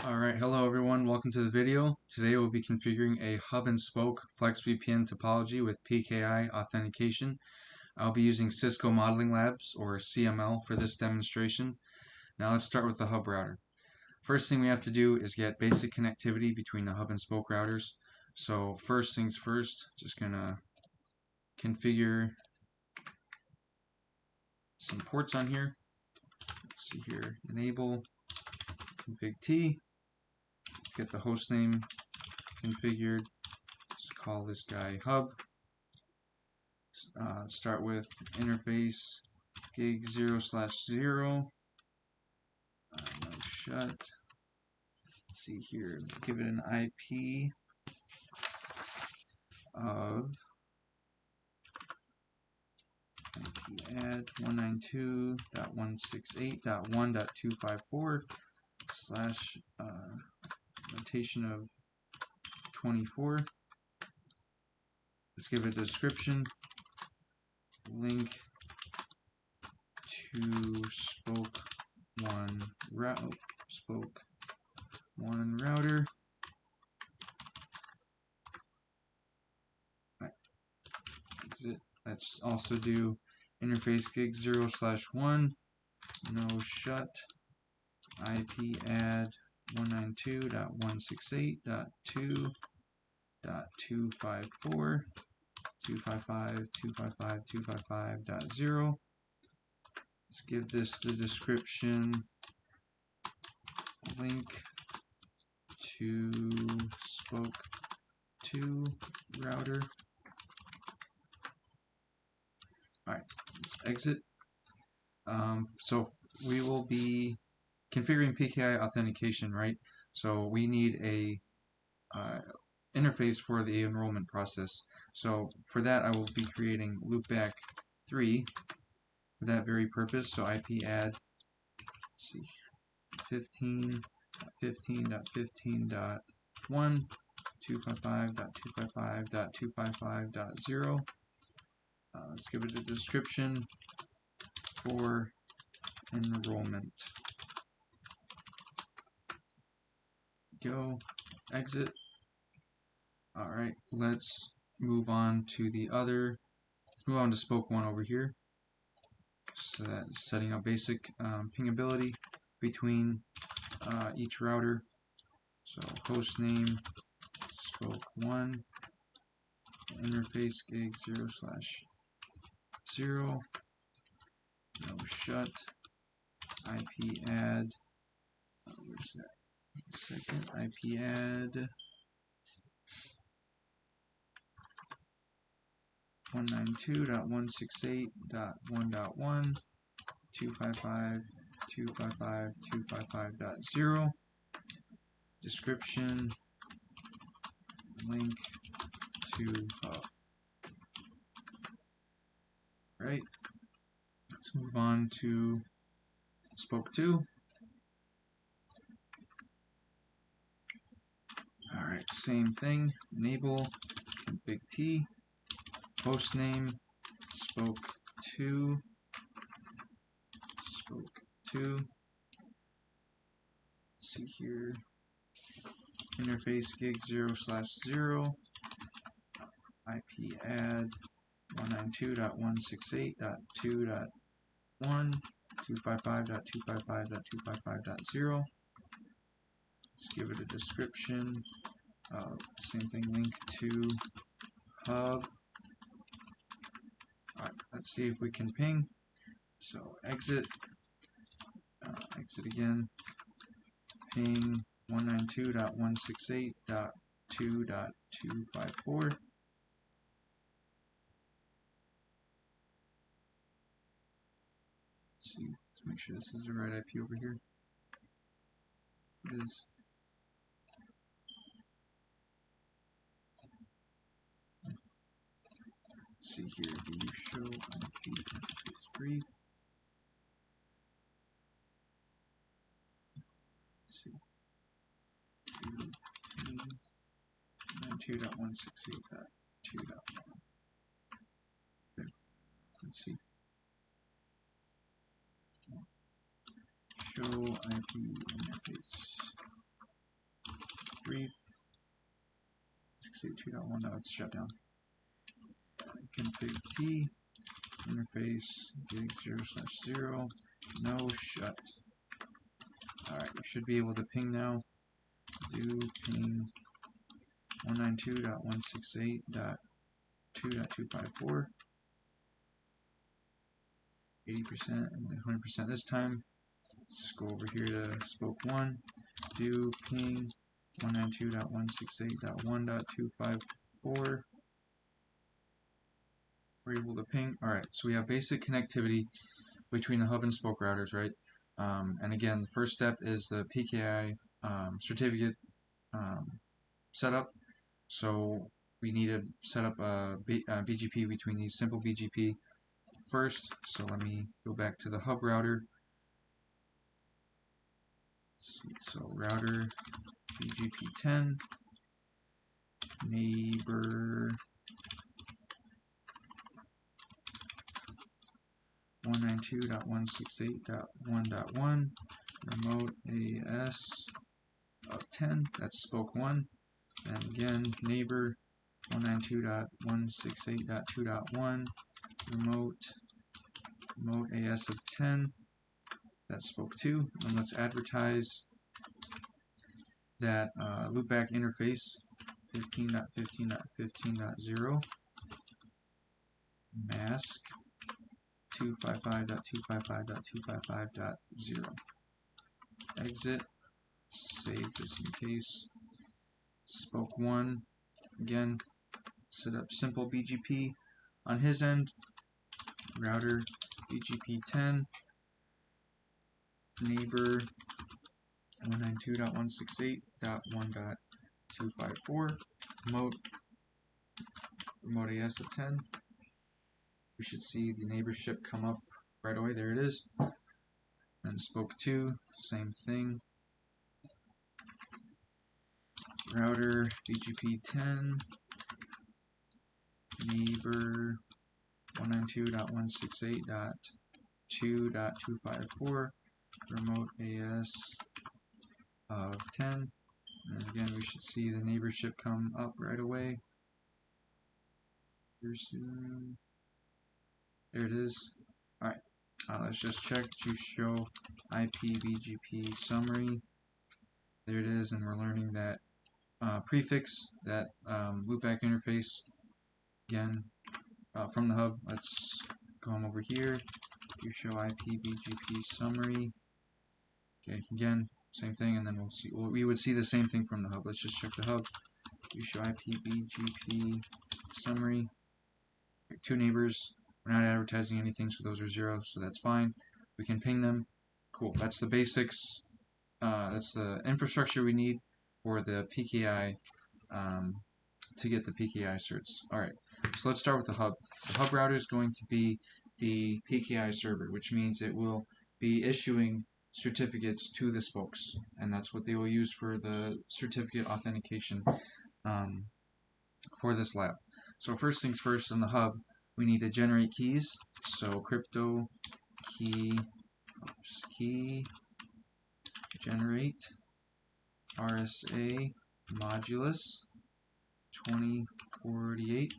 Alright, hello everyone, welcome to the video. Today we'll be configuring a hub and spoke FLEXVPN topology with PKI authentication. I'll be using Cisco Modeling Labs, or CML, for this demonstration. Now let's start with the hub router. First thing we have to do is get basic connectivity between the hub and spoke routers. So first things first, just gonna configure some ports on here. Let's see here, enable config T. Let's get the host name configured. Let's call this guy hub. Start with interface gig 0/0. No shut. Let's see here. Give it an IP of add 192.168.1.254 / notation of 24. Let's give it a description. Link to spoke one router. Exit. Let's also do interface gig 0/1. No shut. IP add 192.168.2.254 255.255.255.0. Let's give this the description. Link to spoke 2 router. Alright, let's exit. So we will be configuring PKI authentication, right? So we need a interface for the enrollment process. So for that I will be creating Loopback 3 for that very purpose. So IP add, let's see, 15.15.15.1 255.255.255.0. Let's give it a description for enrollment. Go, exit. Alright, let's move on to the other. Let's move on to spoke 1 over here. So that's setting up basic pingability between each router. So host name spoke 1, interface gig 0/0, no shut, IP add, where's that? Second, IP add 192.168.1.1 255.255.255.0. Description, link to hub. Right. Let's move on to spoke 2. Alright, same thing. Enable config T. Host name spoke 2. Let's see here. Interface gig 0/0. IP add 192.168.2.1 255.255.255.0. Let's give it a description of the same thing, link to hub. Alright, let's see if we can ping. So exit, exit again, ping 192.168.2.254. Let's see, let's make sure this is the right IP over here. It is. Let's see here, do you show IP interface brief? Let's see. 2.168.2.1. Let's see. Show IP interface brief. 682.1, now it's shut down. Config T, interface, gig 0/0, no shut. Alright, we should be able to ping now. Do ping 192.168.2.254. 80% and 100% this time. Let's go over here to spoke 1. Do ping 192.168.1.254. We're able to ping. Alright, so we have basic connectivity between the hub and spoke routers, right? And again, the first step is the PKI certificate setup. So we need to set up a BGP between these, simple BGP first. So let me go back to the hub router. Let's see, so router BGP10 neighbor 192.168.1.1 remote AS of 10, that's spoke 1, and again neighbor 192.168.2.1 remote AS of 10, that's spoke 2, and let's advertise that loopback interface 15.15.15.0 mask 255.255.255.0 exit, save just in case. Spoke 1, again, set up simple BGP on his end, router BGP10 neighbor 192.168.1.254 remote AS of 10. We should see the neighborship come up right away. There it is. And spoke 2, same thing. Router BGP10 neighbor 192.168.2.254 remote AS of 10. And again, we should see the neighborship come up right away. Here soon. There it is. Alright, let's just check to show IPBGP summary. There it is, and we're learning that prefix, that loopback interface, again, from the hub. Let's go on over here to show IPBGP summary. Okay, again, same thing, and then we'll see. We would see the same thing from the hub. Let's just check the hub. We show IPBGP summary. Two neighbors. We're not advertising anything, so those are 0, so that's fine. We can ping them. Cool. That's the basics. That's the infrastructure we need for the PKI to get the PKI certs. Alright, so let's start with the hub. The hub router is going to be the PKI server, which means it will be issuing certificates to the spokes, and that's what they will use for the certificate authentication for this lab. So first things first, in the hub, we need to generate keys. So crypto key generate RSA modulus 2048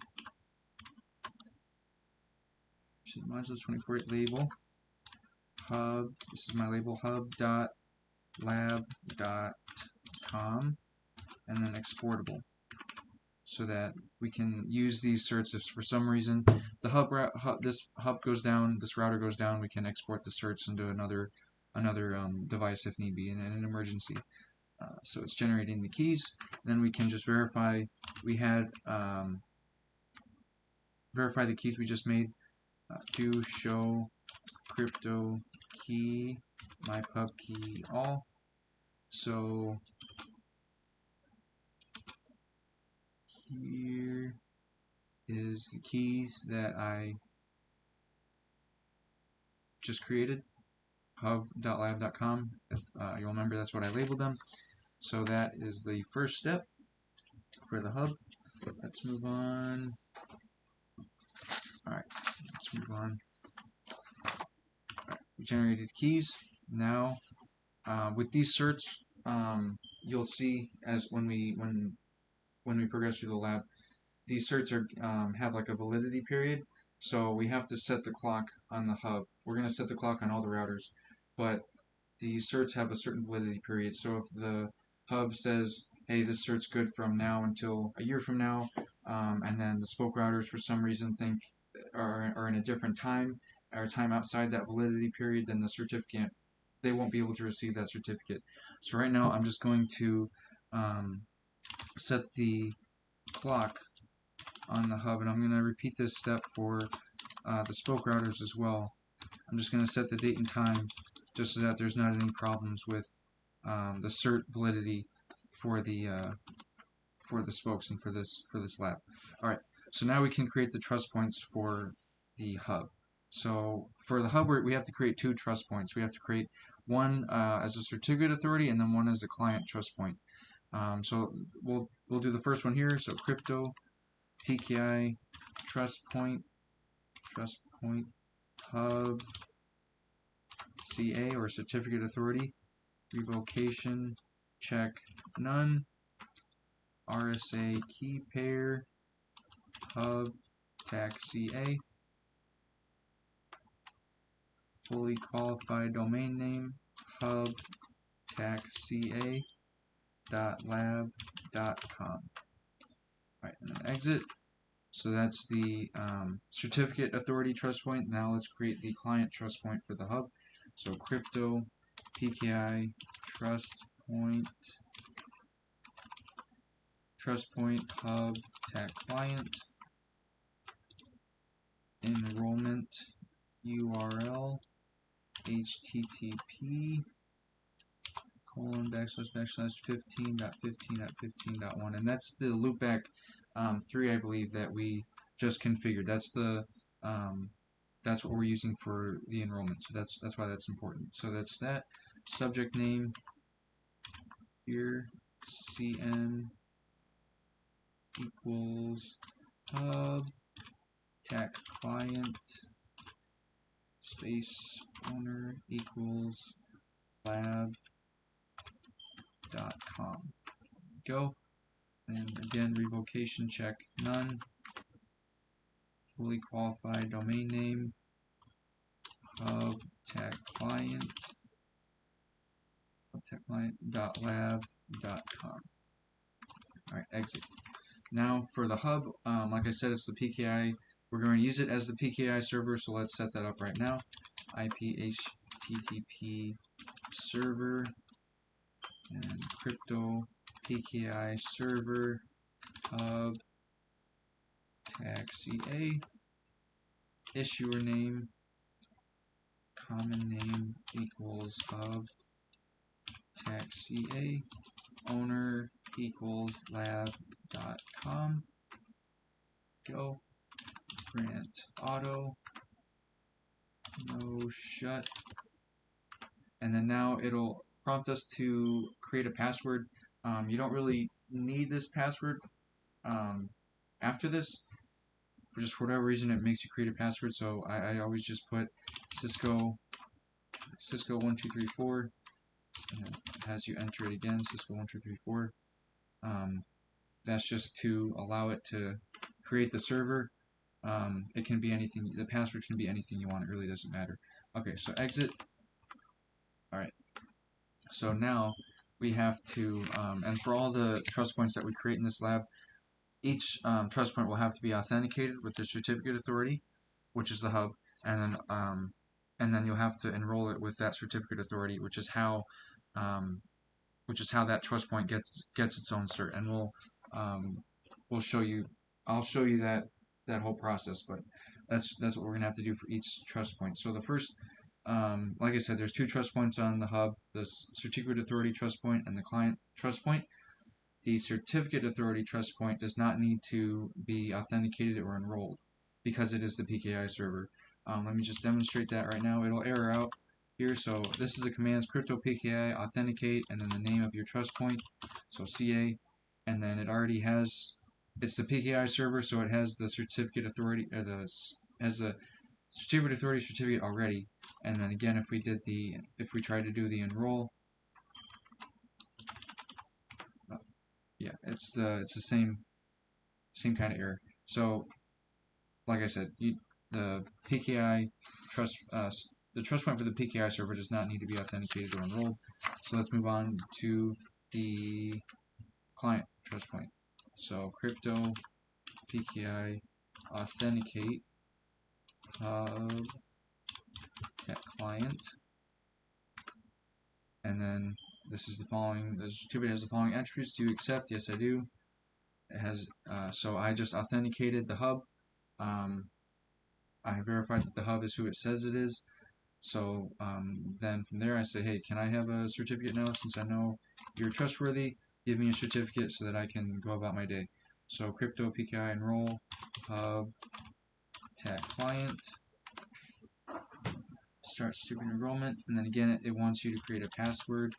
modulus 2048 label hub. This is my label, hub.lab.com, and then exportable, so that we can use these certs if for some reason the this hub goes down, this router goes down, we can export the certs into another device if need be in an emergency. So it's generating the keys. Then we can just verify we had verify the keys we just made. Do show crypto key my pub key all. So here is the keys that I just created, hub.lab.com. If you'll remember, that's what I labeled them. So that is the first step for the hub. Let's move on. Alright, let's move on. Alright, we generated keys. Now, with these certs, you'll see as when we progress through the lab, these certs are have like a validity period. So we have to set the clock on the hub. We're going to set the clock on all the routers, but these certs have a certain validity period. So if the hub says, hey, this cert's good from now until a year from now, and then the spoke routers for some reason think are in a different time or time outside that validity period, then the certificate, they won't be able to receive that certificate. So right now I'm just going to set the clock on the hub, and I'm going to repeat this step for the spoke routers as well. I'm just going to set the date and time just so that there's not any problems with the cert validity for the spokes and for this lab. All right, so now we can create the trust points for the hub. So for the hub, we have to create two trust points. We have to create one as a certificate authority and then one as a client trust point. So we'll do the first one here. So crypto PKI trust point hub CA or certificate authority, revocation check none, RSA key pair hub tag CA, fully qualified domain name hub tag CA .lab.com. Alright, and then exit. So that's the certificate authority trust point. Now let's create the client trust point for the hub. So crypto PKI trust point hub tag client, enrollment URL http ://15.15.15.1, and that's the loopback 3, I believe, that we just configured. That's the that's what we're using for the enrollment. So that's why that's important. So that's that. Subject name here, CN equals hub tag client space owner equals lab.com. Go. And again, revocation check none. Fully qualified domain name hub tag client .lab.com. Alright, exit. Now for the hub, like I said, it's the PKI. We're going to use it as the PKI server, so let's set that up right now. IPHTTP server and crypto PKI server hub tag CA, issuer name common name equals hub tag CA, owner equals lab.com. Go. Grant auto, no shut, and then now it'll prompt us to create a password. You don't really need this password after this. For just whatever reason, it makes you create a password, so I always just put Cisco 1234, and it has you enter it again, Cisco 1234. That's just to allow it to create the server. It can be anything. The password can be anything you want. It really doesn't matter. Okay, so exit. Alright. So now we have to, and for all the trust points that we create in this lab, each trust point will have to be authenticated with the certificate authority, which is the hub, and then you'll have to enroll it with that certificate authority, which is how that trust point gets its own cert. And we'll show you. I'll show you that whole process, but that's what we're gonna have to do for each trust point. So the first, like I said, there's two trust points on the hub: the certificate authority trust point and the client trust point. The certificate authority trust point does not need to be authenticated or enrolled because it is the PKI server. Let me just demonstrate that right now. It'll error out here. So this is the commands: crypto PKI authenticate, and then the name of your trust point, so CA, and then it already has. It's the PKI server, so it has the certificate authority, or has a certificate authority certificate already. And then again, if we tried to do the enroll, yeah, it's the same kind of error. So like I said, the PKI trust the trust point for the PKI server does not need to be authenticated or enrolled. So let's move on to the client trust point. So crypto PKI authenticate hub tech client, and then this is the following. The certificate has the following attributes. Do you accept? Yes, I do. It has so I just authenticated the hub. I verified that the hub is who it says it is. So then from there I say, hey, can I have a certificate now since I know you're trustworthy? Give me a certificate so that I can go about my day. So crypto PKI enroll hub tag client, start certificate enrollment, and then again it wants you to create a password.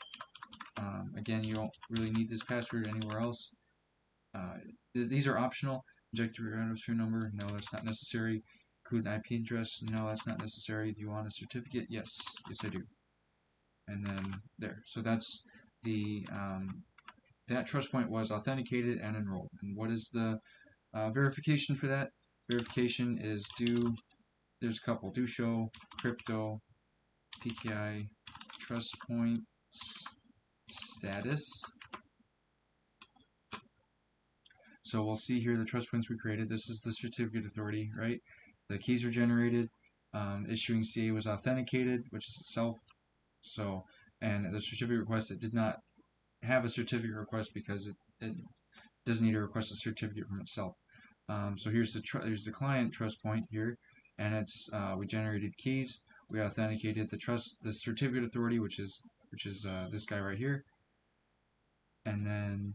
Again, you don't really need this password anywhere else. These are optional. Inject your registration number. No, that's not necessary. Include an IP address. No, that's not necessary. Do you want a certificate? Yes. Yes, I do. And then there. So that's the that trust point was authenticated and enrolled. And what is the verification for that? Verification is there's a couple. Do show crypto PKI trust points status. So we'll see here the trust points we created. This is the certificate authority, right? The keys were generated. Issuing CA was authenticated, which is itself. So, and the certificate request, it did not have a certificate request because it doesn't need to request a certificate from itself. So here's the client trust point here, and it's we generated keys, we authenticated the certificate authority, which is this guy right here, and then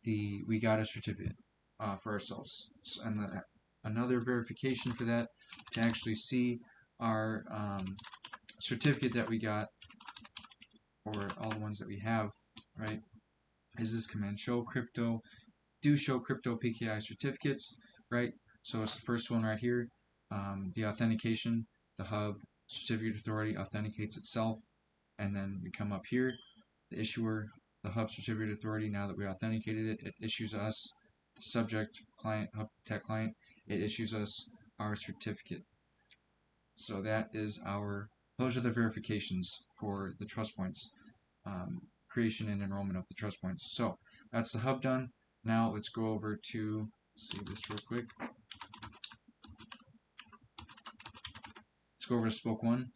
we got a certificate for ourselves. So, and another verification for that to actually see our certificate that we got, or all the ones that we have, right, is this command show crypto. Do show crypto PKI certificates, right? So it's the first one right here. The authentication, the hub certificate authority authenticates itself, and then we come up here, the issuer, the hub certificate authority. Now that we authenticated it, it issues us the subject client, hub tech client. It issues us our certificate. So that is those are the verifications for the trust points, creation and enrollment of the trust points. So that's the hub done. Now let's go over to, let's see this real quick. Let's go over to spoke 1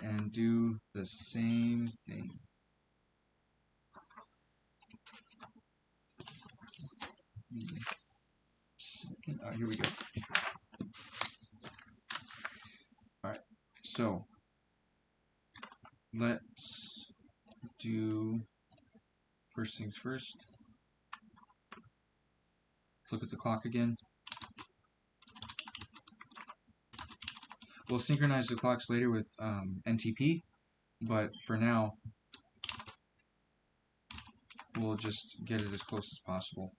and do the same thing. Here we go. Alright, so let's do first things first. Let's look at the clock again. We'll synchronize the clocks later with NTP, but for now, we'll just get it as close as possible.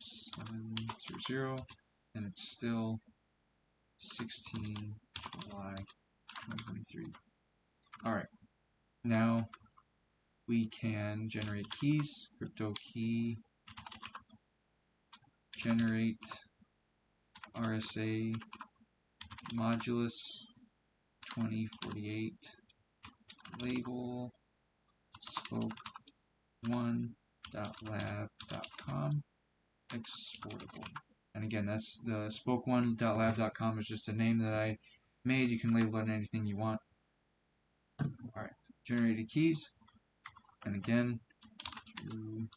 7:00, and it's still 16 July 2023. Alright, now we can generate keys, crypto key, generate RSA modulus 2048 label spoke1.lab.com exportable. And again, that's the spoke1.lab.com is just a name that I made. You can label it anything you want. Alright, generated keys. And again,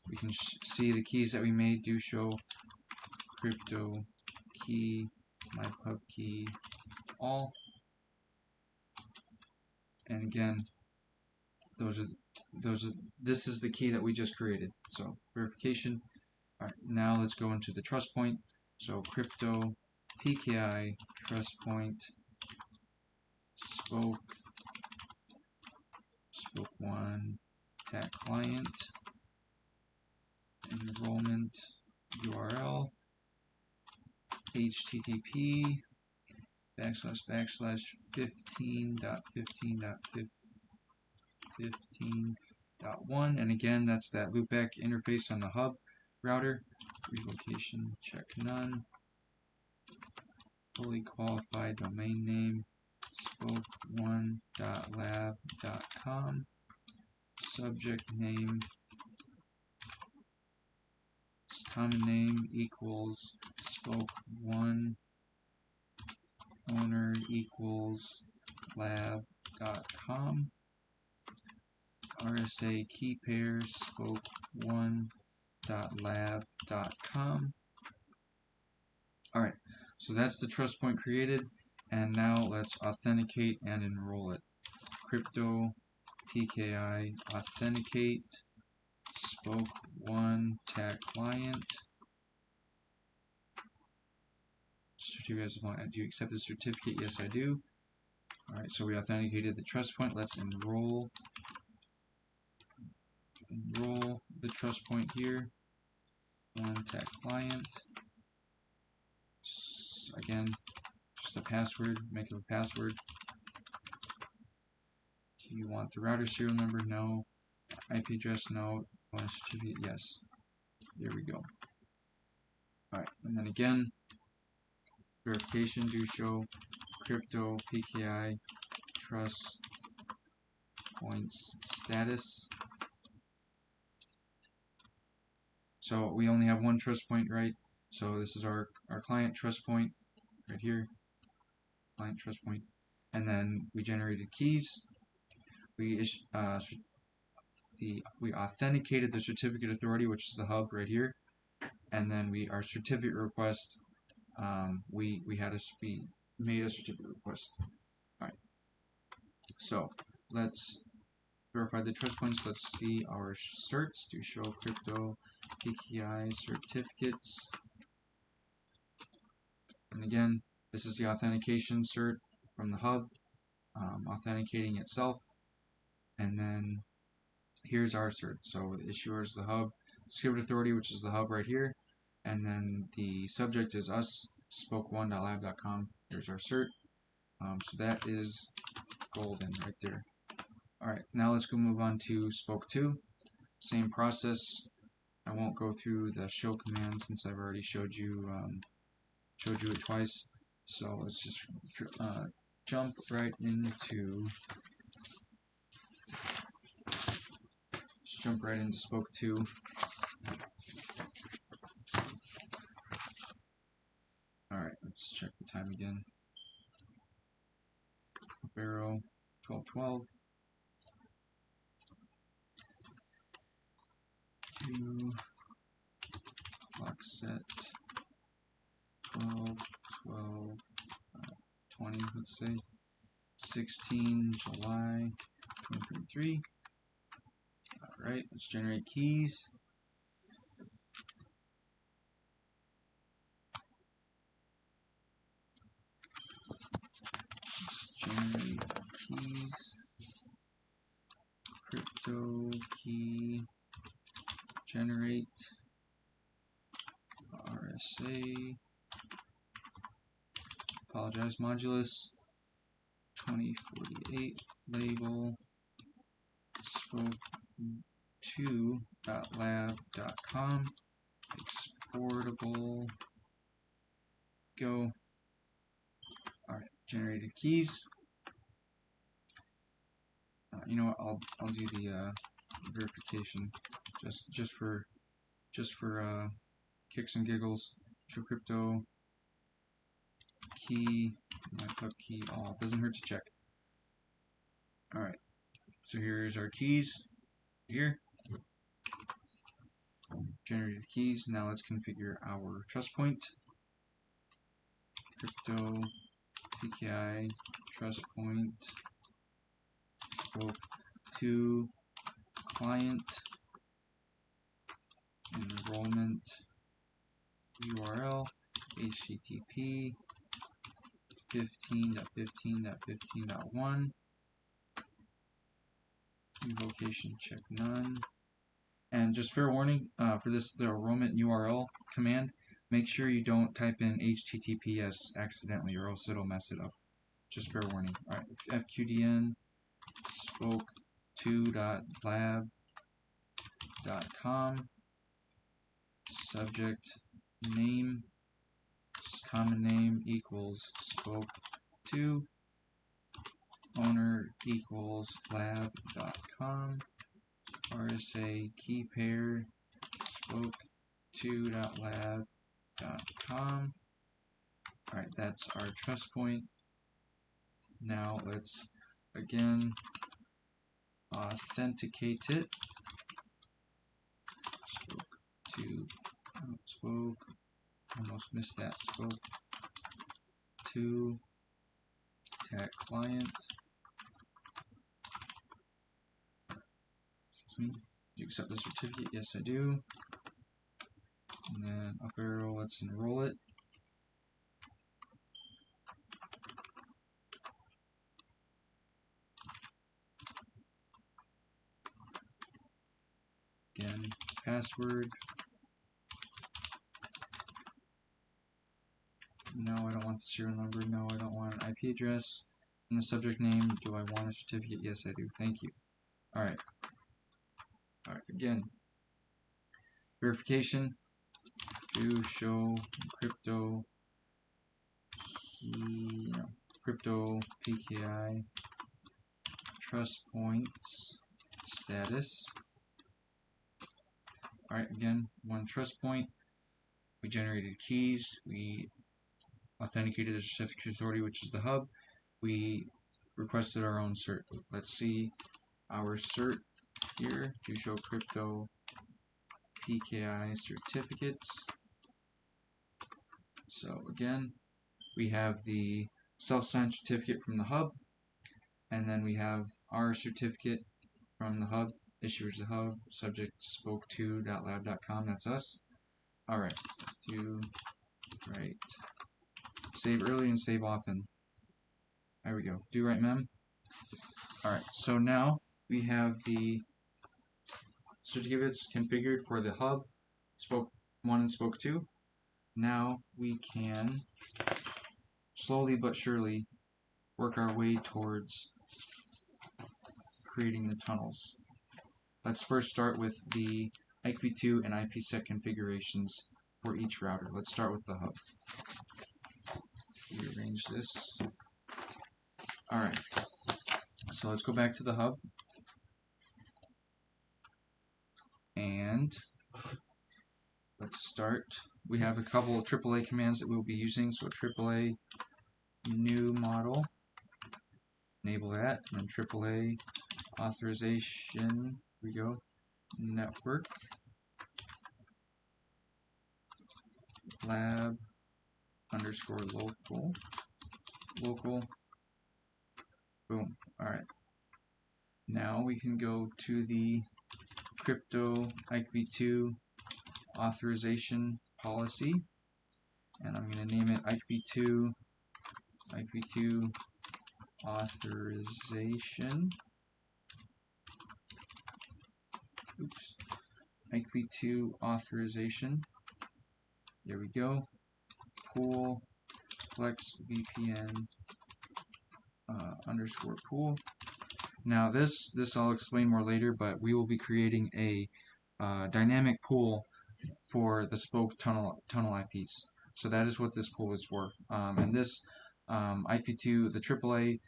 we can see the keys that we made do show crypto key, my pub key, all. And again, this is the key that we just created. So verification. Alright, now let's go into the trust point. So crypto PKI trust point spoke 1 tag client enrollment URL http //15.15.15 15.1, and again, that's that loopback interface on the hub router. Revocation, check none. Fully qualified domain name, spoke1.lab.com. Subject name, common name equals spoke1, owner equals lab.com. RSA key pair, spoke1.lab.com. Alright, so that's the trust point created, and now let's authenticate and enroll it. Crypto PKI authenticate spoke1 tag client. Do you accept the certificate? Yes, I do. Alright, so we authenticated the trust point. Let's enroll the trust point here. One tag client. Again, just the password, make it a password. Do you want the router serial number? No. IP address? No. Want a certificate? Yes. There we go. Alright, and then again, verification, do show crypto PKI trust points status. So we only have one trust point, right? So this is our client trust point right here, client trust point, and then we generated keys. We authenticated the certificate authority, which is the hub right here, and then our certificate request. We made a certificate request. All right. So let's verify the trust points. Let's see our certs. Do show crypto PKI certificates. And again, this is the authentication cert from the hub, authenticating itself. And then here's our cert. So the issuer is the hub, certificate authority, which is the hub right here. And then the subject is us, spoke1.lab.com. Here's our cert. So that is golden right there. Alright, now let's go move on to spoke2. Same process. I won't go through the show command since I've already showed you it twice. So let's just jump right into spoke2. Alright, let's check the time again. Up arrow 12:12. To clock set 12:12:20, let's say 16 July 2023. Alright, let's generate keys. Generate keys. Crypto key generate RSA. Apologize, modulus 2048 label spoke2.lab.com exportable. Go. Alright, generated keys. You know what? I'll do the verification just for kicks and giggles. Show crypto key, my pub key. Oh, it doesn't hurt to check. All right. So here's our keys. Here. Generated keys. Now let's configure our trust point. Crypto PKI trust point. Spoke2 client enrollment URL HTTP 15.15.15.1 invocation check none. And just fair warning, for the enrollment URL command, make sure you don't type in HTTPS accidentally or else it'll mess it up. Just fair warning. Alright, FQDN spoke2.lab.com, subject name, common name equals spoke2, owner equals lab.com, RSA key pair spoke2.lab.com. Alright, that's our trust point. Now let's again authenticate it. Almost missed that, spoke2 tag client. Excuse me. Do you accept the certificate? Yes, I do. And then up arrow, let's enroll it. Again, password. No, I don't want the serial number. No, I don't want an IP address. And the subject name, do I want a certificate? Yes, I do. Thank you. Alright. Alright, again. Verification. Do show crypto key, no, crypto PKI trust points status. Alright, again, one trust point. We generated keys. We authenticated the certificate authority, which is the hub. We requested our own cert. Let's see our cert here. Do show crypto PKI certificates. So again, we have the self-signed certificate from the hub, and then we have our certificate from the hub, issuers the hub, subject spoke2.lab.com, that's us. Alright, let's do right. Save early and save often. There we go. Do right mem. Alright, so now we have the certificates configured for the hub, spoke 1 and spoke 2. Now we can slowly but surely work our way towards creating the tunnels. Let's first start with the IPv2 and IPSEC configurations for each router. Let's start with the hub. Rearrange this. Alright, so let's go back to the hub. And let's start. We have a couple of AAA commands that we'll be using. So AAA new model, enable that, and then AAA authorization, here we go, network, lab underscore local, boom. Alright. Now we can go to the crypto IPv2 authorization policy, and I'm going to name it IPv2 authorization. Oops. IPv2 authorization. There we go. Pool FLEXVPN underscore pool. Now this I'll explain more later, but we will be creating a dynamic pool for the spoke tunnel IPs. So that is what this pool is for. And this IPv2, the AAA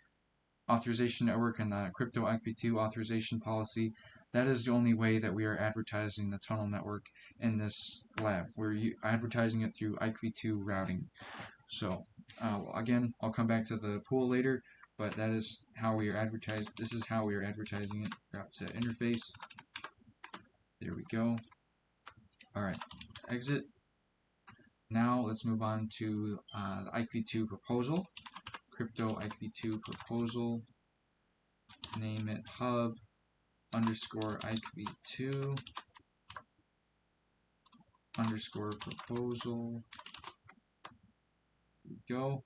authorization network and the crypto IPv2 authorization policy, that is the only way that we are advertising the tunnel network in this lab. We're advertising it through IPv2 routing. So again, I'll come back to the pool later, but that is how we are advertising. This is how we are advertising it. Route set interface. There we go. Alright, exit. Now let's move on to the IPv2 proposal. Crypto IPv2 proposal. Name it hub underscore IPv2 underscore proposal. There we go.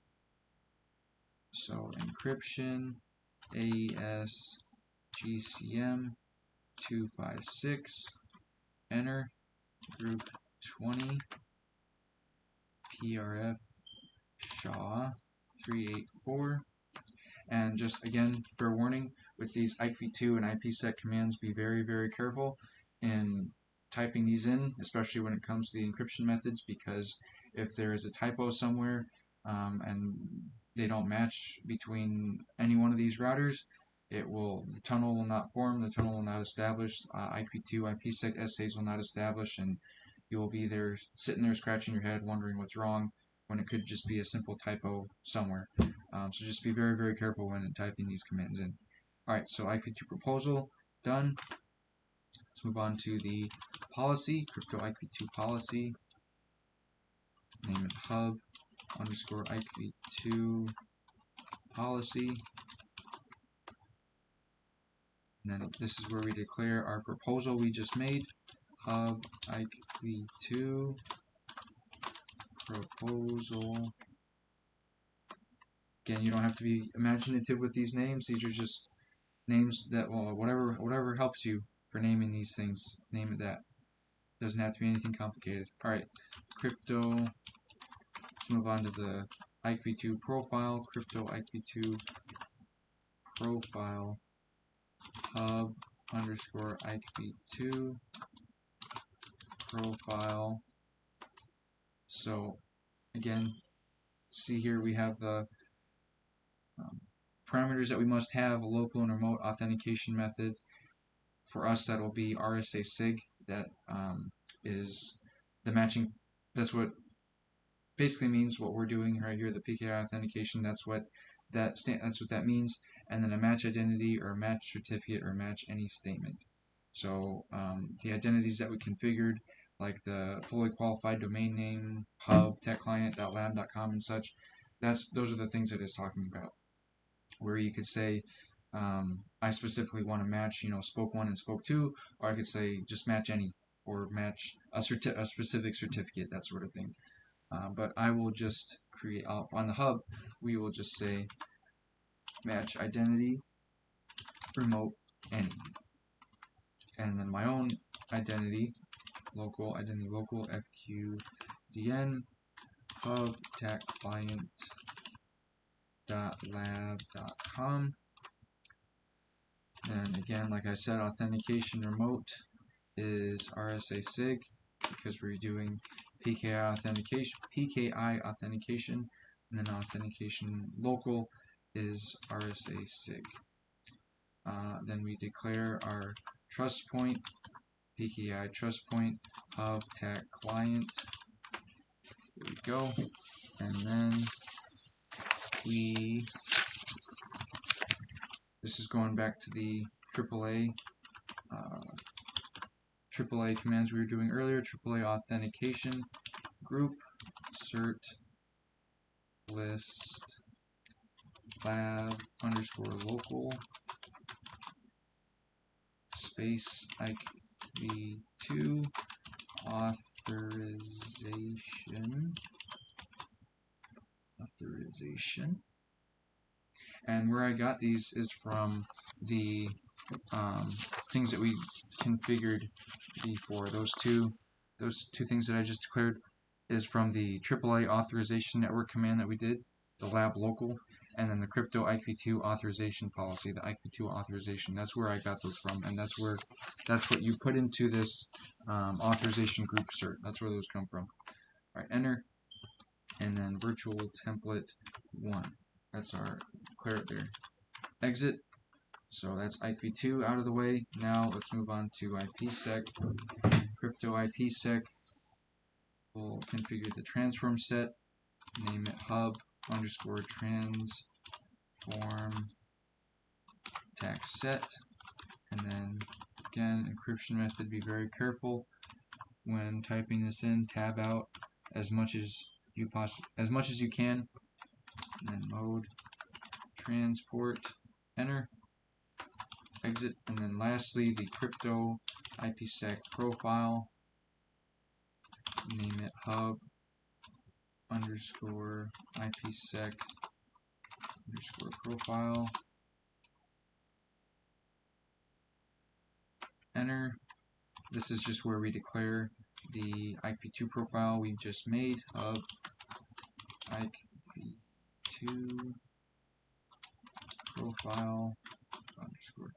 So encryption AES GCM 256. Enter. Group 20. PRF SHA 384. And just again, fair warning, with these IPv2 and IPSEC commands, be very, very careful in typing these in, especially when it comes to the encryption methods, because if there is a typo somewhere and they don't match between any one of these routers, the tunnel will not form, the tunnel will not establish, IPv2, IPSEC essays will not establish, and you will be there sitting there scratching your head wondering what's wrong when it could just be a simple typo somewhere. So just be very, very careful when typing these commands in. Alright, so IPv2 proposal, done. Let's move on to the policy, crypto IPv2 policy. Name it hub underscore IPv2 policy. And then this is where we declare our proposal we just made. Hub IPv2 proposal. Again, you don't have to be imaginative with these names. These are just names that, well, whatever helps you for naming these things, name it that. Doesn't have to be anything complicated. Alright, crypto. Let's move on to the IPv2 profile. Crypto IPv2 profile hub underscore IPv2 profile. So again, see here we have the parameters that we must have: a local and remote authentication method. For us, that will be RSA SIG. That is the matching. That's what basically means what we're doing right here. The PKI authentication. That's what that means. And then a match identity or a match certificate or match any statement. So the identities that we configured, like the fully qualified domain name, hub, techclient.lab.com and such, those are the things that it's talking about. Where you could say, I specifically want to match, spoke 1 and spoke 2, or I could say just match any, or match a specific certificate, that sort of thing. But I will just create, on the hub, we will just say match identity, remote, any. And then my own identity, local, FQDN, hub, techclient.lab.com. And again, like I said, authentication remote is RSA SIG because we're doing PKI authentication, and then authentication local is RSA SIG. Then we declare our trust point, PKI trust point, hub tech client. There we go. And then this is going back to the AAA commands we were doing earlier. AAA authentication group cert list lab underscore local space IPv2 authorization. And where I got these is from the things that we configured before. Those two things that I just declared is from the AAA authorization network command that we did, the lab local, and then the crypto IPv2 authorization policy, the IPv2 authorization. That's where I got those from, and that's what you put into this authorization group cert. That's where those come from. All right, enter, and then virtual template 1. That's our declare it there. Exit. So that's IPv2 out of the way. Now let's move on to IPSEC. Crypto IPSEC. We'll configure the transform set. Name it hub underscore transform tax set. And then again, encryption method. Be very careful when typing this in. Tab out as much as you can. And then mode transport. Enter. Exit, and then lastly the crypto IPSEC profile. Name it hub underscore IPSEC underscore profile. Enter. This is just where we declare the IPv2 profile we just made, hub IPv2 profile underscore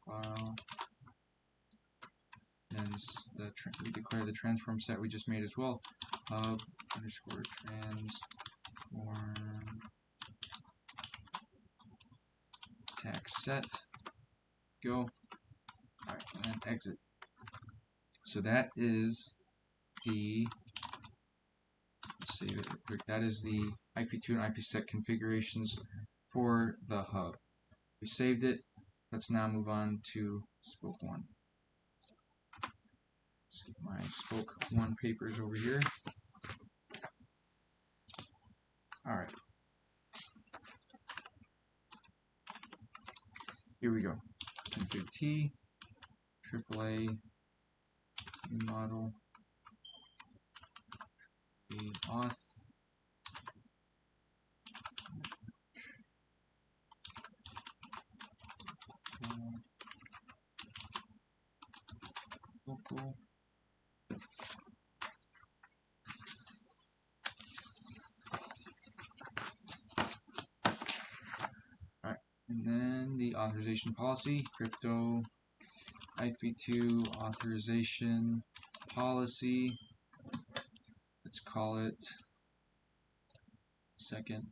profile. Then we declare the transform set we just made as well. Hub underscore transform tag set. Go. Alright, and then exit. So that is the, let's save it real quick. That is the IP2 and IPSEC configurations for the hub. We saved it. Let's now move on to Spoke 1. Let's get my Spoke 1 papers over here. Alright. Here we go. Config T, AAA, new model, auth, local. Alright, and then the authorization policy, crypto IP2 authorization policy. Let's call it second.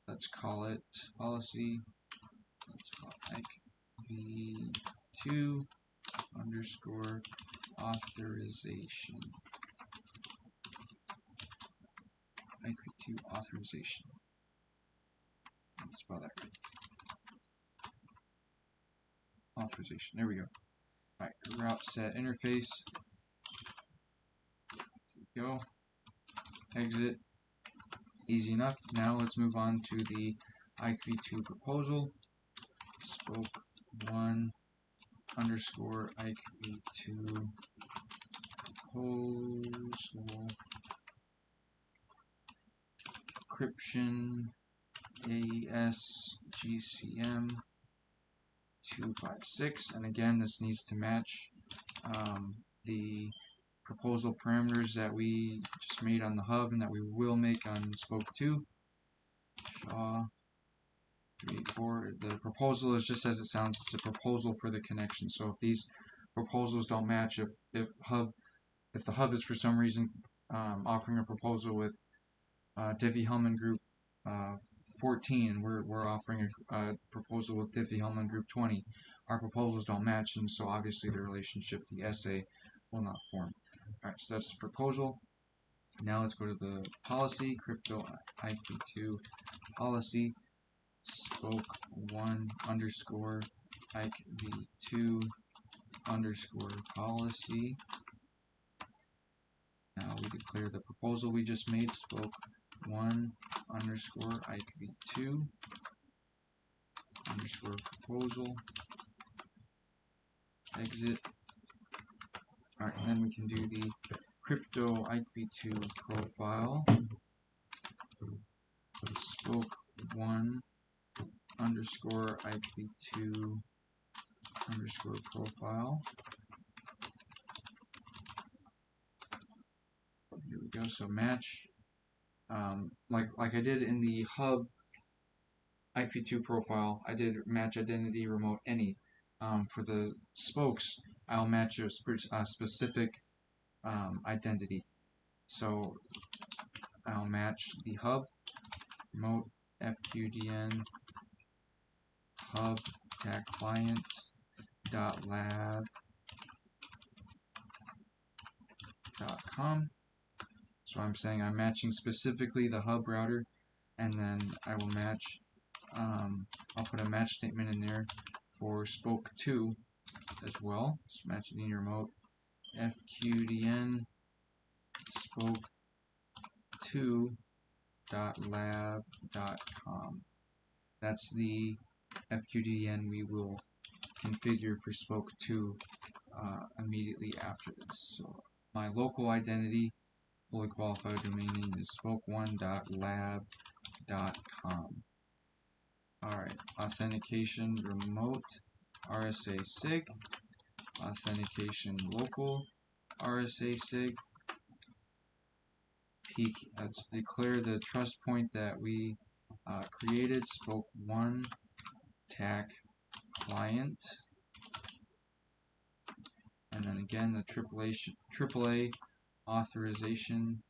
Let's call it policy. Let's call it IP2 underscore authorization. IP2 authorization. Let's spell that right. Authorization. There we go. Alright, route set interface. There we go. Exit. Easy enough. Now let's move on to the IP2 proposal. Spoke 1 underscore IP2 proposal. Encryption AES GCM 256, and again this needs to match the proposal parameters that we just made on the hub and that we will make on Spoke 2. SHA 384. The proposal is just as it sounds, it's a proposal for the connection. So if these proposals don't match, if the hub is for some reason offering a proposal with Diffie-Hellman group 14 and we're offering a proposal with Diffie-Hellman group 20, our proposals don't match, and so obviously the relationship, the SA, will not form. Alright, so that's the proposal. Now let's go to the policy, crypto IP2 policy, Spoke 1 underscore IP2 underscore policy. Now we declare the proposal we just made, Spoke 1 underscore IP2 underscore proposal. Exit. Alright, and then we can do the crypto IP2 profile. Spoke 1 underscore IP2 underscore profile. Here we go. So match, like I did in the hub IP2 profile, I did match identity remote any. For the spokes, I'll match a specific identity. So I'll match the hub remote FQDN hub tag client dot lab .com. So I'm saying I'm matching specifically the hub router, and then I will match, I'll put a match statement in there for Spoke 2 as well. So match linear remote FQDN Spoke 2 .lab.com. That's the FQDN we will configure for Spoke 2 immediately after this. So my local identity, fully qualified domain name, is spoke1.lab.com. Alright, authentication remote RSA SIG, authentication local RSA SIG. Let's declare the trust point that we created spoke 1 TAC client, and then again the AAA authorization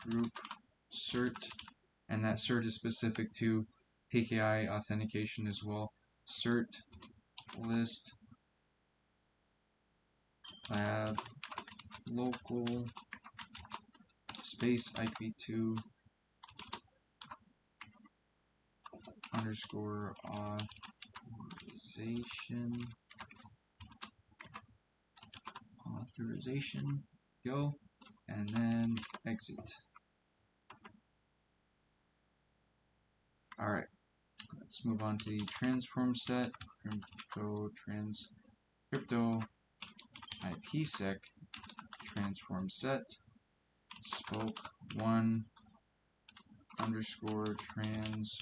group cert, and that cert is specific to PKI authentication as well. Cert list lab local space IP2 underscore authorization go, and then exit. Alright, let's move on to the transform set, crypto IPSEC transform set, spoke 1 underscore trans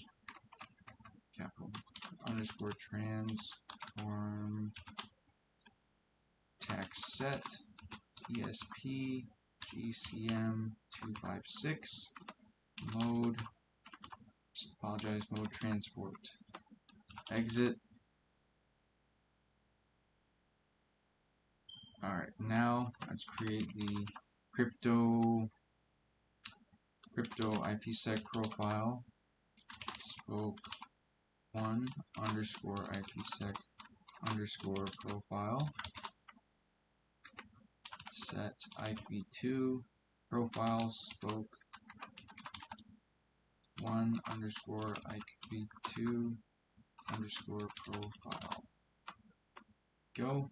capital underscore transform tax set ESP GCM 256 mode, mode transport, exit. Alright, now let's create the crypto IPSEC profile, spoke 1 underscore IPSEC underscore profile, set IP2 profile, spoke 1 underscore IP2 underscore profile go,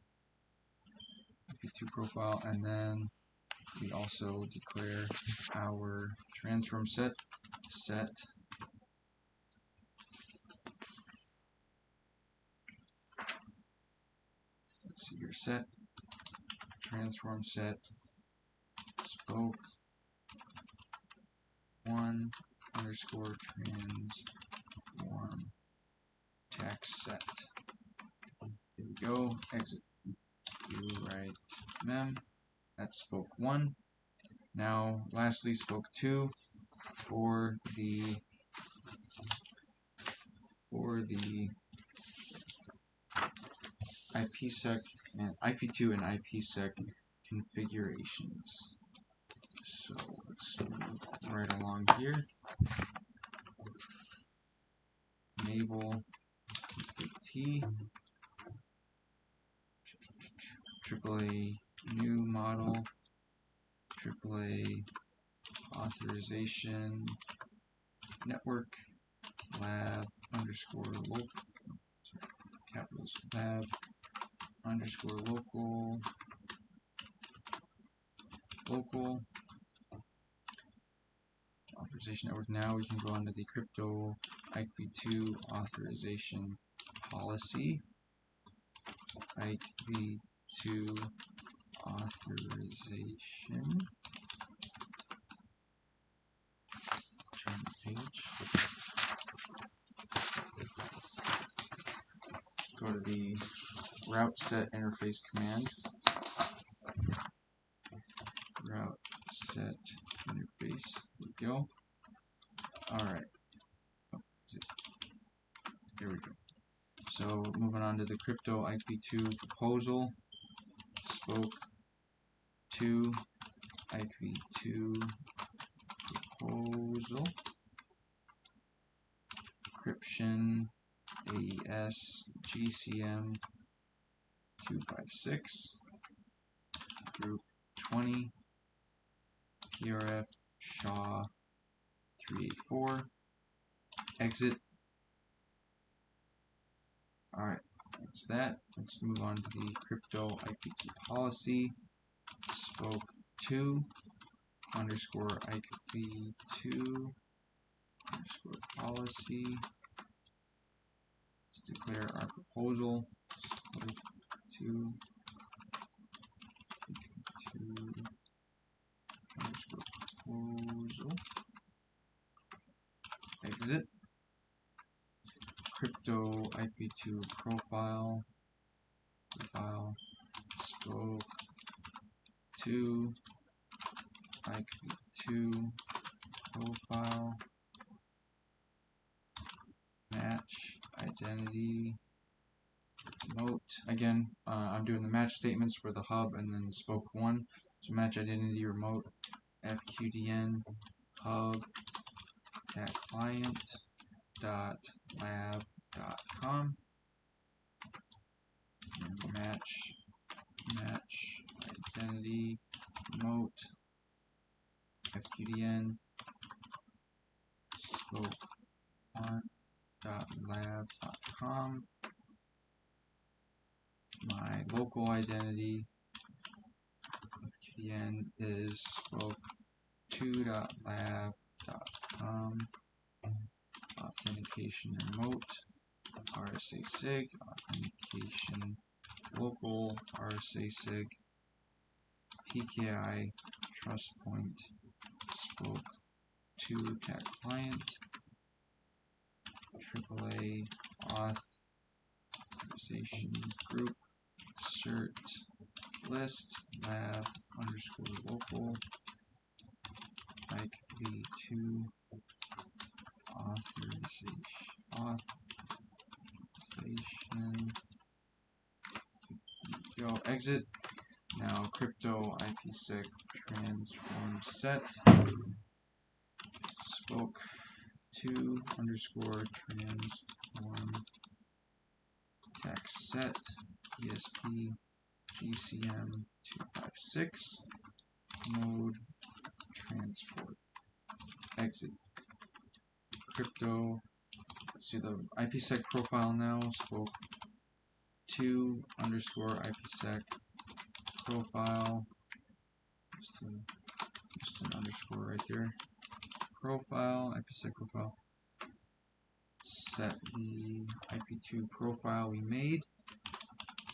IP2 profile, and then we also declare our transform set, let's see your set, transform set, spoke 1 underscore transform tax set. Here we go, exit. You write mem. That's spoke 1. Now, lastly, spoke 2 for the IPSEC and IP2 and IPSEC configurations. So let's move right along here. Enable T AAA new model, AAA authorization network lab underscore local, capitals lab underscore local authorization network. Now we can go under the crypto IP2 authorization policy, IP2 authorization. Turn the page. Go to the route set interface command. Route set interface. There we go. Alright. Oh, there we go. So moving on to the crypto IP2 proposal. Spoke 2 IP2 proposal. Encryption AES GCM 256. Group 20. VRF SHA 384. Exit. Alright, that's that. Let's move on to the crypto IP2 policy. Spoke 2 underscore IP2 underscore policy. Let's declare our proposal. Spoke 2 underscore proposal. Exit. Crypto IP2 profile, spoke 2 IP2 profile, match identity remote. Again, I'm doing the match statements for the hub and then spoke 1. So match identity remote fqdn hub at client.lab.com and match identity remote fqdn spoke 1.lab.com. My local identity fqdn is spoke 2.lab.com. Authentication remote RSA-SIG, authentication local RSA-SIG, PKI trust point spoke 2 cat client, AAA auth authorization group cert list lab underscore local like v2 authorization go exit. Now crypto IPSEC transform set spoke 2 underscore transform text set ESP GCM 256 mode transport exit. Crypto, let's do the IPSEC profile now, spoke 2 underscore IPSEC profile, just an underscore right there, profile, IPSEC profile, set the IP2 profile we made,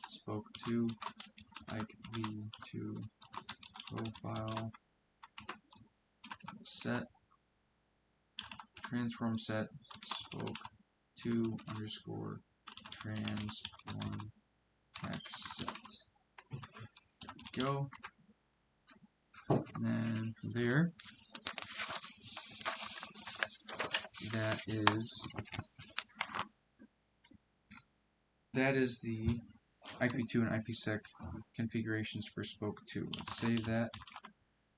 spoke 2 IP2 profile, set transform set spoke 2 underscore transform text set. There we go. And then from there, that is the IP2 and IPSEC configurations for spoke 2. Let's save that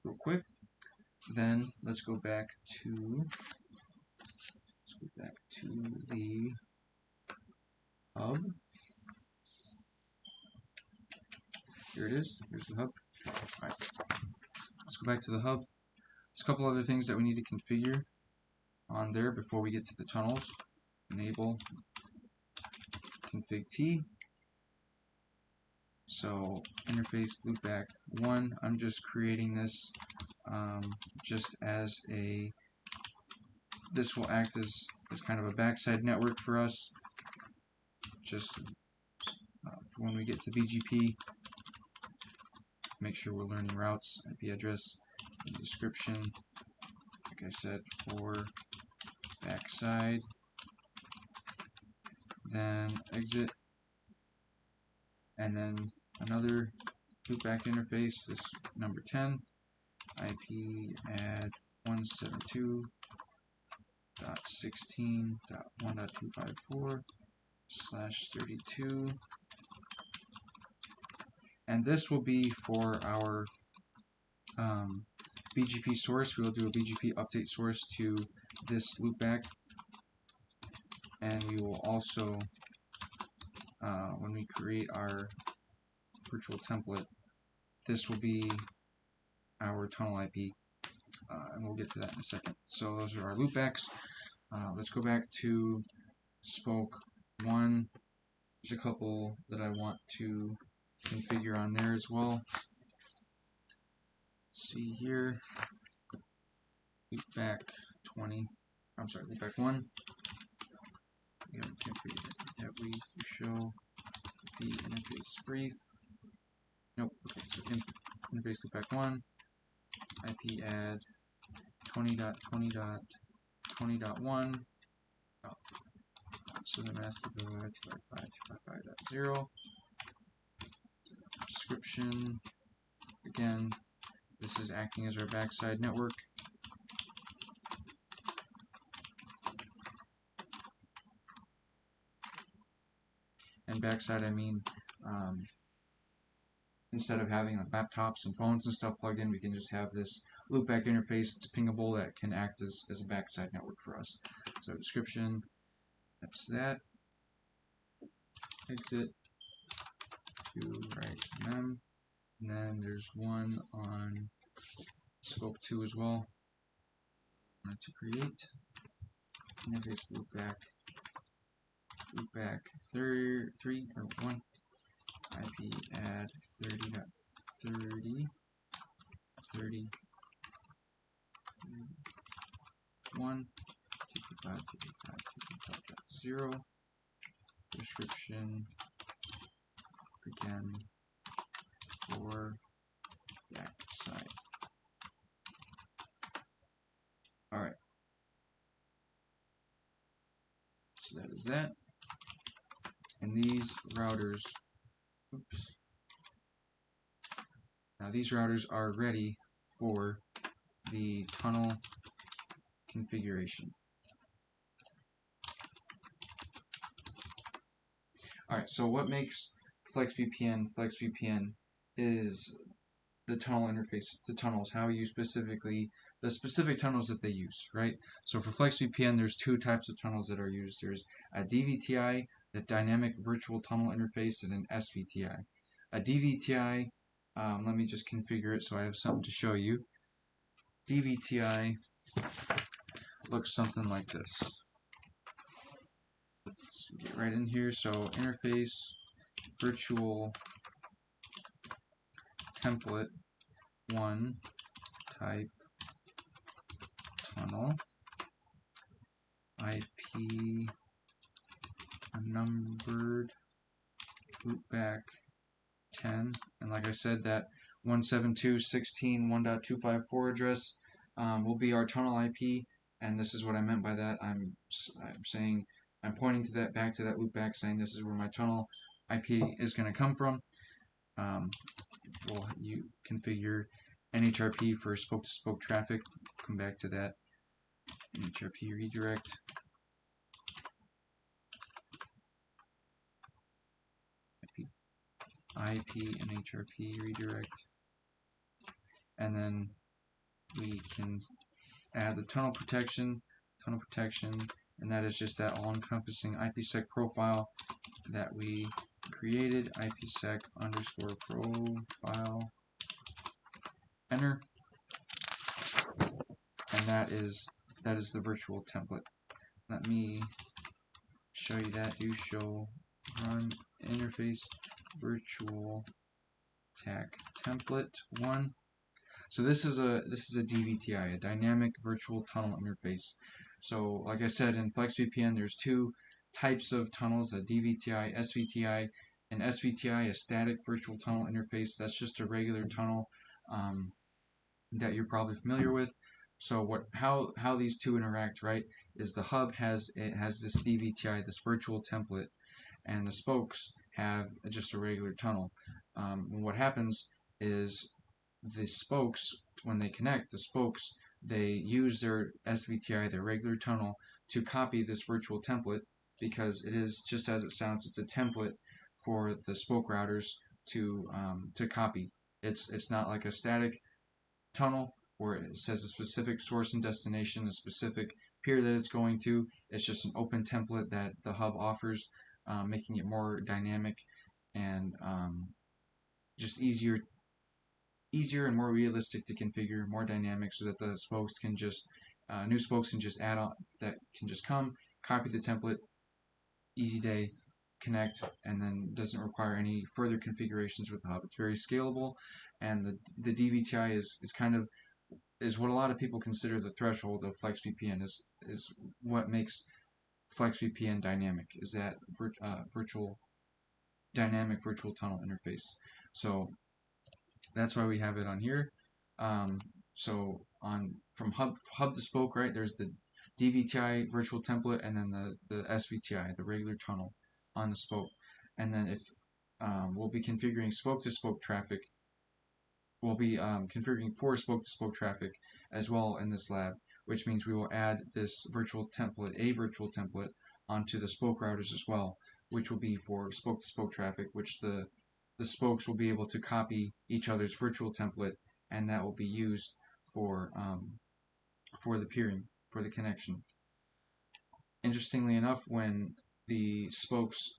real quick. Then let's go back to the hub. Here it is. Here's the hub. Alright. Let's go back to the hub. There's a couple other things that we need to configure on there before we get to the tunnels. Enable config T. So interface loopback 1. I'm just creating this just as a, this will act as kind of a backside network for us, just for when we get to BGP. Make sure we're learning routes, IP address, and description, like I said, for backside. Then exit, and then another loopback interface, this number 10, IP add 172.16.1.254/32, and this will be for our BGP source. We'll do a BGP update source to this loopback, and we will also, when we create our virtual template, this will be our tunnel IP, and we'll get to that in a second. So those are our loopbacks. Let's go back to spoke 1. There's a couple that I want to configure on there as well. Let's see here, loopback 20. I'm sorry, loopback 1. We haven't configured that we show the interface brief. Nope. Okay, so interface loopback 1. IP add 20.20.20.1. Oh, so the master 255.255.0. Description. Again, this is acting as our backside network. and backside I mean instead of having like laptops and phones and stuff plugged in, we can just have this loopback interface. It's pingable that can act as a backside network for us. So description, that's that. Exit to right mem. And then there's one on scope 2 as well. To create interface loopback 3 or 1 IP add 30.30 1 255.255.0 description again for backside. Alright, so that is that. And these routers, oops. Now these routers are ready for the tunnel configuration. Alright, so what makes FLEXVPN is the tunnel interface, the tunnels, how you the specific tunnels that they use, right? So for FLEXVPN, there's two types of tunnels that are used. There's a DVTI, the Dynamic Virtual Tunnel Interface, and an SVTI. A DVTI, let me just configure it so I have something to show you. DVTI looks something like this. Let's get right in here. So interface, virtual template, 1 type tunnel, IP numbered, loopback 10, and like I said, that 172.16.1.254 address will be our tunnel IP, and this is what I meant by that. I'm saying, I'm pointing to that, back to that loopback, saying this is where my tunnel IP is going to come from. You configure NHRP for spoke-to-spoke traffic. Come back to that. NHRP redirect. IP NHRP redirect. And then we can add the tunnel protection, and that is just that all-encompassing IPSEC profile that we created, IPSEC_profile, enter, and that is the virtual template. Let me show you that. Do show run interface virtual TAC template 1. So this is a DVTI, a dynamic virtual tunnel interface. So like I said, in FLEXVPN there's two types of tunnels, a DVTI, SVTI. An SVTI, a static virtual tunnel interface, that's just a regular tunnel that you're probably familiar with. So how these two interact, right, is the hub has this DVTI, this virtual template, and the spokes have just a regular tunnel. What happens is the spokes, when they connect, they use their SVTI, their regular tunnel, to copy this virtual template, because it is, just as it sounds, it's a template for the spoke routers to copy. It's not like a static tunnel where it says a specific source and destination, a specific peer that it's going to. It's just an open template that the hub offers, making it more dynamic and just easier and more realistic to configure, more dynamic, so that the spokes can just new spokes can just add on, that can just come, copy the template, easy day, connect, and then doesn't require any further configurations with the hub. It's very scalable, and the DVTI is what a lot of people consider the threshold of FLEXVPN, is what makes FLEXVPN dynamic, is that dynamic virtual tunnel interface. So that's why we have it on here. So from hub to spoke, right, there's the DVTI virtual template, and then the SVTI, the regular tunnel on the spoke. And then if we'll be configuring spoke to spoke traffic, we'll be configuring for spoke to spoke traffic as well in this lab, which means we will add this virtual template, onto the spoke routers as well. which will be for spoke-to-spoke traffic, which the spokes will be able to copy each other's virtual template, and that will be used for the peering, for the connection. Interestingly enough, when the spokes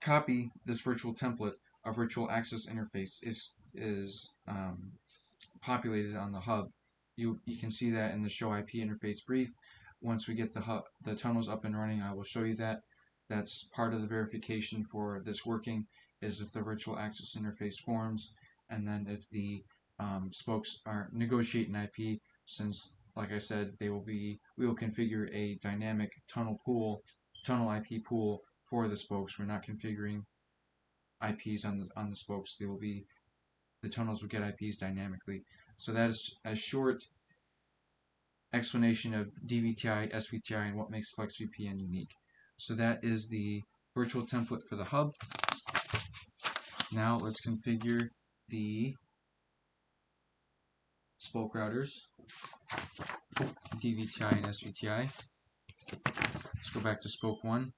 copy this virtual template, a virtual access interface is populated on the hub. You can see that in the show IP interface brief. Once we get the tunnels up and running, I will show you that. That's part of the verification for this working, is if the virtual access interface forms, and then if the spokes are negotiate an IP, since like I said, we will configure a dynamic tunnel IP pool for the spokes. We're not configuring IPs on the spokes. The tunnels will get IPs dynamically. So that is a short explanation of DVTI, SVTI, and what makes FLEXVPN unique. So that is the virtual template for the hub. Now let's configure the spoke routers, DVTI and SVTI. Let's go back to spoke 1.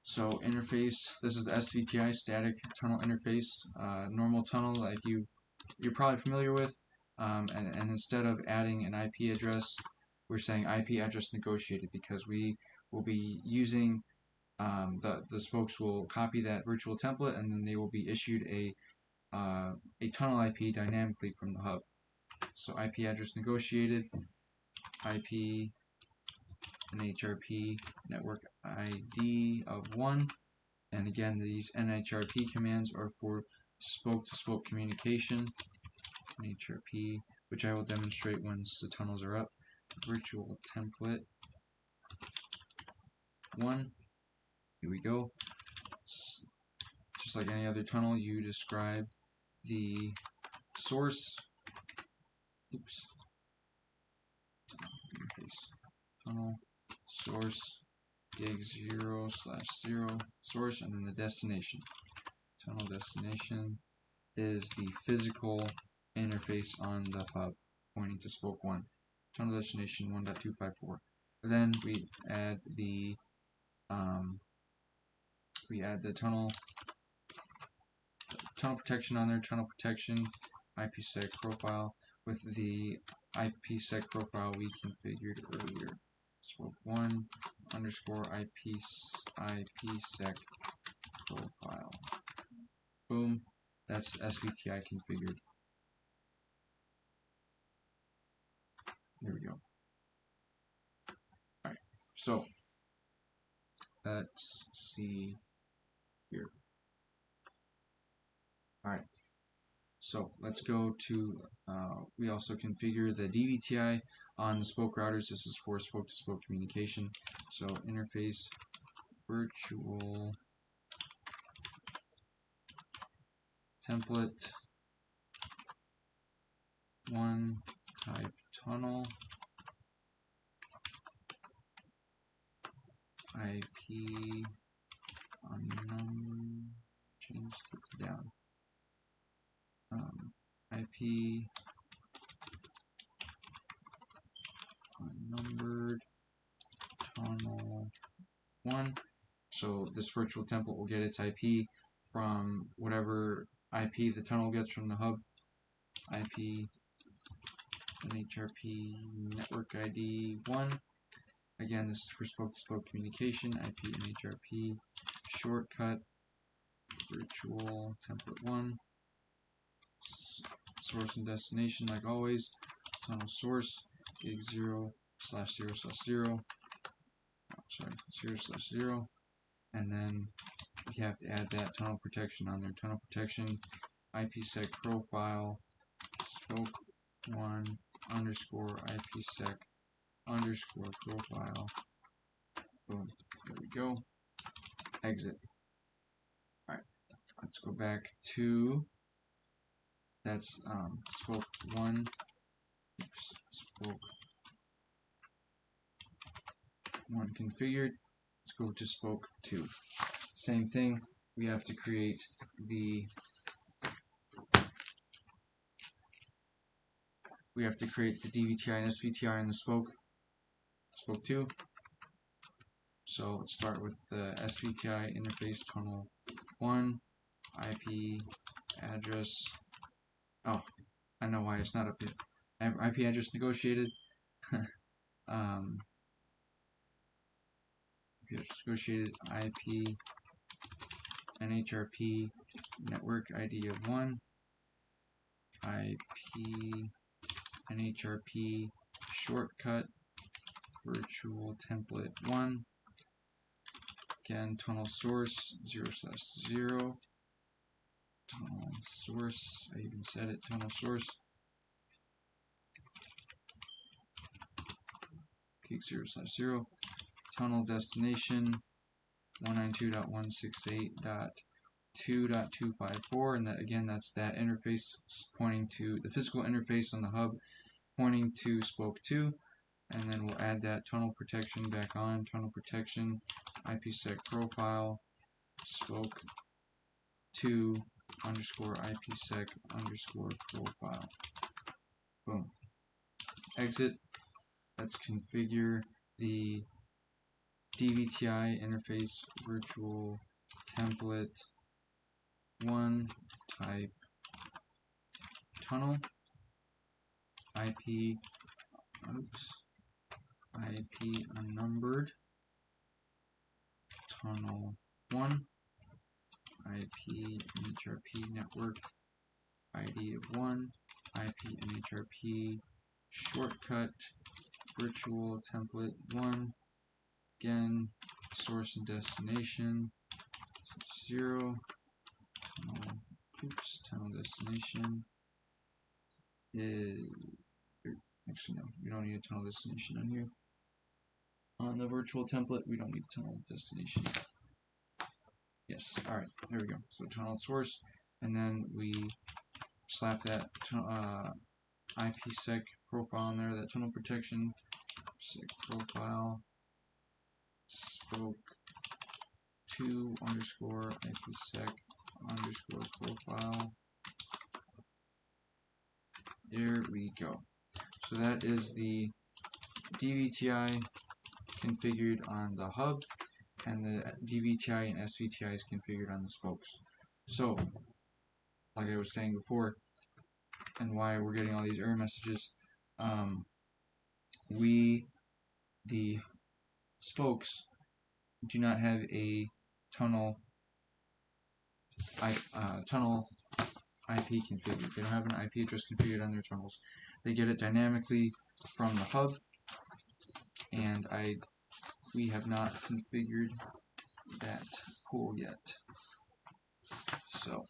So interface, this is the SVTI, static tunnel interface, normal tunnel like you're probably familiar with, and instead of adding an IP address, we're saying IP address negotiated, because we will be using the spokes will copy that virtual template, and then they will be issued a tunnel IP dynamically from the hub. So IP address negotiated, IP NHRP network ID of 1, and again these NHRP commands are for spoke-to-spoke communication. NHRP, which I will demonstrate once the tunnels are up. Virtual template 1. Here we go. Just like any other tunnel, you describe the source. Oops. Interface tunnel source gig 0/0 source, and then the destination. Tunnel destination is the physical interface on the hub pointing to spoke 1. Tunnel destination 1.254. Then we add the tunnel protection on there. Tunnel protection IPSEC profile with the IPSEC profile we configured earlier. Spoke 1 underscore IPSEC profile. Boom. That's SVTI configured. There we go. Alright, so let's see here. Alright, so let's go to, we also configure the DVTI on the spoke routers. This is for spoke-to-spoke communication. So interface virtual template 1 type tunnel IP changed it down. IP unnumbered tunnel 1. So this virtual template will get its IP from whatever IP the tunnel gets from the hub. IP NHRP network ID 1. Again, this is for spoke-to-spoke communication. IP NHRP shortcut virtual template 1. Source and destination, like always. Tunnel source gig 0/0/0. Sorry, 0/0. And then we have to add that tunnel protection on there. Tunnel protection IPSEC profile spoke 1 underscore IPSEC underscore profile. Boom. There we go. Exit. Alright, let's go back to that's spoke 1. Oops, spoke 1 configured. Let's go to spoke 2. Same thing. We have to create the DVTI and SVTI in the spoke. spoke 2. So let's start with the SVTI interface tunnel 1, IP address. Oh, I know why it's not up here. IP address negotiated. IP address negotiated. IP NHRP network ID of 1. IP NHRP shortcut virtual template 1. Again, tunnel source 0/0. Tunnel source, I even said it, tunnel source. Click 0/0. Tunnel destination 192.168.2.254, and that again, that's that interface pointing to the physical interface on the hub pointing to spoke 2. And then we'll add that tunnel protection back on. Tunnel protection, IPSEC profile, spoke 2 underscore IPSEC underscore profile. Boom. Exit. Let's configure the DVTI interface virtual template 1 type tunnel IP unnumbered tunnel 1 IP NHRP network ID of 1 IP NHRP shortcut virtual template 1. Again, source and destination 0. Tunnel destination is actually no, we don't need a tunnel destination on here. On the virtual template, we don't need a tunnel destination. Yes, alright, there we go. So tunnel source, and then we slap that IPSEC profile in there, that tunnel protection, IPSEC profile, spoke 2 underscore IPSEC underscore profile. There we go. So that is the DVTI configured on the hub, and the DVTI and SVTI is configured on the spokes. So, like I was saying before, and why we're getting all these error messages, the spokes do not have a tunnel IP configured. They don't have an IP address configured on their tunnels. They get it dynamically from the hub, and we have not configured that pool yet. So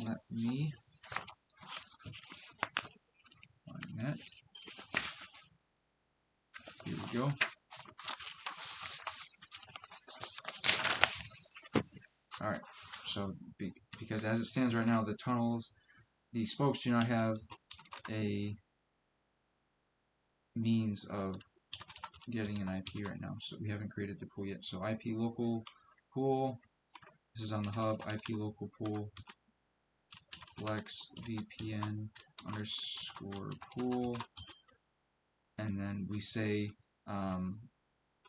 let me find that. Here we go. Alright, so because as it stands right now, the spokes do not have a means of getting an IP right now, so we haven't created the pool yet. So IP local pool, this is on the hub, IP local pool, FLEXVPN underscore pool, and then we say,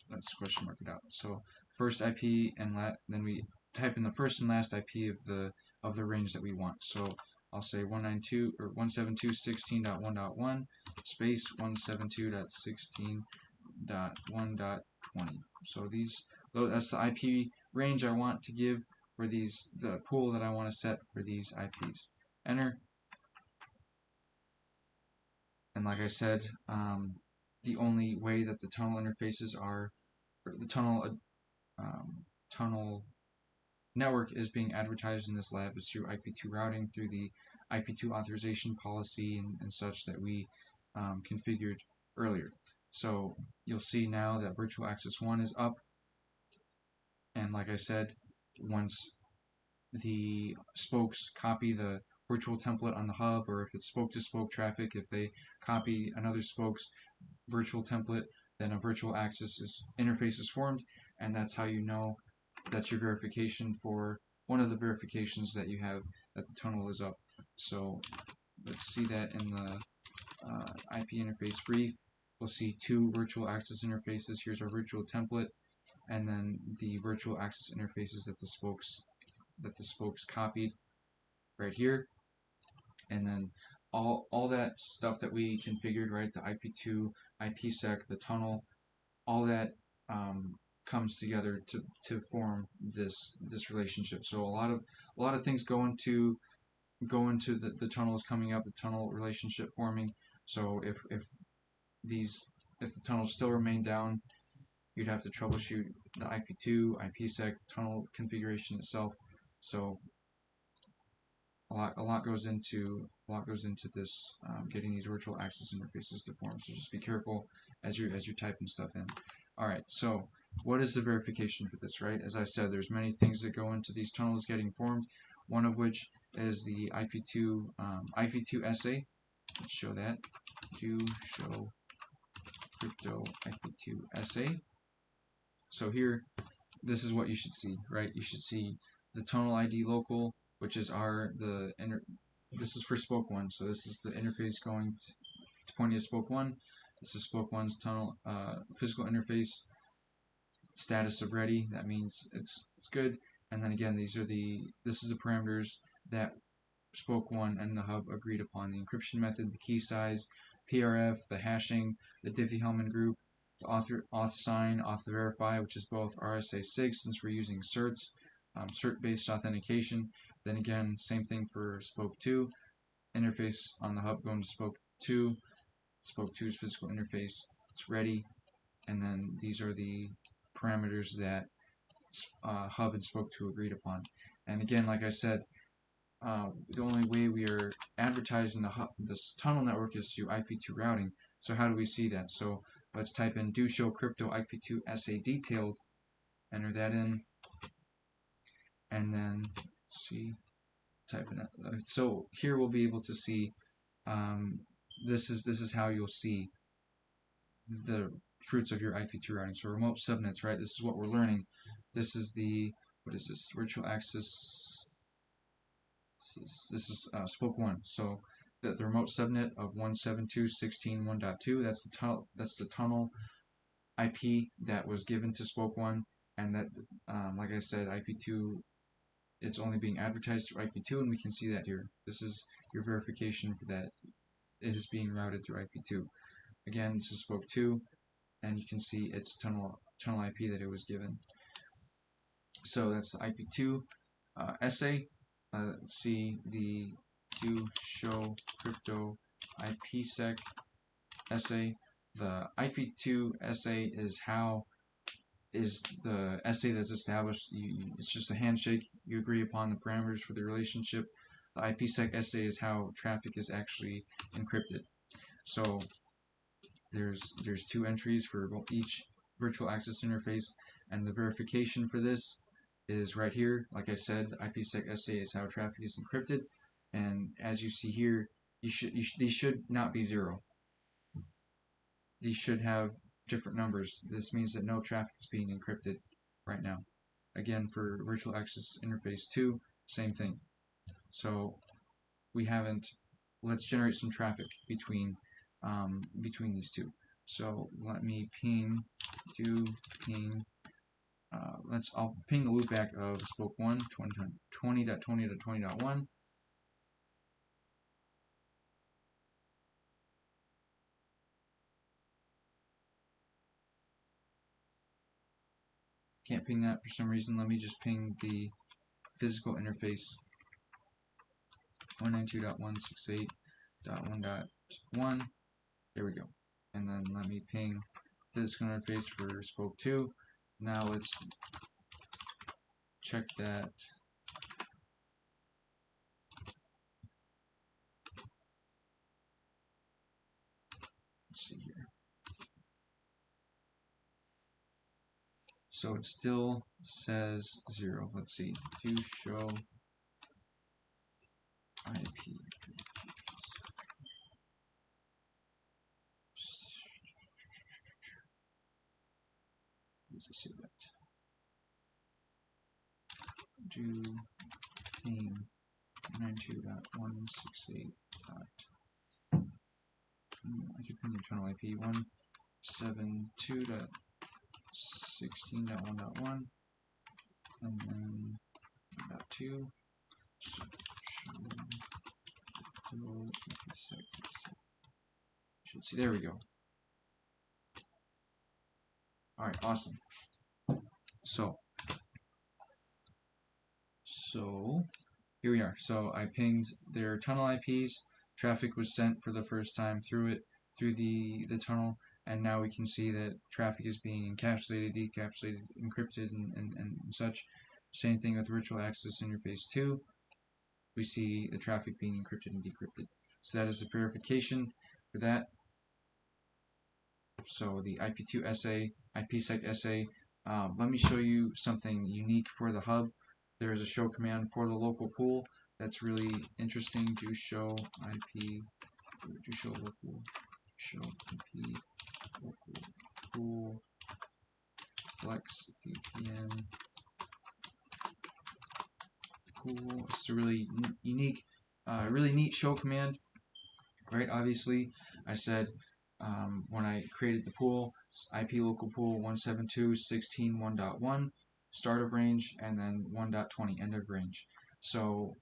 let's question mark it out. So first IP and then we type in the first and last IP of the range that we want. So I'll say 192.172.16.1.1 space 172.16.1.20. So that's the IP range I want to give for the pool that I want to set for these IPs. Enter. And like I said, the only way that the tunnel interfaces are, or the tunnel network is being advertised in this lab is through IP2 routing, through the IP2 authorization policy and such that we configured earlier. So you'll see now that virtual access 1 is up, and like I said, once the spokes copy the virtual template on the hub, or if it's spoke-to-spoke traffic, if they copy another spoke's virtual template, then a virtual access interface is formed, and that's how you know that's your verification for one of the verifications that you have that the tunnel is up. So let's see that in the IP interface brief. we'll see two virtual access interfaces. Here's our virtual template, and then the virtual access interfaces that the spokes copied right here, and then all that stuff that we configured, right? The IP2, IPSEC, the tunnel, all that comes together to form this relationship. So a lot of things go into the tunnels coming up, the tunnel relationship forming. So if the tunnels still remain down, you'd have to troubleshoot the IP2, IPSEC, tunnel configuration itself. So a lot goes into this, getting these virtual access interfaces to form. So just be careful as you're typing stuff in. All right, so what is the verification for this, right? As I said, there's many things that go into these tunnels getting formed. One of which is the IP2 SA. Let's show that. Do show crypto IP2 SA. So here, this is what you should see, right? You should see the tunnel ID local, which is this is for spoke 1, so this is the interface going to pointing to spoke 1. This is spoke 1's tunnel physical interface status of ready. That means it's good. And then again, this is the parameters that spoke 1 and the hub agreed upon: the encryption method, the key size, PRF, the hashing, the Diffie-Hellman group, the auth sign, auth verify, which is both RSA-6 since we're using certs, cert-based authentication. Then again, same thing for spoke 2, interface on the hub going to spoke 2, spoke 2's physical interface, it's ready, and then these are the parameters that hub and spoke 2 agreed upon. And again, like I said, the only way we are advertising this tunnel network is through IP2 routing. So how do we see that? So let's type in do show crypto IP2 SA detailed, enter that in, and then see, type in it. So here we'll be able to see, this is how you'll see the fruits of your IP2 routing. So remote subnets, right? This is what we're learning. This is the, what is this? Virtual access. This is spoke 1. So the remote subnet of 172.16.1.2. That's the tunnel IP that was given to spoke 1, and that, like I said, IP2. It's only being advertised through IP2, and we can see that here. This is your verification for that it is being routed through IP2. Again, this is spoke 2, and you can see its tunnel IP that it was given. So that's the IP2 SA. Let's see the do show crypto IPSEC SA. The IP2 SA is the SA that's established. It's just a handshake. You agree upon the parameters for the relationship. The IPSEC SA is how traffic is actually encrypted. So there's two entries for each virtual access interface, and the verification for this is right here. Like I said, the IPSEC SA is how traffic is encrypted, and as you see here, these should not be 0. These should have different numbers. This means that no traffic is being encrypted right now. Again, for virtual access interface 2, same thing. So we haven't. Let's generate some traffic between these two. So let me ping. I'll ping the loopback of spoke 1, 20.20.20.1. Can't ping that for some reason. Let me just ping the physical interface 192.168.1.1. There we go. And then let me ping physical interface for spoke 2. Now let's check that. Let's see here. So it still says 0. Let's see. Do show IP. Let's see that. Do ping 92.168. I could ping the internal IP 1. 72.16.1.1 and then 1.2. Should see, there we go. Alright, awesome. So here we are. So I pinged their tunnel IPs, traffic was sent for the first time through the tunnel, and now we can see that traffic is being encapsulated, decapsulated, encrypted, and such. Same thing with virtual access interface 2. We see the traffic being encrypted and decrypted. So that is the verification for that. So the IP2 SA, IPSEC SA. Let me show you something unique for the hub. There is a show command for the local pool that's really interesting. Do show IP, do show local, show IP, local pool, FLEXVPN pool. It's a really unique, really neat show command. Right, obviously, I said when I created the pool, IP local pool 172.16.1.1, start of range, and then 1.20, end of range. So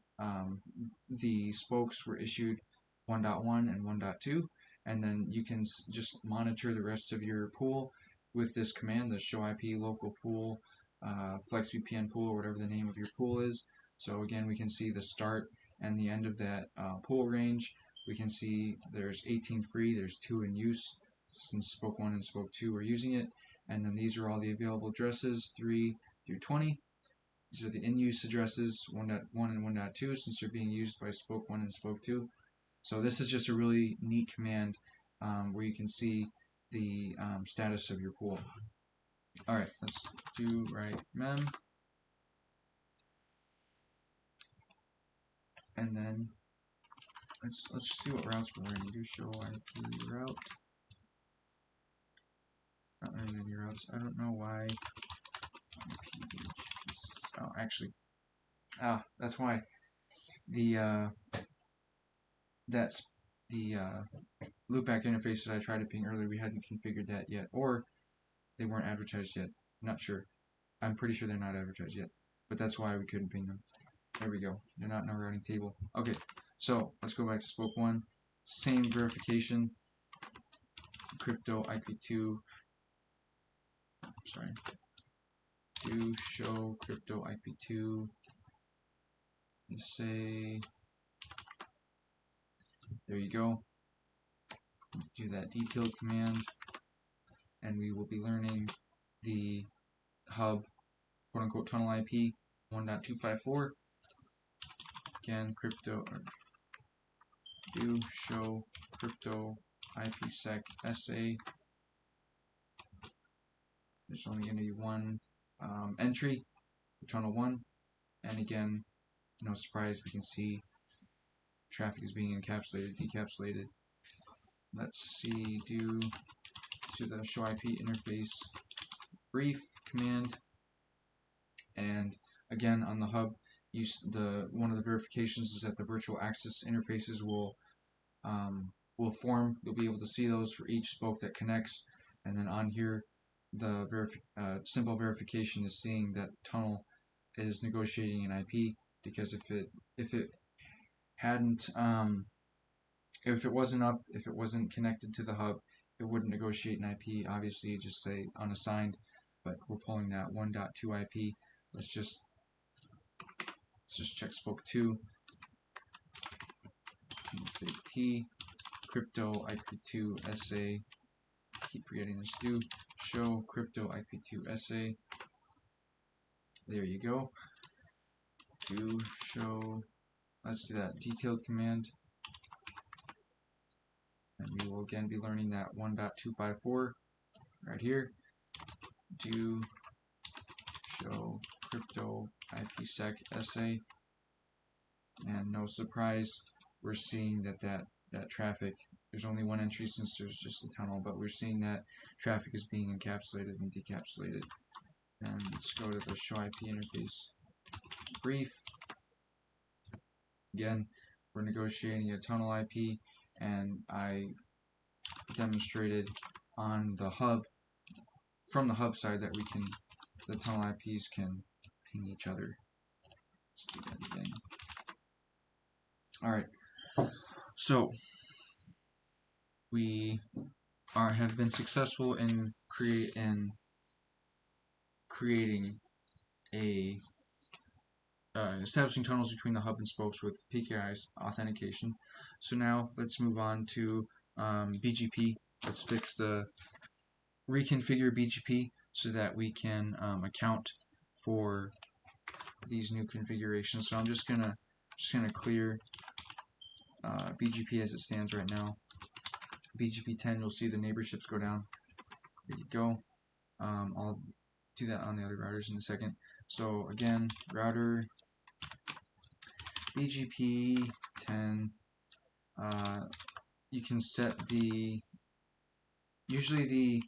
the spokes were issued 1.1 and 1.2, and then you can just monitor the rest of your pool with this command, the show IP local pool, FlexVPN pool, or whatever the name of your pool is. So again, we can see the start and the end of that pool range. We can see there's 18 free, there's 2 in use, since spoke 1 and spoke 2 are using it, and then these are all the available addresses, 3 through 20. These are the in-use addresses, 1.1 and 1.2, since they're being used by spoke 1 and spoke 2. So this is just a really neat command where you can see the status of your pool. Alright, let's do write mem, and then let's see what routes we're running. Do show IP route. Not running any routes. I don't know why. Oh, actually, that's why. That's the loopback interface that I tried to ping earlier. We hadn't configured that yet, or they weren't advertised yet. I'm not sure. I'm pretty sure they're not advertised yet, but that's why we couldn't ping them. There we go. They're not in our routing table. Okay, so let's go back to spoke 1. Same verification. Crypto IP2. Sorry. Do show crypto IP2. You say. There you go. Let's do that detailed command, and we will be learning the hub quote-unquote tunnel IP 1.254. Again, crypto, do show crypto IPSEC SA. There's only going to be one entry for tunnel 1, and again, no surprise, we can see traffic is being encapsulated, decapsulated. Let's see, do the show IP interface brief command, and again on the hub, one of the verifications is that the virtual access interfaces will form. You'll be able to see those for each spoke that connects, and then on here, the simple verification is seeing that the tunnel is negotiating an IP, because if it hadn't if it wasn't connected to the hub, it wouldn't negotiate an IP. Obviously, you just say unassigned, but we're pulling that 1.2 IP. Let's just check spoke 2. Config T, crypto IP2 SA. Keep forgetting this. Do show crypto IP2 SA. There you go. Do show. Let's do that detailed command. And we will again be learning that 1.254 right here. Do show crypto IPSEC SA. And no surprise, we're seeing that traffic, there's only one entry since there's just the tunnel, but we're seeing that traffic is being encapsulated and decapsulated. And let's go to the show IP interface brief. Again, we're negotiating a tunnel IP, and I demonstrated on the hub, from the hub side, that the tunnel IPs can ping each other. Let's do that again. Alright, so we have been successful in creating a establishing tunnels between the hub and spokes with PKI authentication. So now let's move on to BGP. Let's reconfigure BGP so that we can account for these new configurations. So I'm just gonna clear BGP as it stands right now. BGP 10, you'll see the neighborships go down. There you go. I'll do that on the other routers in a second. So again, router BGP 10. You can set usually the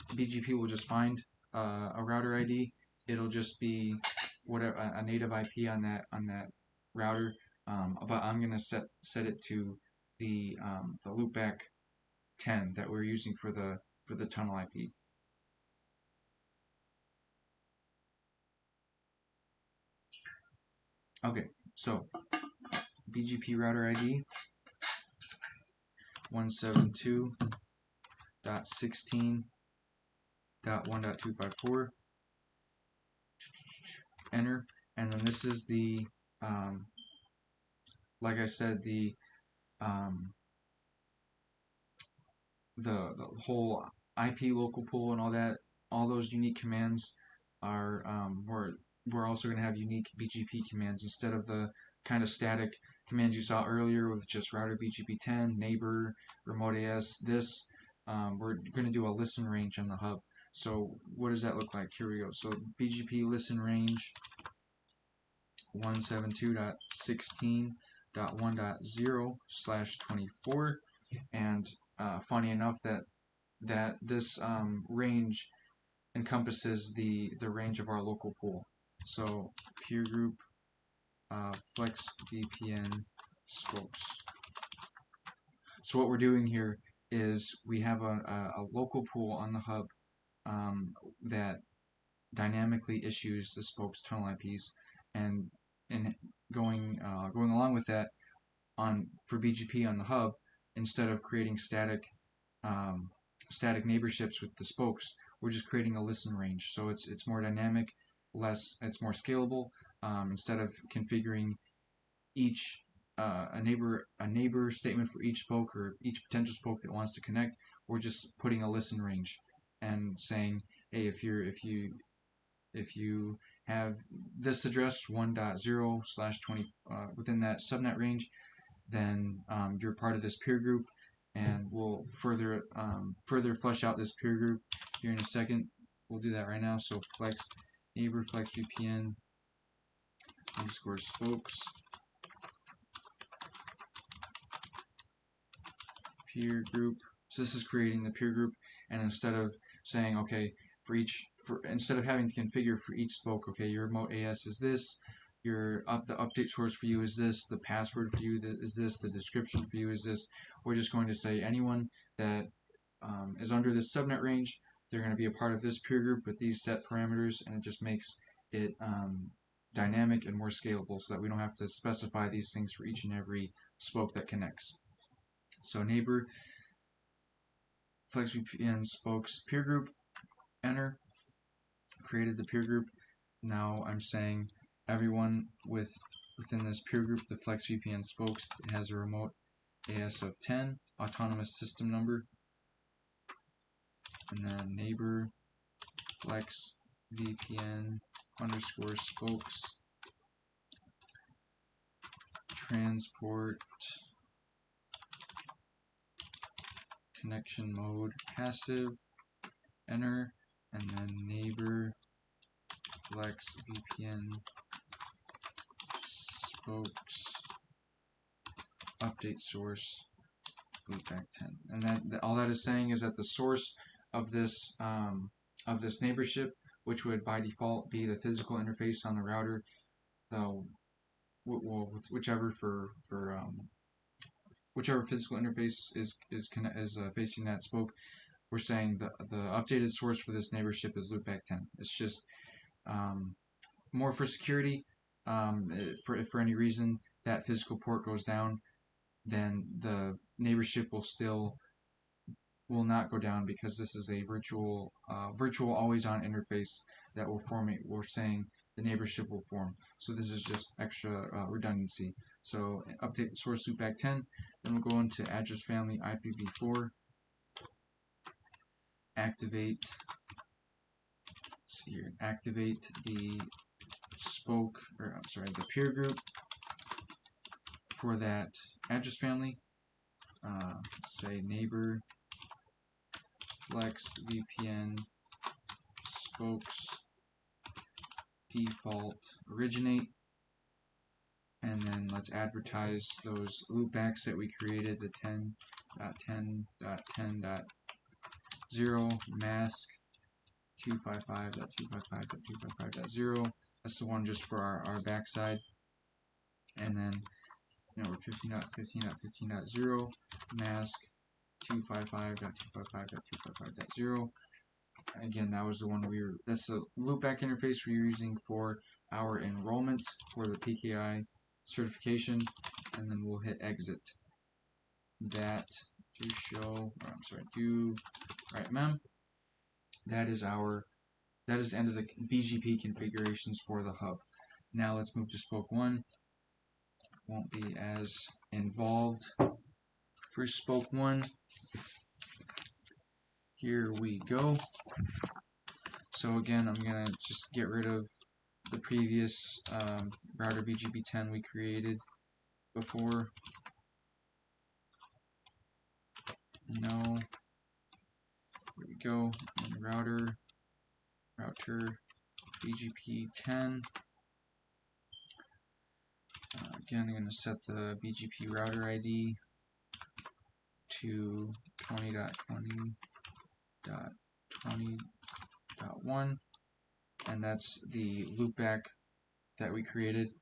BGP will just find a router ID. It'll just be whatever a native IP on that router. But I'm gonna set it to the loopback 10 that we're using for the tunnel IP. Okay, so BGP router ID 172.16.1.254. Enter, and then this is the like I said, the whole IP local pool and all that. All those unique commands are we're also going to have unique BGP commands instead of the kind of static commands you saw earlier with just router BGP 10, neighbor, remote AS. This we're going to do a listen range on the hub. So what does that look like? Here we go. So BGP listen range 172.16.1.0/24, and funny enough that this range encompasses the range of our local pool. So peer group FLEXVPN spokes. So what we're doing here is we have a local pool on the hub that dynamically issues the spokes tunnel IPs, and going along with that, for BGP on the hub, instead of creating static neighborships with the spokes, we're just creating a listen range. So it's more dynamic, it's more scalable. Instead of configuring each a neighbor statement for each spoke or each potential spoke that wants to connect, we're just putting a listen range and saying, hey, if you have this address 1.0/20 within that subnet range, then you're part of this peer group, and we'll further flesh out this peer group here in a second. We'll do that right now. So neighbor FLEXVPN _ spokes peer group. So this is creating the peer group, and instead of saying, okay, instead of having to configure for each spoke, okay, your remote AS is this, the update source for you is this, the password for you is this, the description for you is this. We're just going to say anyone that is under this subnet range, they're going to be a part of this peer group with these set parameters, and it just makes it dynamic and more scalable so that we don't have to specify these things for each and every spoke that connects. So neighbor FLEXVPN spokes peer group, enter, created the peer group. Now I'm saying everyone within this peer group, the FLEXVPN spokes, has a remote AS of 10, autonomous system number, and then neighbor FLEXVPN _ spokes transport connection mode passive, enter, and then neighbor FLEXVPN spokes update source loopback 10. And all that is saying is that the source of this neighborship, which would by default be the physical interface on the router, whichever for whichever physical interface is facing that spoke, we're saying the updated source for this neighborship is loopback 10. It's just more for security. If for any reason that physical port goes down, then the neighborship will not go down, because this is a virtual always-on interface that we're saying the neighborship will form. So this is just extra redundancy. So update the source loopback 10. Then we'll go into address family IPv4. Activate. Let's see here. Activate the spoke, or I'm sorry, the peer group for that address family. Say neighbor FLEXVPN spokes default originate, and then let's advertise those loopbacks that we created, the 10.10.10.0 mask 255.255.255.0. That's the one just for our backside. And then we're 15.15.15.0 mask 255.255.255.0. Again, that was the one that's the loopback interface we're using for our enrollment for the PKI certification, and then we'll hit exit. That to show, do right mem. That is the end of the BGP configurations for the hub. Now let's move to spoke 1. Won't be as involved for spoke 1. Here we go. So again, I'm gonna just get rid of the previous router BGP 10 we created before. No. Here we go. And router BGP 10. Again, I'm going to set the BGP router ID to 20.20.20.1, and that's the loopback that we created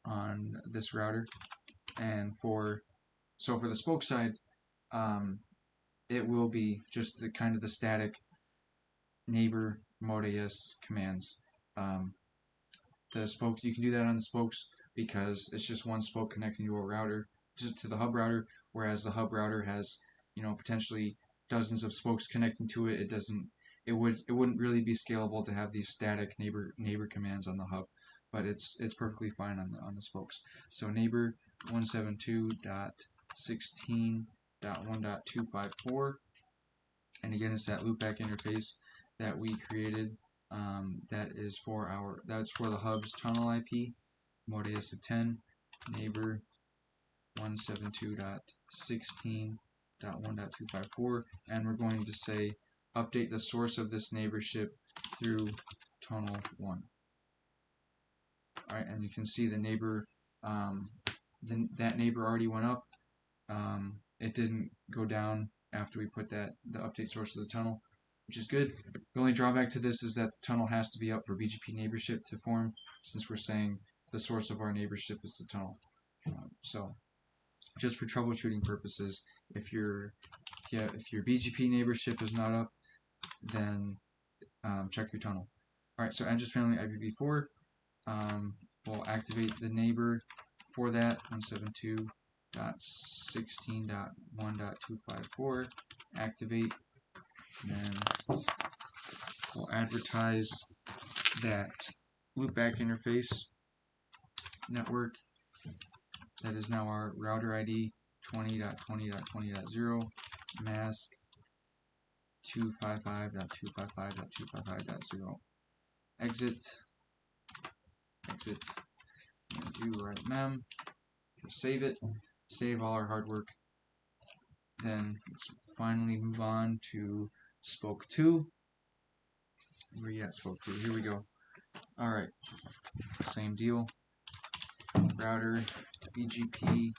on this router. And for the spoke side, it will be just the kind of the static neighbor mode AS commands. The spokes, you can do that on the spokes because it's just one spoke connecting to a router, to the hub router, whereas the hub router has, potentially dozens of spokes connecting to it. It wouldn't really be scalable to have these static neighbor commands on the hub, but it's perfectly fine on the spokes. So neighbor 172.16.1.254, and again, it's that loopback interface that we created. That's for the hub's tunnel IP, mode AS of 10, neighbor 172.16.1.254, and we're going to say update the source of this neighborship through tunnel 1. Alright, and you can see the neighbor, that neighbor already went up. It didn't go down after we put the update source of the tunnel, which is good. The only drawback to this is that the tunnel has to be up for BGP neighborship to form, since we're saying the source of our neighborship is the tunnel. So, just for troubleshooting purposes, if your BGP neighborship is not up, then check your tunnel. Alright, so address family IPv4. We'll activate the neighbor for that, 172.16.1.254. Activate. And then we'll advertise that loopback interface network. That is now our router ID 20.20.20.0 mask 255.255.255.0. Exit. And do right mem to save it. Save all our hard work. Then let's finally move on to spoke 2. Where are you at, spoke 2? Here we go. Alright, same deal. Router BGP,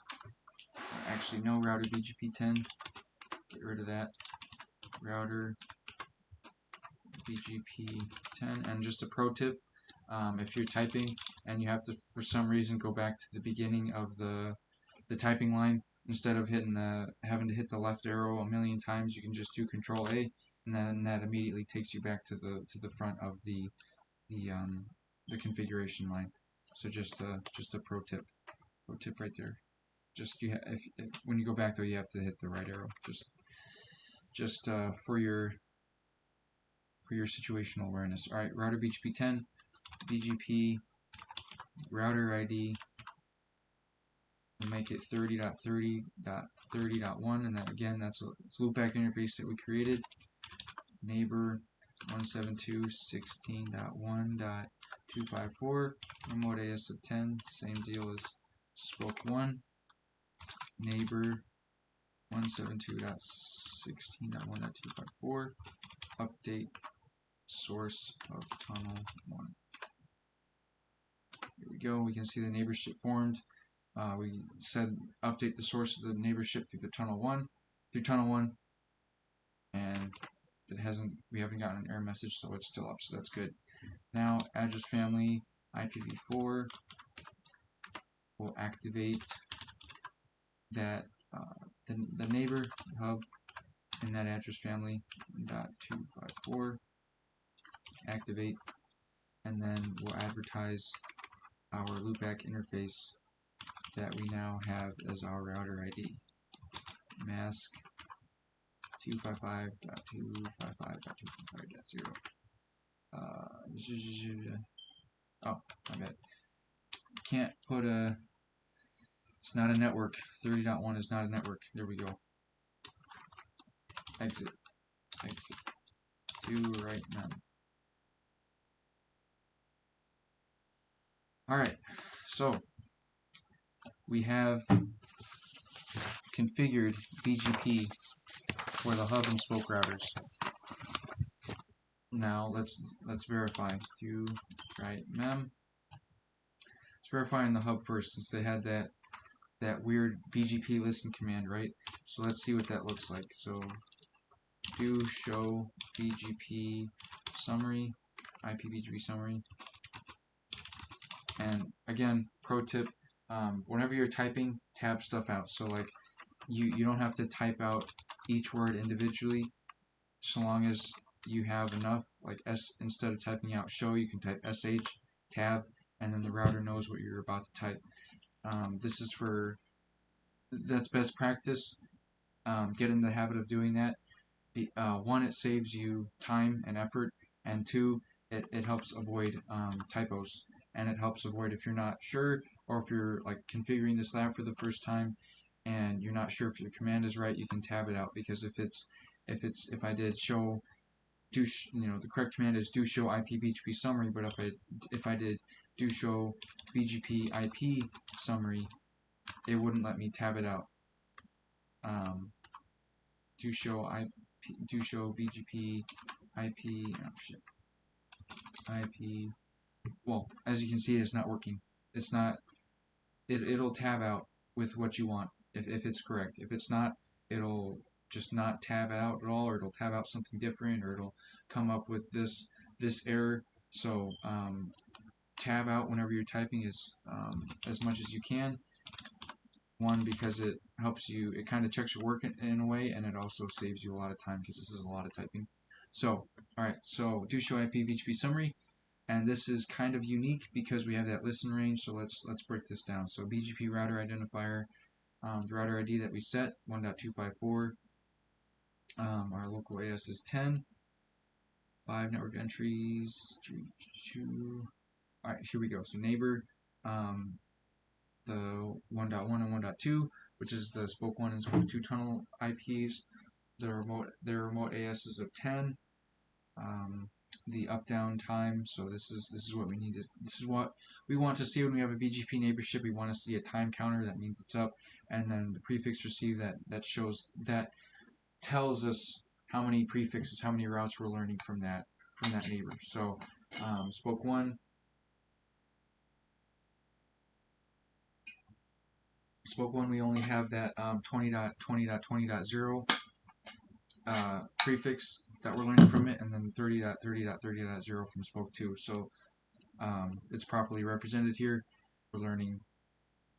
actually no, router BGP 10. Get rid of that. Router BGP 10. And just a pro tip, if you're typing and you have to, for some reason, go back to the beginning of the the typing line. Instead of having to hit the left arrow a million times, you can just do Control A, and then that immediately takes you back to the front of the configuration line. So just a pro tip right there. Just if when you go back though, you have to hit the right arrow. Just for your situational awareness. All right, router BGP 10, BGP router ID. We'll make it 30.30.30.1, and then again, it's loopback interface that we created. Neighbor 172.16.1.254, remote AS of 10, same deal as spoke 1. Neighbor 172.16.1.254, update source of tunnel 1. Here we go. We can see the neighborship formed. We said update the source of the neighborship through tunnel 1, and we haven't gotten an error message, so it's still up, so that's good. Now address family IPv4 will activate that the neighbor hub in that address family .254, activate, and then we'll advertise our loopback interface that we now have as our router ID. Mask 255.255.255.0. Oh, my bad. Can't put a. It's not a network. 30.1 is not a network. There we go. Exit. Do right now. Alright, so we have configured BGP for the hub and spoke routers. Now let's verify. Do right mem. Let's verify in the hub first, since they had that weird BGP listen command, right? So let's see what that looks like. So do show BGP summary, IP BGP summary. And again, pro tip, whenever you're typing, tab stuff out. So like you don't have to type out each word individually, so long as you have enough. Like instead of typing out show, you can type sh tab, and then the router knows what you're about to type. That's best practice. Get in the habit of doing that. One, it saves you time and effort, and two, it helps avoid typos, and it helps avoid if you're not sure, or if you're like configuring this lab for the first time and you're not sure if your command is right, you can tab it out, because if I did show the correct command is do show IP BGP summary, but if I did do show BGP IP summary, it wouldn't let me tab it out. Do show BGP IP IP. Well, as you can see, it's not working. It's not. It'll tab out with what you want if it's correct. If it's not, it'll just not tab out at all, or it'll tab out something different, or it'll come up with this error. So tab out whenever you're typing as much as you can. One, because it helps you, it kind of checks your work in a way, and it also saves you a lot of time, because this is a lot of typing. So, alright, so do show IP BGP summary, and this is kind of unique because we have that listen range, so let's break this down. So BGP router identifier, the router ID that we set, 1.254, our local AS is 10, 5 network entries, 2. Alright, here we go. So neighbor, the 1.1 and 1.2, which is the spoke 1 and spoke 2 tunnel IPs. Their remote AS is of 10. The up down time. So this is what we need to. This is what we want to see when we have a BGP neighborship. We want to see a time counter. That means it's up, and then the prefix receive that tells us how many prefixes, how many routes we're learning from that neighbor. So spoke 1. Spoke 1, we only have that 20.20.20.0 prefix that we're learning from it, and then 30.30.30.0 from spoke 2. So it's properly represented here. We're learning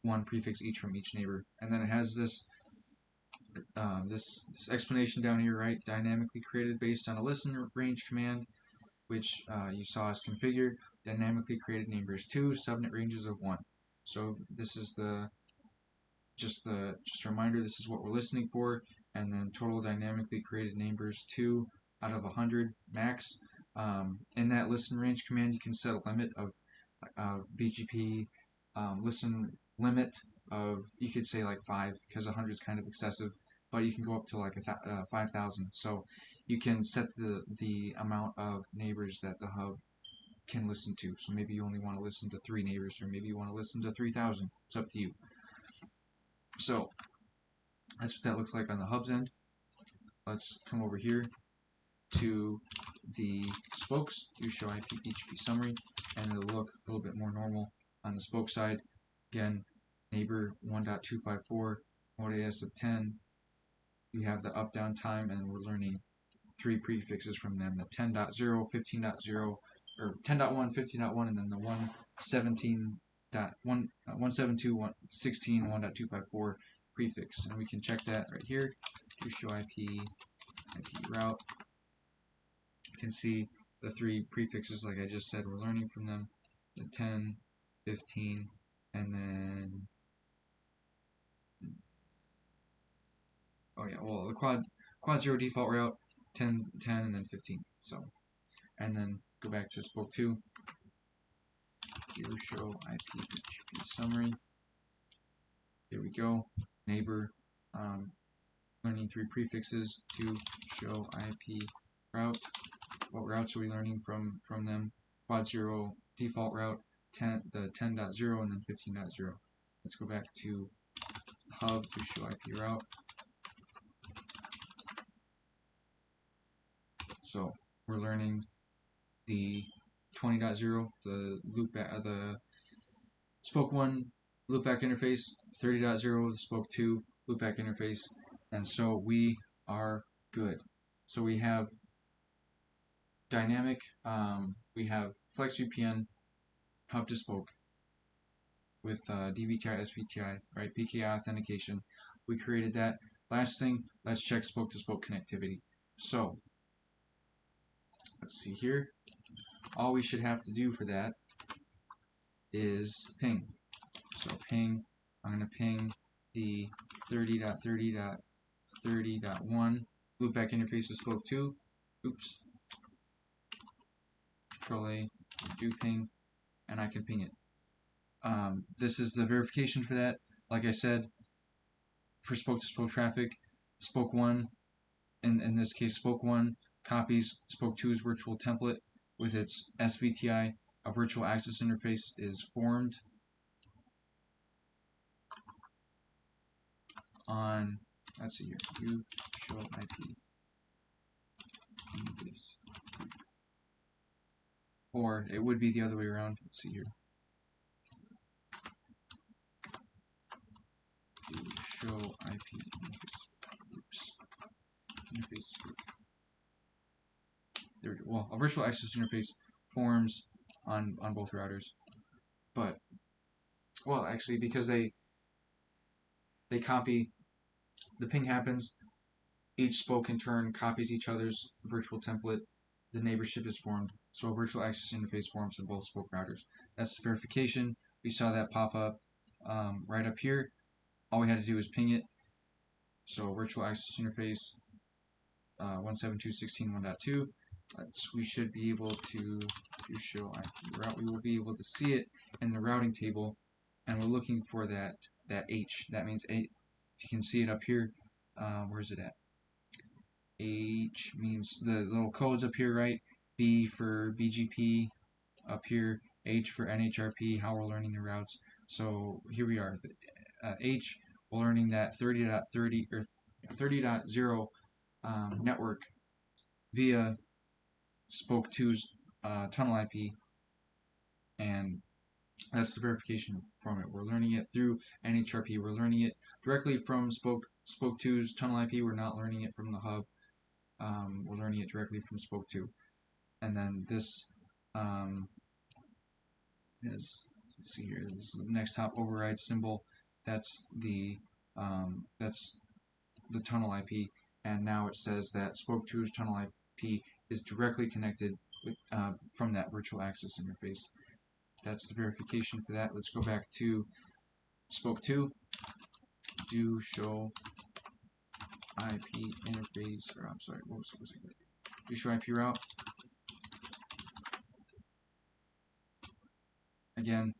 one prefix each from each neighbor. And then it has this this explanation down here, right? Dynamically created based on a listen range command, which you saw us configure. Dynamically created neighbors 2, subnet ranges of 1. So this is just a reminder, this is what we're listening for, and then total dynamically created neighbors 2 out of 100 max. In that listen range command, you can set a limit of BGP listen limit of, you could say like 5, because 100 is kind of excessive, but you can go up to like 5,000. So you can set the amount of neighbors that the hub can listen to. So maybe you only want to listen to 3 neighbors, or maybe you want to listen to 3,000. It's up to you. So that's what that looks like on the hub's end. Let's come over here to the spokes. You show IP BGP summary, and it'll look a little bit more normal on the spoke side. Again, neighbor 1.254, mode AS of 10. You have the up down time, and we're learning 3 prefixes from them: the 10.0, 15.0, or 10.1, 15.1, and then the 172.16, 1.254 prefix. And we can check that right here. To show IP route. You can see the 3 prefixes, like I just said, we're learning from them: the 10, 15, and then the quad 0 default route, 10, and then 15. So, and then go back to spoke 2. Here show IP BGP summary. There we go. Neighbor, learning 3 prefixes to show IP route. What routes are we learning from them? Quad 0 default route, the 10.0, and then 15.0. Let's go back to hub to show IP route. So we're learning the 20.0, the loopback, the spoke 1 loopback interface, 30.0, the spoke 2 loopback interface, and so we are good. So we have dynamic, we have FLEXVPN hub to spoke with DVTI, SVTI, right? PKI authentication. We created that. Last thing, let's check spoke to spoke connectivity. So let's see here. All we should have to do for that is ping. So ping, I'm going to ping the 30.30.30.1 loopback interface with spoke 2. Oops. Control A, do ping, and I can ping it. This is the verification for that. Like I said, for spoke to spoke traffic, spoke 1, in this case spoke 1, copies spoke 2's virtual template with its SVTI. A virtual access interface is formed on, let's see here, you show IP. Or it would be the other way around. Let's see here. You show IP interface group. There we go. Well, a virtual access interface forms on both routers, but well, actually, because they copy, the ping happens. Each spoke in turn copies each other's virtual template. The neighborship is formed, so a virtual access interface forms in both spoke routers. That's the verification. We saw that pop up right up here. All we had to do is ping it. So virtual access interface 172.16.1.2. We should be able to show IP route. We will be able to see it in the routing table, and we're looking for that H. That means if you can see it up here. Where is it at? H means the little codes up here, right? B for BGP up here, H for NHRP, how we're learning the routes. So here we are. H, we're learning that 30.30 or 30.0 network via spoke 2's tunnel IP, and that's the verification from it. We're learning it through NHRP. We're learning it directly from spoke 2's tunnel IP. We're not learning it from the hub. We're learning it directly from spoke 2. And then this is, let's see here, this is the next hop override symbol. That's the tunnel IP, and now it says that spoke 2's tunnel IP is directly connected with from that virtual access interface. That's the verification for that. Let's go back to spoke 2. Do show IP interface, or I'm sorry, what was it? Do show IP route. Again,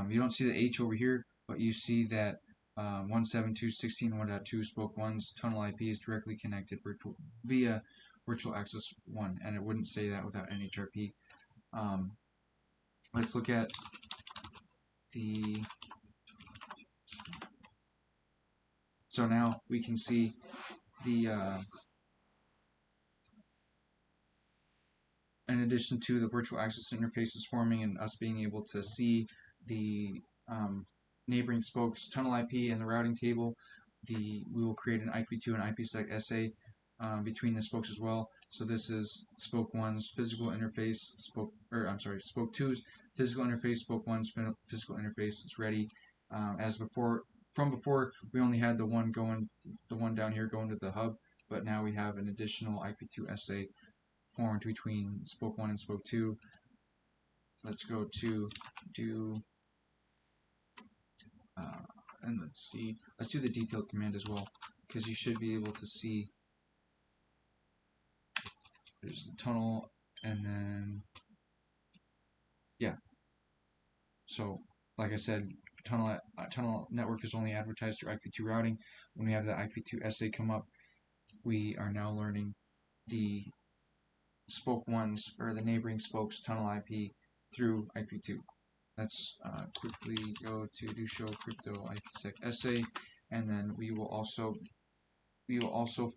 you don't see the H over here, but you see that 172.16.1.2 spoke 1's tunnel IP is directly connected via virtual access 1, and it wouldn't say that without NHRP. Let's look at the... So now we can see the in addition to the virtual access interfaces forming and us being able to see the neighboring spokes tunnel IP and the routing table, we will create an IPv2 and IPSEC SA between the spokes as well. So this is spoke 1's physical interface, spoke 2's physical interface, spoke 1's physical interface. It's ready. As before, from before, we only had the one down here going to the hub, but now we have an additional IPv2 SA formed between spoke 1 and spoke 2. Let's go to do and let's do the detailed command as well, because you should be able to see there's the tunnel, and then yeah. So like I said, tunnel network is only advertised through IPv2 routing. When we have the IPv2 SA come up, we are now learning the spoke 1's or the neighboring spokes tunnel IP through IPv2. Let's quickly go to do show crypto IPSEC SA, and then we will also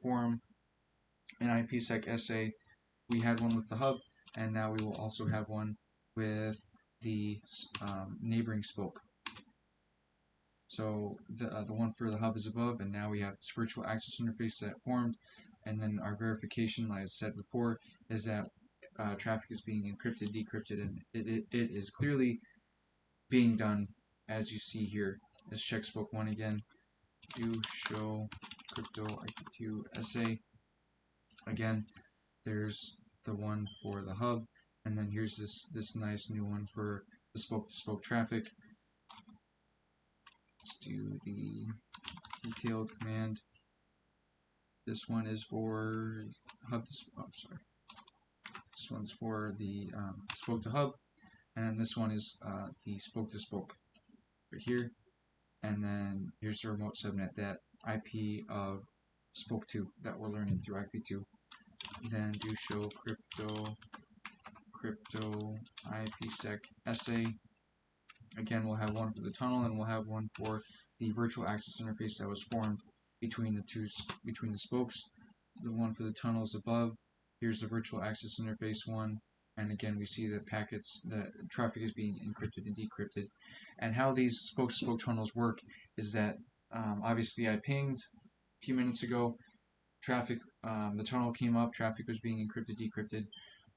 form an IPSEC SA. We had one with the hub, and now we will also have one with the neighboring spoke. So the one for the hub is above, and now we have this virtual access interface that formed, and then our verification, like I said before, is that traffic is being encrypted, decrypted, and it is clearly being done as you see here. Let's check spoke 1 again. Do show crypto IP2 SA. Again, there's the one for the hub, and then here's this nice new one for the spoke-to-spoke traffic. Let's do the detailed command. This one is for hub to this one's for the spoke to hub, and this one is the spoke to spoke right here. And then here's the remote subnet, that IP of spoke 2 that we're learning through IP2. Then do show crypto IPSEC SA. Again, we'll have one for the tunnel, and we'll have one for the virtual access interface that was formed between the spokes. The one for the tunnel is above. Here's the virtual access interface one, and again we see the traffic is being encrypted and decrypted. And how these spoke-to-spoke tunnels work is that obviously I pinged a few minutes ago. Traffic, the tunnel came up. Traffic was being encrypted, decrypted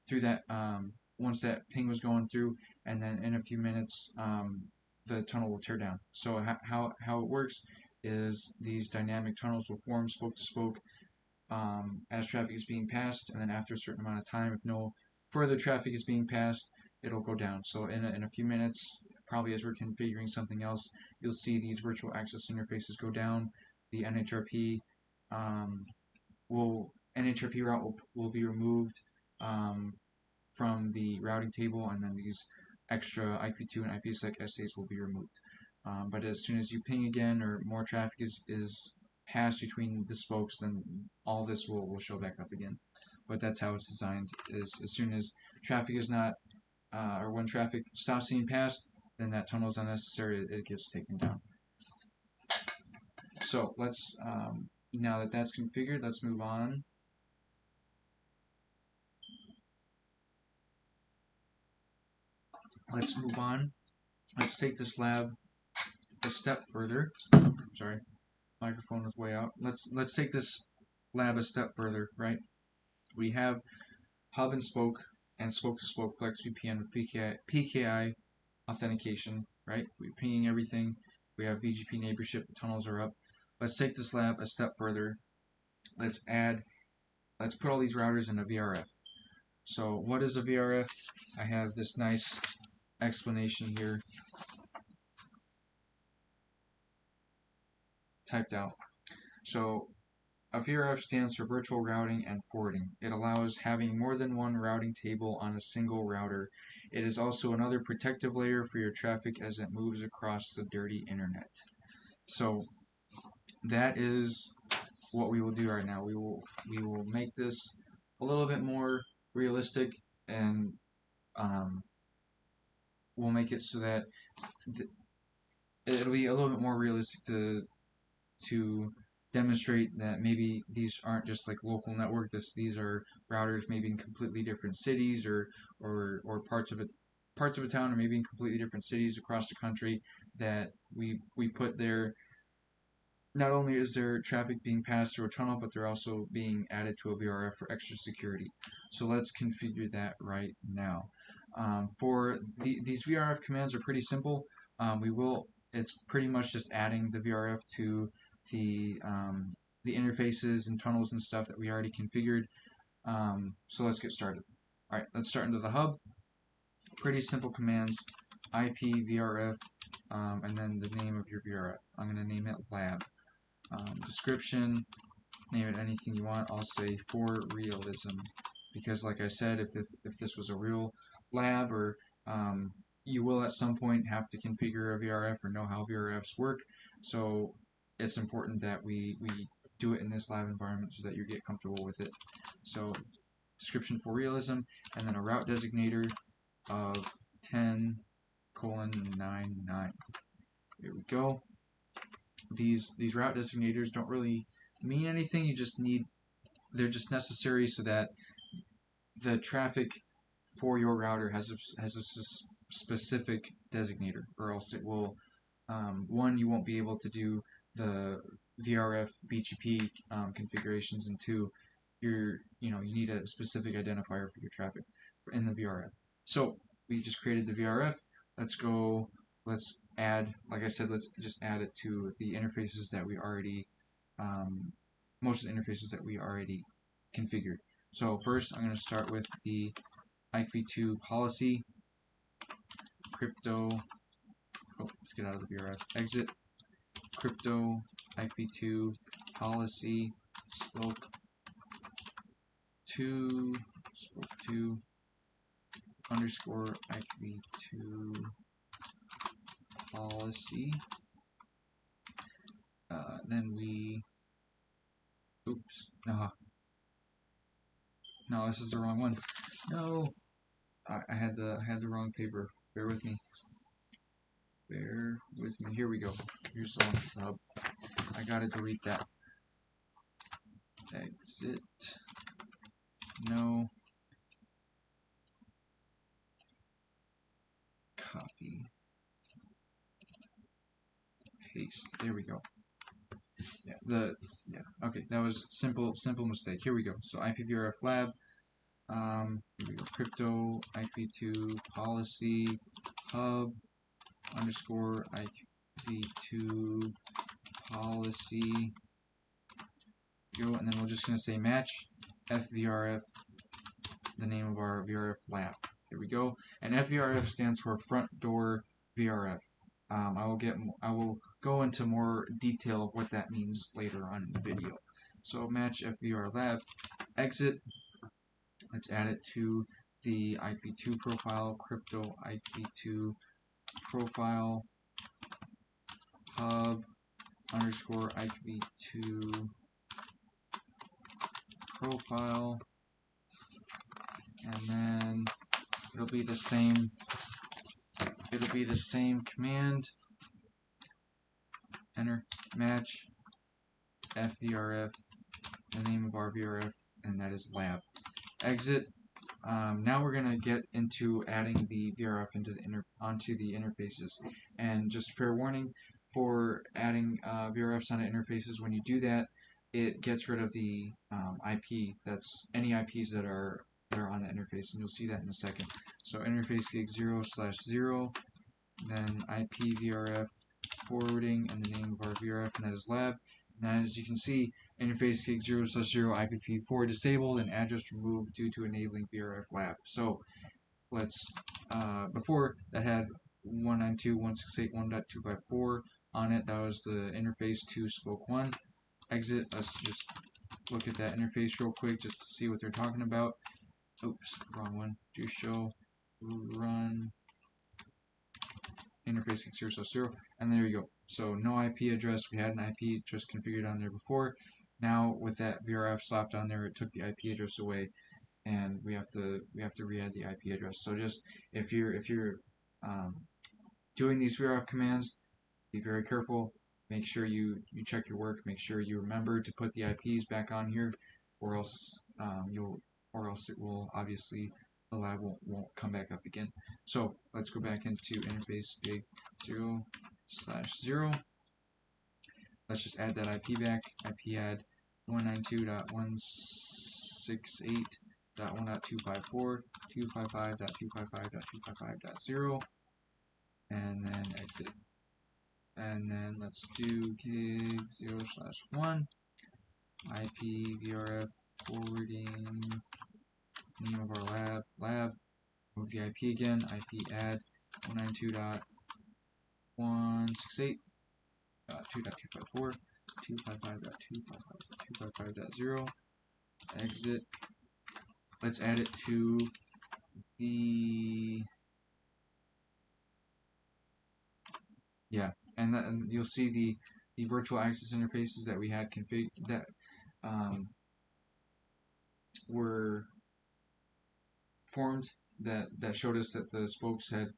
through that. Once that ping was going through, and then in a few minutes the tunnel will tear down. So how it works is these dynamic tunnels will form spoke to spoke as traffic is being passed, and then after a certain amount of time, if no further traffic is being passed, it'll go down. So in a few minutes, probably as we're configuring something else, you'll see these virtual access interfaces go down. The NHRP NHRP route will be removed from the routing table, and then these extra IP2 and IPSEC SAs will be removed. But as soon as you ping again, or more traffic is passed between the spokes, then all this will show back up again. But that's how it's designed, is as soon as traffic is not, or when traffic stops being passed, then that tunnel is unnecessary, it gets taken down. So let's, now that that's configured, let's move on. Let's take this lab a step further. Sorry, microphone was way out. Let's take this lab a step further, right? We have hub and spoke to spoke FLEXVPN with PKI authentication, right? We're pinging everything. We have BGP neighborship, the tunnels are up. Let's take this lab a step further. Let's put all these routers in a VRF. So what is a VRF? I have this nice explanation here typed out. So a VRF stands for virtual routing and forwarding. It allows having more than one routing table on a single router. It is also another protective layer for your traffic as it moves across the dirty internet. So that is what we will do right now. We will make this a little bit more realistic, and we'll make it so that it'll be a little bit more realistic to demonstrate that maybe these aren't just like local network. These are routers maybe in completely different cities or parts of a town, or maybe in completely different cities across the country that we put there. Not only is there traffic being passed through a tunnel, but they're also being added to a VRF for extra security. So let's configure that right now. For these VRF commands are pretty simple. It's pretty much just adding the VRF to the interfaces and tunnels and stuff that we already configured. So let's get started. All right, let's start into the hub. Pretty simple commands: IP VRF, and then the name of your VRF. I'm going to name it lab. Description, name it anything you want. I'll say for realism, because like I said, if this was a real lab, or you will at some point have to configure a VRF or know how VRFs work, so it's important that we do it in this lab environment so that you get comfortable with it. So description for realism, and then a route designator of 10:99. Here we go. These route designators don't really mean anything. They're just necessary so that the traffic for your router has a specific designator, or else it will, one, you won't be able to do the VRF BGP configurations, and two, you need a specific identifier for your traffic in the VRF. So we just created the VRF. Let's add, like I said, let's just add it to the interfaces that we already, most of the interfaces that we already configured. So first, I'm going to start with the IPv2 policy, crypto. Oh, let's get out of the VRF. Exit. Crypto IPv2 policy spoke to underscore IPv2 policy. Then we, oops, no, this is the wrong one. No, I had the wrong paper. Bear with me. Bear with me. Here we go. Here's the one for the hub. I gotta delete that. Exit. No. Copy. Paste. There we go. Okay, that was simple mistake. Here we go. So IPVRF lab. Here we go. Crypto IP2 policy hub underscore IP2 policy. Go, and then we're just gonna say match FVRF, the name of our VRF lab. Here we go. And FVRF stands for front door VRF. I will go into more detail of what that means later on in the video. So match FVR lab, exit. Let's add it to the IP2 profile, crypto IP2 profile, hub underscore IP2 profile, and then it'll be the same command. Enter, match FVRF, the name of our VRF, and that is lab. Exit. Now we're gonna get into adding the VRF onto the interfaces. And just fair warning, for adding VRFs onto interfaces, when you do that, it gets rid of the IP. That's any IPs that are on the interface, and you'll see that in a second. So interface gig 0/0, then IP VRF forwarding and the name of our VRF, and that is lab. And as you can see, interface gig 0/0 IPv4 disabled and address removed due to enabling VRF lab. So let's, before that had 192.168.1.254 on it. That was the interface to spoke 1. Exit. Let's just look at that interface real quick just to see what they're talking about. Oops, wrong one. Do show run interface gig 0/0, and there you go. So no IP address. We had an IP address configured on there before. Now with that VRF slapped on there, it took the IP address away, and we have to re-add the IP address. So just if you're doing these VRF commands, be very careful. Make sure you check your work. Make sure you remember to put the IPs back on here, or else it will obviously, the lab won't come back up again. So let's go back into interface gig 0/0. Let's just add that IP back. IP add 192.168.1.254, 255.255.255.0, and then exit. And then let's do gig 0/1 IP VRF forwarding name of our lab. Move the IP again. IP add 192.168.2.254, 255.255.255.0. Exit. Let's add it to the and you'll see the virtual access interfaces that we had configured that were formed that showed us that the spokes had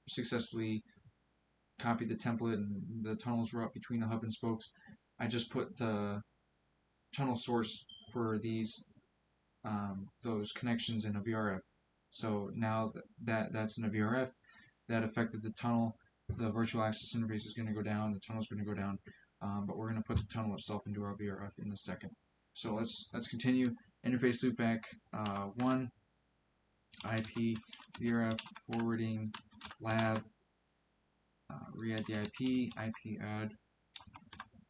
successfully copied the template and the tunnels were up between the hub and spokes. I just put the tunnel source for these those connections in a VRF. So now that's in a VRF, that affected the tunnel. The virtual access interface is going to go down, the tunnel is going to go down, but we're going to put the tunnel itself into our VRF in a second. So let's continue. Interface loopback 1, IP VRF forwarding lab, re-add the IP add,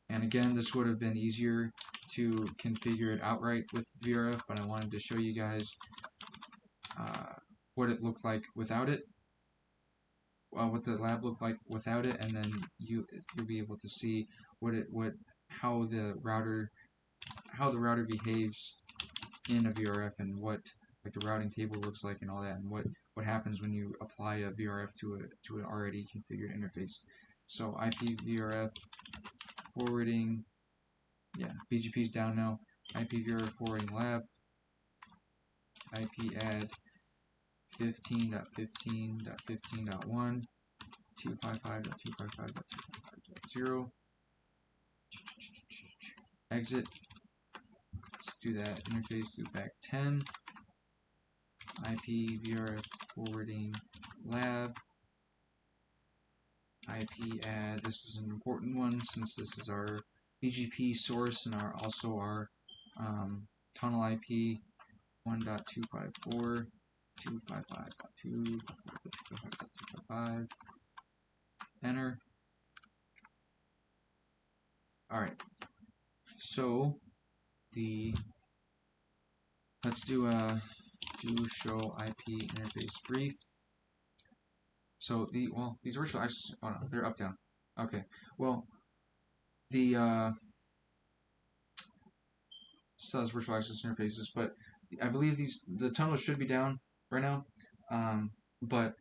and again this would have been easier to configure it outright with VRF, but I wanted to show you guys what it looked like without it. What the lab looked like without it, and then you'll be able to see how the router behaves in a VRF, and what the routing table looks like and all that, and what happens when you apply a VRF to an already configured interface. So IP VRF forwarding, BGP's down now. IP VRF forwarding lab, IP add 15.15.15.1, 255.255.255.0. Exit. Let's do that. Interface loopback 10. IP VRF forwarding lab. IP add. This is an important one since this is our BGP source and also our tunnel IP 1.254. 255.255.255. Enter. Alright. So let's do a show IP interface brief. So these virtual access, oh no, they're up down. Okay. Well, says virtual access interfaces, but I believe the tunnels should be down right now, but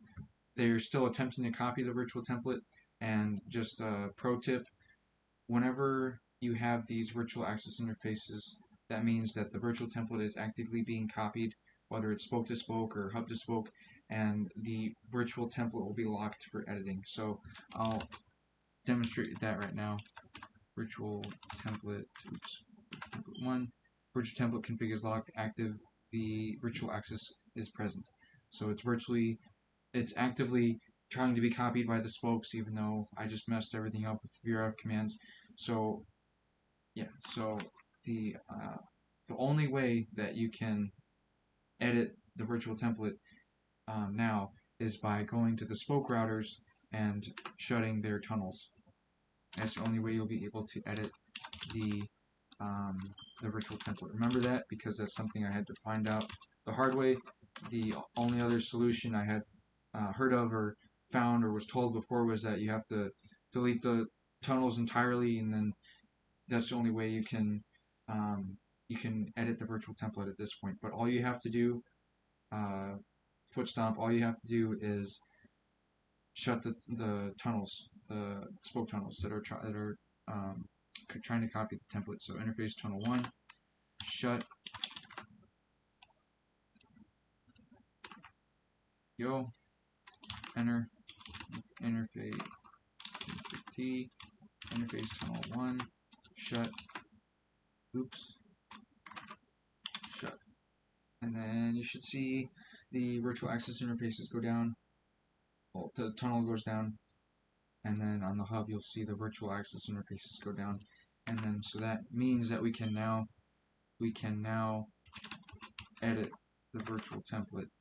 they're still attempting to copy the virtual template. And just a pro tip, whenever you have these virtual access interfaces, that means that the virtual template is actively being copied, whether it's spoke to spoke or hub to spoke, and the virtual template will be locked for editing. So I'll demonstrate that right now. Virtual template, template 1, virtual template config is locked, active, the virtual access is present. So it's actively trying to be copied by the spokes, even though I just messed everything up with VRF commands. So so the only way that you can edit the virtual template now is by going to the spoke routers and shutting their tunnels. That's the only way you'll be able to edit the virtual template. Remember that, because that's something I had to find out the hard way. The only other solution I had heard of or found or was told before was that you have to delete the tunnels entirely, and then that's the only way you can edit the virtual template at this point. But all you have to do, foot stomp, all you have to do is shut the tunnels, the spoke tunnels that are trying to copy the template. So interface tunnel 1, shut, yo, enter, interface T, interface tunnel 1, shut, oops, shut. And then you should see the virtual access interfaces go down. Well, the tunnel goes down, and then on the hub you'll see the virtual access interfaces go down. And then so that means that we can now edit the virtual template.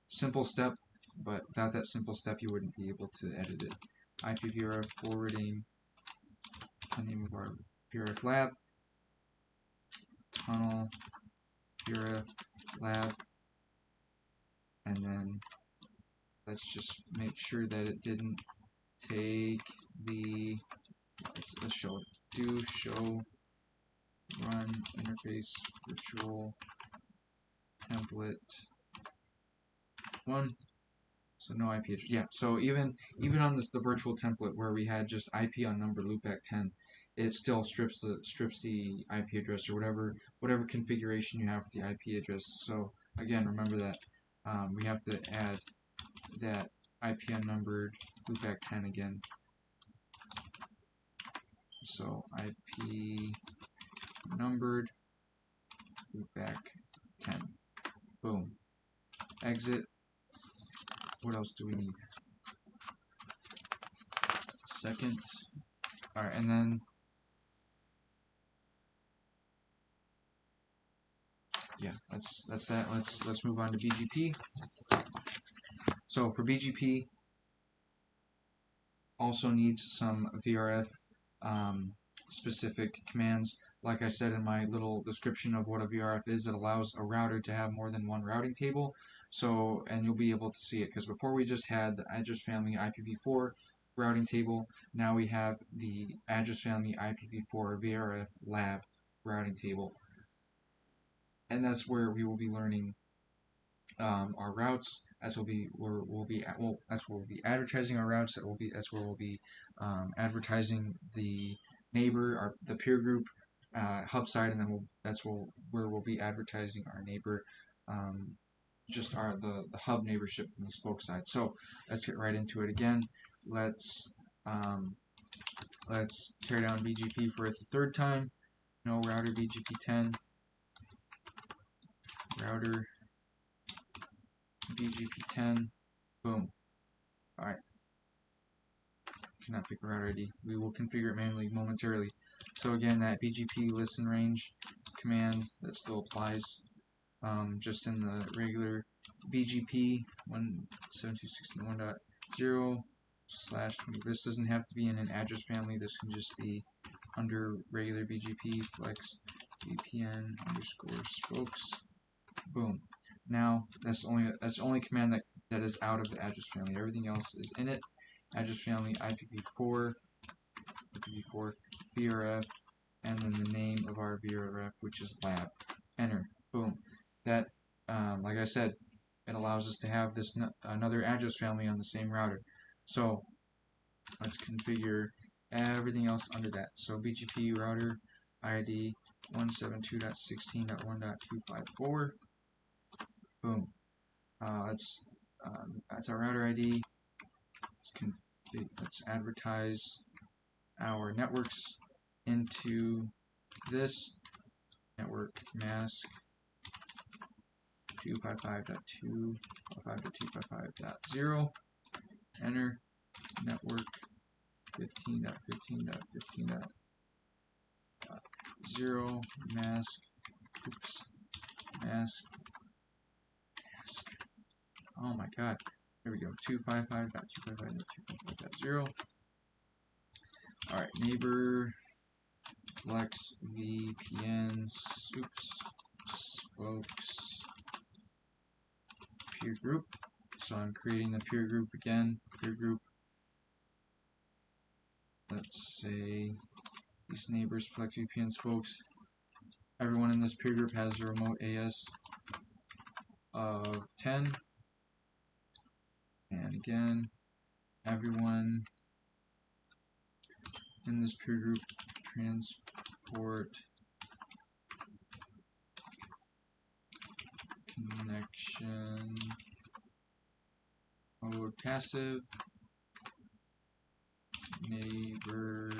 Simple step, but without that simple step you wouldn't be able to edit it. IPVRF forwarding, the name of our VRF lab, tunnel VRF lab, and then let's just make sure that it didn't take the, let's show it, do show run interface virtual template 1. So no IP address. Yeah, so even on the virtual template where we had just IP on number loopback 10, it still strips the IP address or whatever configuration you have for the IP address. So again, remember that we have to add that IP unnumbered loopback 10 again. So IP numbered loopback 10. Boom. Exit. What else do we need? Second. Alright, and then yeah, that's that. Let's move on to BGP. So for BGP, also needs some VRF specific commands. Like I said in my little description of what a VRF is, it allows a router to have more than one routing table. So, and you'll be able to see it, because before we just had the address family IPv4 routing table. Now we have the address family IPv4 VRF lab routing table. And that's where we will be learning our routes. That's where we'll be advertising our routes. That's where we'll be advertising the neighbor, the peer group hub side, and then that's where we'll be advertising our neighbor, just the hub neighborship from the spoke side. So let's get right into it again. Let's tear down BGP for a third time. No router BGP 10. Router BGP 10. Boom. Alright. Cannot pick a router ID. We will configure it manually momentarily. So again, that BGP listen range command, that still applies. Just in the regular BGP 172.16.1.0/20. This doesn't have to be in an address family. This can just be under regular BGP FLEXVPN _spokes. Boom. Now that's the only command that is out of the address family. Everything else is in it. Address family IPv4 VRF, and then the name of our VRF, which is lab. Enter. Boom. That, like I said, it allows us to have this another address family on the same router. So let's configure everything else under that. So BGP router ID 172.16.1.254. Boom. That's our router ID. Let's advertise our networks into this network mask 255.255.255.0. Enter. Network 15.15.15.0 mask. Oops. Mask. Oh my god. There we go, 255.255.255.0. Alright, neighbor FLEXVPN spokes peer group. So I'm creating the peer group again. Peer group. Let's say these neighbors FLEXVPN spokes. Everyone in this peer group has a remote AS of 10. And again, everyone in this peer group transport connection mode passive neighbor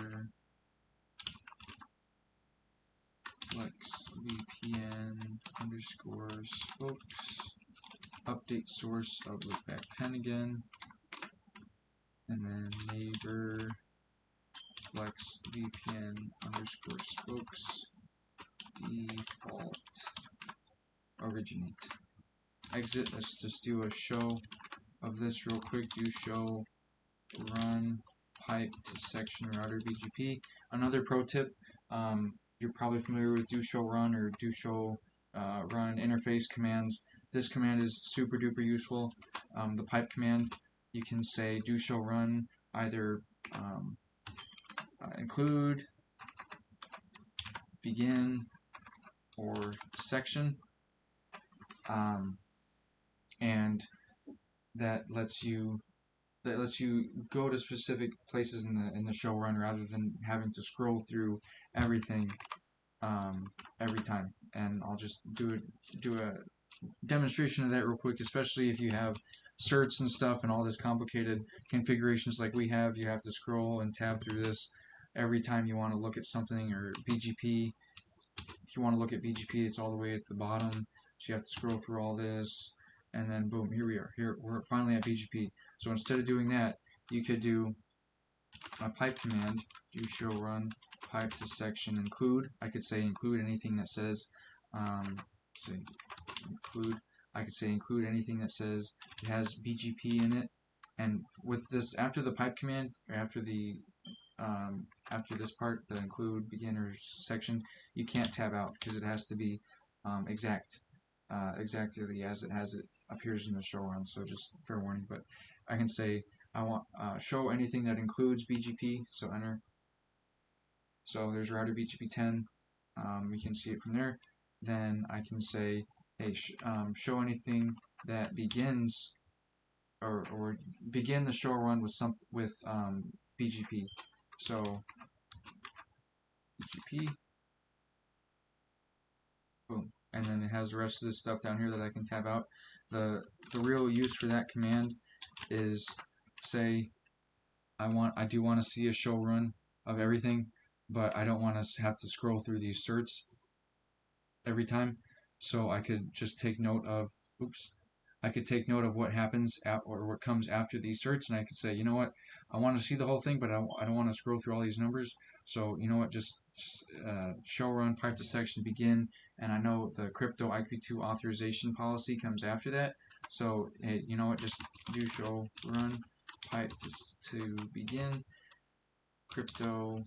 FLEXVPN underscore spokes update source of Loopback 10 again, and then neighbor FLEXVPN underscore spokes default originate. Exit. Let's just do a show of this real quick. Do show run pipe to section router BGP. Another pro tip, you're probably familiar with do show run or do show run interface commands. This command is super duper useful. The pipe command, you can say do show run either include, begin, or section, and that lets you go to specific places in the show run rather than having to scroll through everything every time. And I'll just do a demonstration of that real quick, especially if you have certs and stuff and all this complicated configurations like we have. You have to scroll and tab through this every time you want to look at something, or BGP. If you want to look at BGP, it's all the way at the bottom, so you have to scroll through all this, and then boom, here we are. Here we're finally at BGP. So instead of doing that, you could do a pipe command, do show run pipe to section include. I could say include anything that says say include. I could say include anything that says it has BGP in it. And with this, after the pipe command, or after this part, the include, begin, or section, you can't tab out because it has to be exactly as it appears in the show run. So just fair warning. But I can say I want show anything that includes BGP. So enter. So there's router BGP 10. We can see it from there. Then I can say, hey, show anything that begins or begin the show run with BGP. So BGP, boom, and then it has the rest of this stuff down here that I can tab out. The real use for that command is, say I do want to see a show run of everything, but I don't want to have to scroll through these certs every time. So I could just take note of, I could take note of what happens or what comes after these certs, and I could say, you know what, I want to see the whole thing, but I don't want to scroll through all these numbers. So you know what, just show run pipe to section begin, and I know the crypto IP2 authorization policy comes after that. So hey, you know what, just do show run pipe to begin crypto.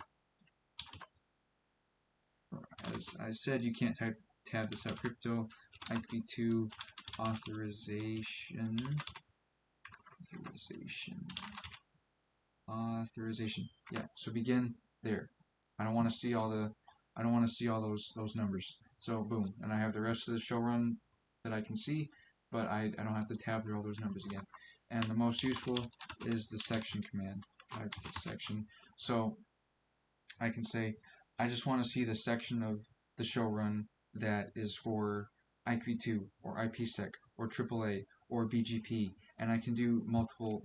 As I said, you can't tab this out. Crypto IP2 authorization. Yeah. So begin there. I don't want to see all those numbers. So boom, and I have the rest of the show run that I can see, but I don't have to tab through all those numbers again. And the most useful is the section command. Pipe to section. So I can say, I just want to see the section of the show run that is for IPv2 or IPSEC or AAA or BGP, and I can do multiple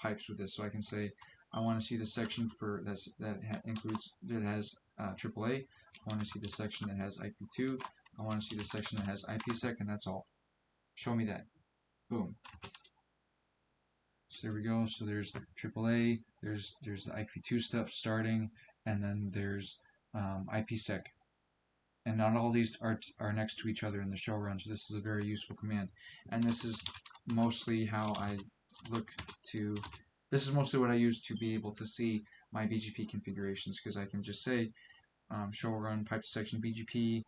pipes with this. So I can say I want to see the section for that has AAA. I want to see the section that has IPv2. I want to see the section that has IPSEC, and that's all. Show me that. Boom. So there we go. So there's AAA. There's the IPv2 stuff starting, and then there's IPSEC. And not all these are next to each other in the show run, so this is a very useful command. And this is mostly how I look to, this is mostly what I use to be able to see my BGP configurations, because I can just say show run pipe to section BGP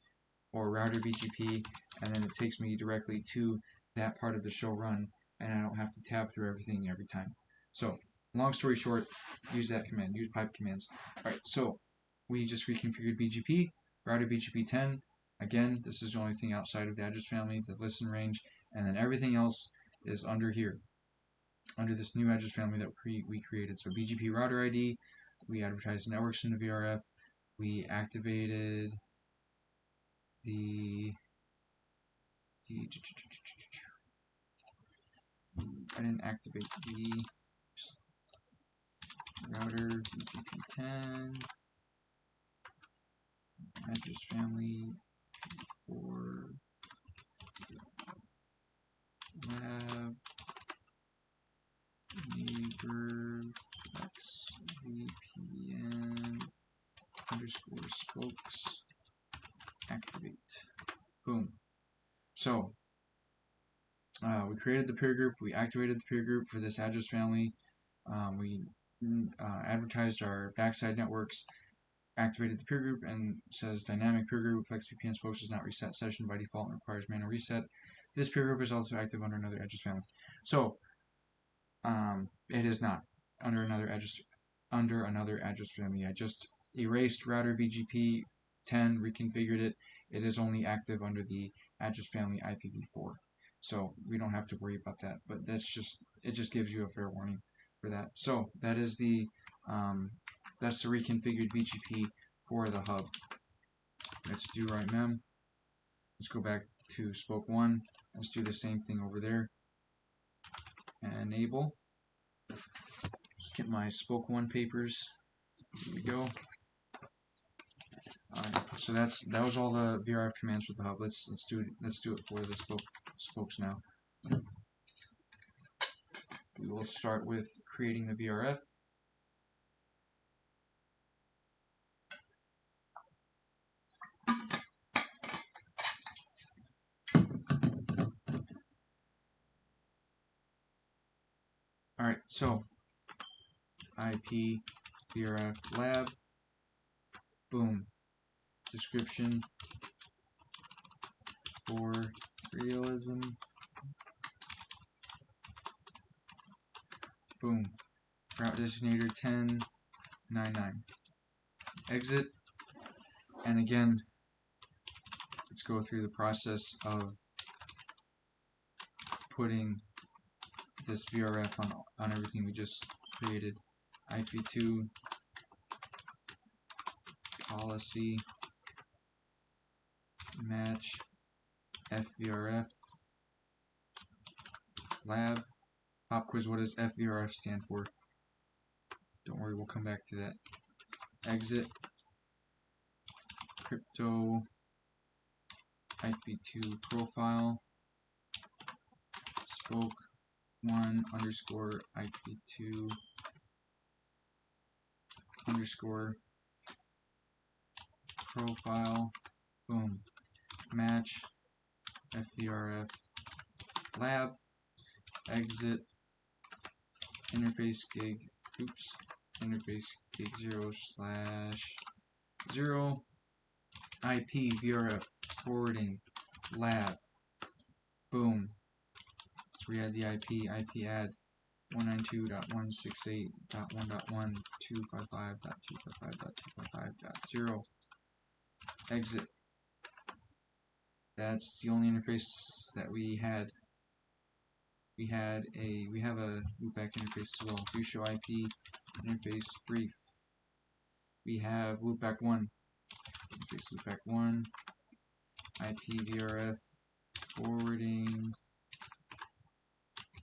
or router BGP, and then it takes me directly to that part of the show run, and I don't have to tab through everything every time. So long story short, use that command, use pipe commands. Alright, so we just reconfigured BGP, router BGP 10. Again, this is the only thing outside of the address family, the listen range, and then everything else is under here, under this new address family that we created. So BGP router ID, we advertised networks in the VRF, we activated I didn't activate the router BGP 10 address family for lab neighbor FLEXVPN underscore spokes activate. Boom. So we created the peer group, we activated the peer group for this address family, we advertised our backside networks, activated the peer group, and says dynamic peer group FLEXVPN spokes does not reset session by default and requires manual reset. This peer group is also active under another address family. So it is not under another address family. I just erased router BGP 10, reconfigured it. It is only active under the address family IPv4. So we don't have to worry about that, but it just gives you a fair warning for that. So that is that's the reconfigured BGP for the hub. Let's do right mem. Let's go back to spoke 1. Let's do the same thing over there. Enable. Let's get my spoke 1 papers. Here we go. Alright, so that was all the VRF commands for the hub. Let's do it for the spokes now. We will start with creating the VRF. Alright, so IP VRF lab, boom, description for realism, boom, route designator 1099, exit, and again, let's go through the process of putting this VRF on everything we just created. IP2 policy match FVRF lab. Pop quiz, what does FVRF stand for? Don't worry, we'll come back to that. Exit crypto IP2 profile spoke 1 underscore IP2 underscore profile, boom, match FVRF lab, exit interface gig, interface gig 0/0 IP VRF forwarding lab, boom. So we had the IP add 192.168.1.1, 255.255.255.0, exit. That's the only interface that we had. We have a loopback interface as well. Do show IP interface brief. We have loopback 1. Interface loopback 1. IP VRF forwarding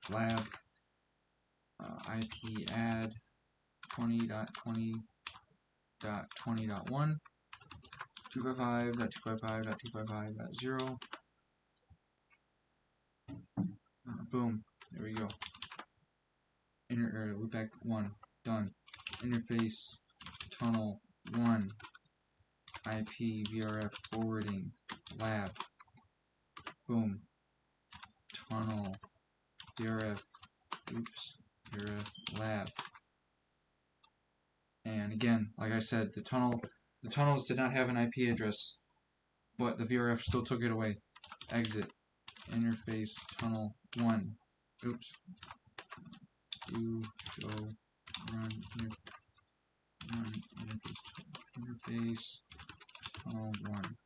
lab. IP add 20.20.20.1. 255.255.255.0. Boom. There we go. Loopback 1. Done. Interface tunnel 1. IP VRF forwarding lab. Boom. Tunnel VRF, VRF lab. And again, like I said, the tunnels did not have an IP address, but the VRF still took it away. Exit interface tunnel 1. Oops. Do show run interface tunnel 1.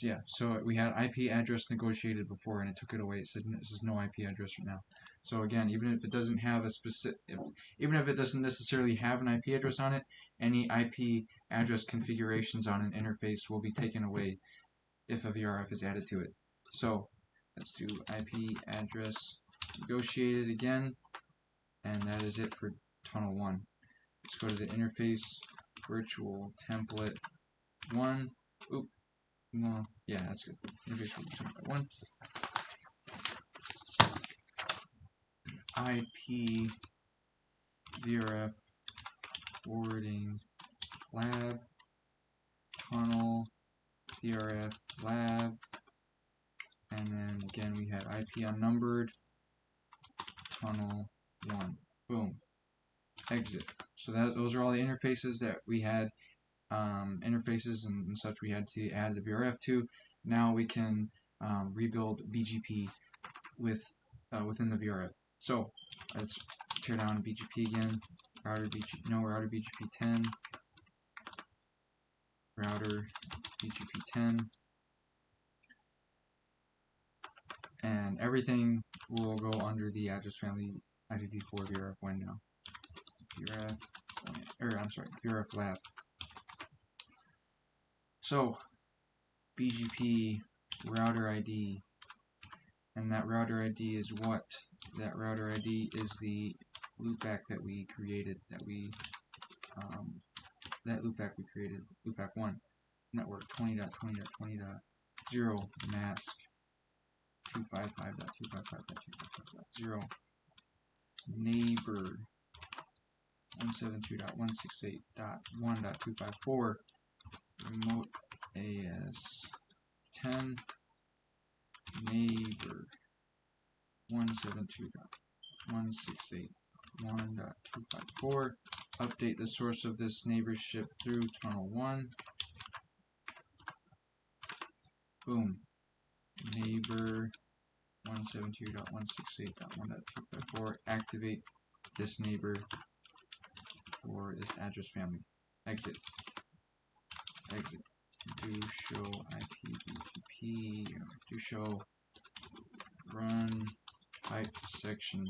Yeah, so we had IP address negotiated before, and it took it away. It said this is no IP address right now. So again, even if it doesn't have a specific, even if it doesn't necessarily have an IP address on it, any IP address configurations on an interface will be taken away if a VRF is added to it. So let's do IP address negotiated again, and that is it for tunnel 1. Let's go to the interface virtual template 1. Oop. Well, yeah, that's good. Interface virtual template 1. IP VRF forwarding lab tunnel VRF lab, and then again we had IP unnumbered tunnel 1. Boom. Exit. So those are all the interfaces that we had, interfaces and such we had to add the VRF to. Now we can rebuild BGP within the VRF. So let's tear down BGP again. Router BGP 10. Router BGP 10. And everything will go under the address family IPv4 VRF1 now. VRF lab. So BGP router ID, and that router ID is what? That router ID is the loopback that we created, loopback 1, network 20.20.20.0 mask 255.255.255.0 neighbor 172.168.1.254 remote AS 10 neighbor 172.168.1.254. Update the source of this neighborship through tunnel 1. Boom. Neighbor 172.168.1.254. Activate this neighbor for this address family. Exit. Exit. Do show IPVP. Do show run pipe section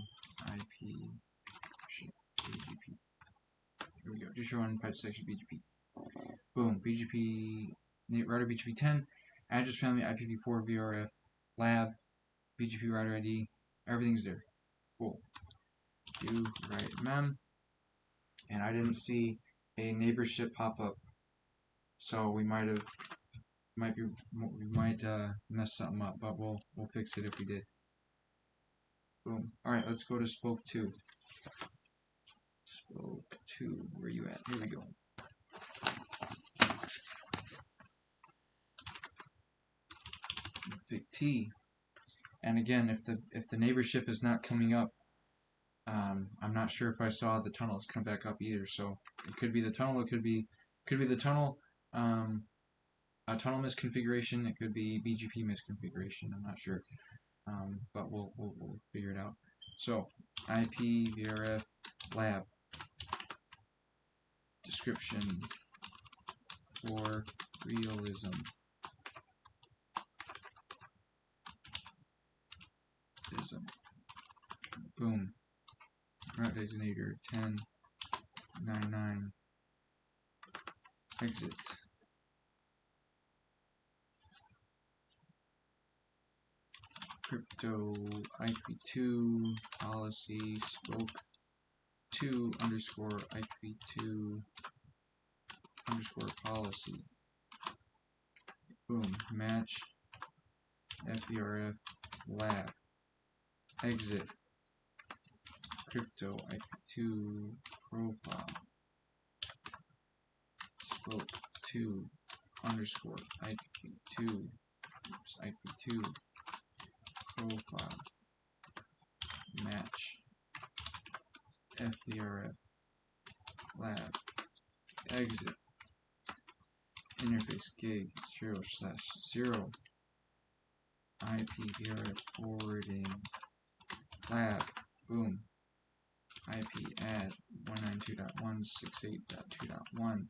IP BGP. Here we go. Do show run pipe section BGP. Boom. BGP router BGP 10. Address family IPv4 VRF lab BGP router ID. Everything's there. Cool. Do write mem. And I didn't see a neighborship pop up, so we might mess something up, but we'll fix it if we did. Boom. All right, let's go to spoke 2. Spoke 2, where you at? Here we go. Config T. And again, if the neighborship is not coming up, I'm not sure if I saw the tunnels come back up either. So it could be the tunnel. It could be the tunnel. A tunnel misconfiguration. It could be BGP misconfiguration. I'm not sure, but we'll figure it out. So IP VRF lab description for realism. Boom. Route designator 10.99. Exit. Crypto IP2 policy spoke 2 underscore IP2 underscore policy. Boom. Match FVRF lab. Exit. Crypto IP2 profile spoke 2 underscore IP2 IP2 profile match FVRF lab exit interface gig 0/0 IPVRF forwarding lab boom IP add 192.168.2.1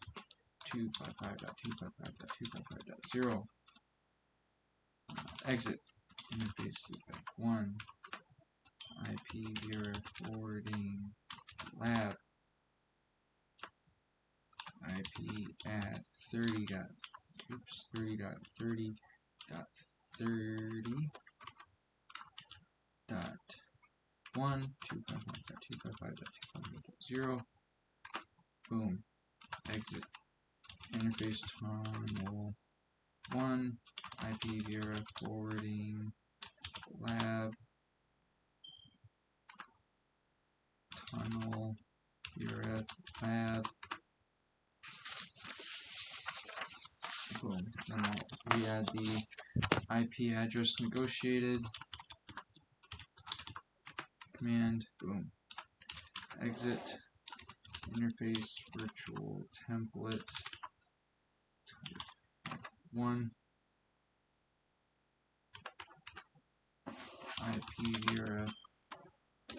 255.255.255.0 exit interface loopback 1 IPVRF forwarding lab IP add 30.30.30.1 255.255.255.0 boom exit interface tunnel 1 IPVRF forwarding lab tunnel VRF lab boom. Then we add the IP address negotiated command boom exit interface virtual template 1 IPVRF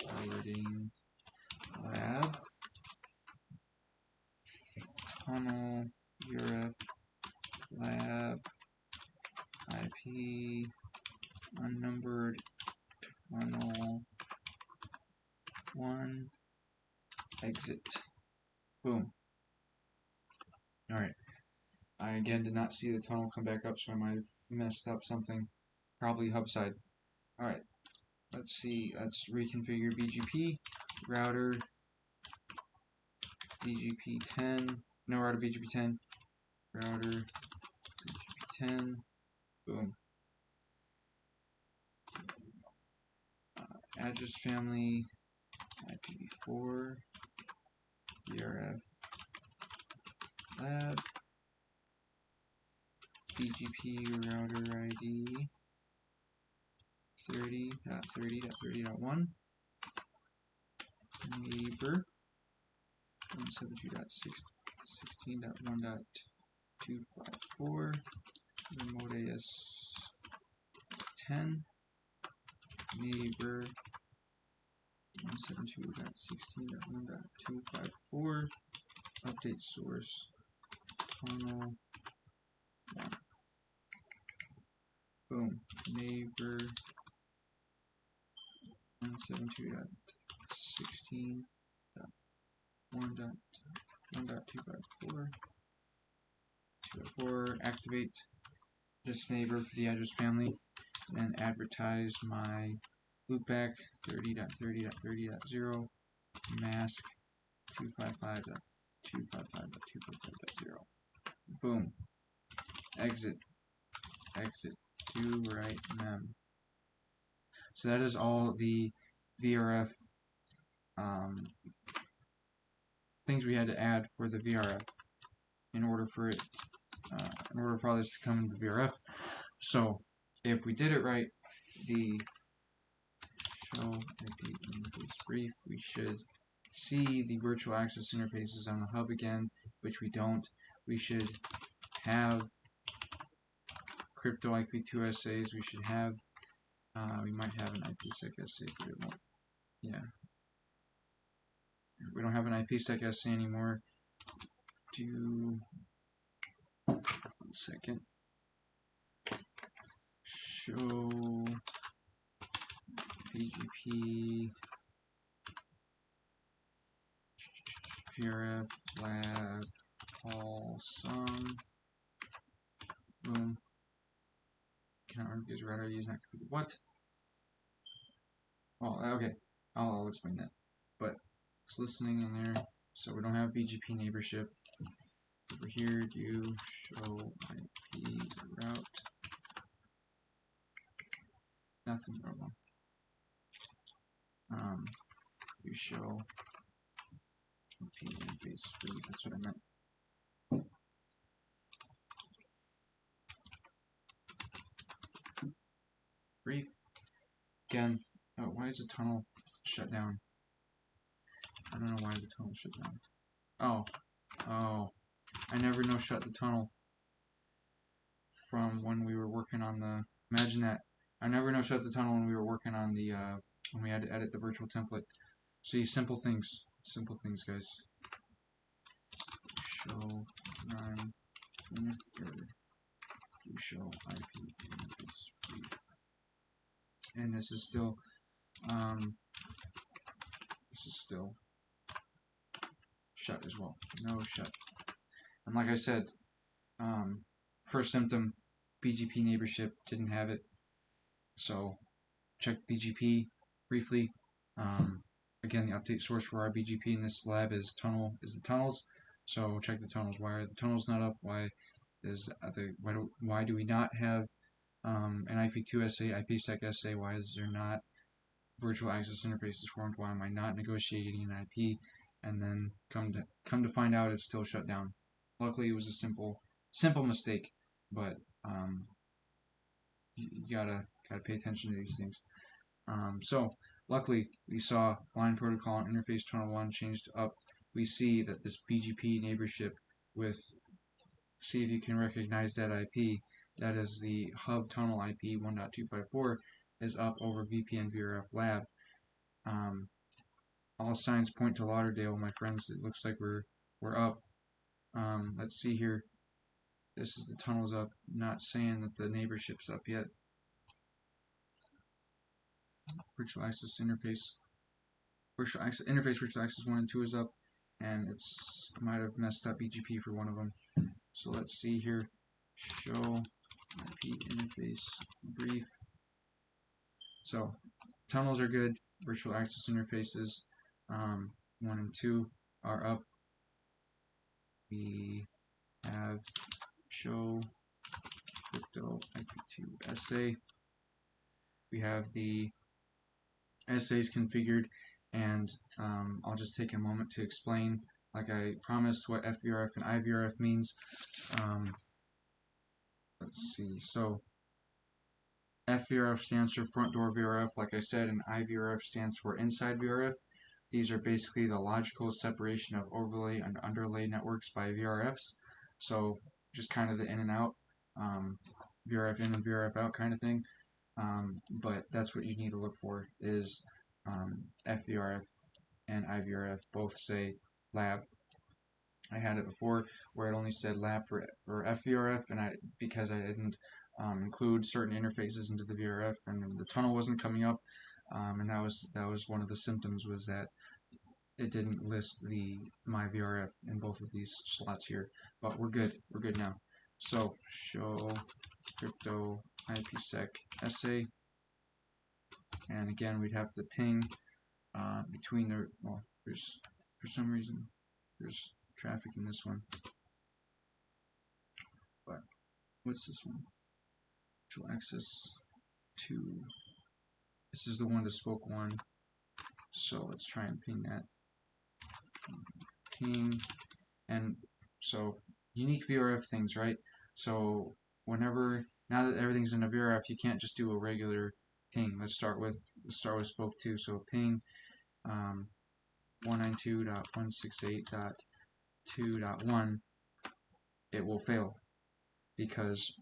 forwarding lab tunnel VRF lab IP unnumbered tunnel 1 exit boom. Alright, I again did not see the tunnel come back up, so I might have messed up something, probably hub side. Alright, let's see, let's reconfigure BGP router BGP 10, no router BGP 10, router BGP 10, boom. Address family IPv4 VRF lab BGP router ID 30.30.30.1 neighbor 172.16.1.254 remote AS 10 neighbor 172.16.1.254 update source tunnel 1 boom neighbor 172.16.1.254 activate this neighbor for the address family, and then advertise my loopback 30.30.30.0 mask 255.255.255.0 boom exit do right mem. So that is all the VRF things we had to add for the VRF in order for it in order for all this to come into the VRF. So if we did it right, the show IP interface brief, we should see the virtual access interfaces on the hub again, which we don't. We should have crypto IP2SAs. We should have we might have an IPSEC SA, but it won't. Yeah. We don't have an IPSEC SA anymore. Do 1 second. Show BGP VRF lab all sum boom. Cannot run because router ID is not configured. What? Oh, okay. I'll explain that. But it's listening in there, so we don't have BGP neighborship. Over here, do show IP route. Nothing normal. Do show IP interface brief. That's what I meant. Brief. Again, oh, why is the tunnel shut down. I don't know why the tunnel shut down. Oh, I never no shut the tunnel from when we were working on the, imagine that. I never no shut the tunnel when we were working on the, when we had to edit the virtual template. See, simple things, guys. Show run init error. Do show IP interface brief. And this is still shut as well. No shut. And like I said, first symptom, BGP neighborship, didn't have it. So check BGP briefly. Again, the update source for our BGP in this lab is the tunnels. So check the tunnels. Why are the tunnels not up? Why do we not have an IP2 SA, IPSEC SA? Why is there not virtual access interfaces formed? Why am I not negotiating an IP? And then come to find out, it's still shut down. Luckily, it was a simple mistake, but you gotta pay attention to these things. So luckily, we saw line protocol and interface tunnel 1 changed up. We see that this BGP neighborship with, see if you can recognize that IP, that is the hub tunnel IP 1.254, is up over VPN VRF lab. All signs point to Lauderdale, my friends. It looks like we're up. Let's see here. This is the tunnels up, not saying that the neighborship's up yet. Virtual access interface. Virtual access 1 and 2 is up, and it's might have messed up BGP for one of them. So let's see here. Show IP interface brief. So tunnels are good. Virtual access interfaces 1 and 2 are up. We have show crypto IP2 SA. We have the SAs configured, and I'll just take a moment to explain, like I promised, what FVRF and IVRF means. Let's see. So FVRF stands for front door VRF, like I said, and IVRF stands for inside VRF. These are basically the logical separation of overlay and underlay networks by VRFs. So just kind of the in and out, VRF in and VRF out kind of thing. But that's what you need to look for is FVRF and IVRF both say lab. I had it before where it only said lab for FVRF, and because I didn't include certain interfaces into the VRF, and the tunnel wasn't coming up, and that was one of the symptoms, was that it didn't list my VRF in both of these slots here. But we're good now. So show crypto IPSEC SA, and again we'd have to ping between the, well, there's, for some reason there's traffic in this one, but what's this one? Virtual access 2. This is the one that spoke 1. So let's try and ping that. Ping, and so unique VRF things, right? So whenever, now that everything's in a VRF, you can't just do a regular ping. Let's start with spoke 2. So ping 192.168.2.1, it will fail because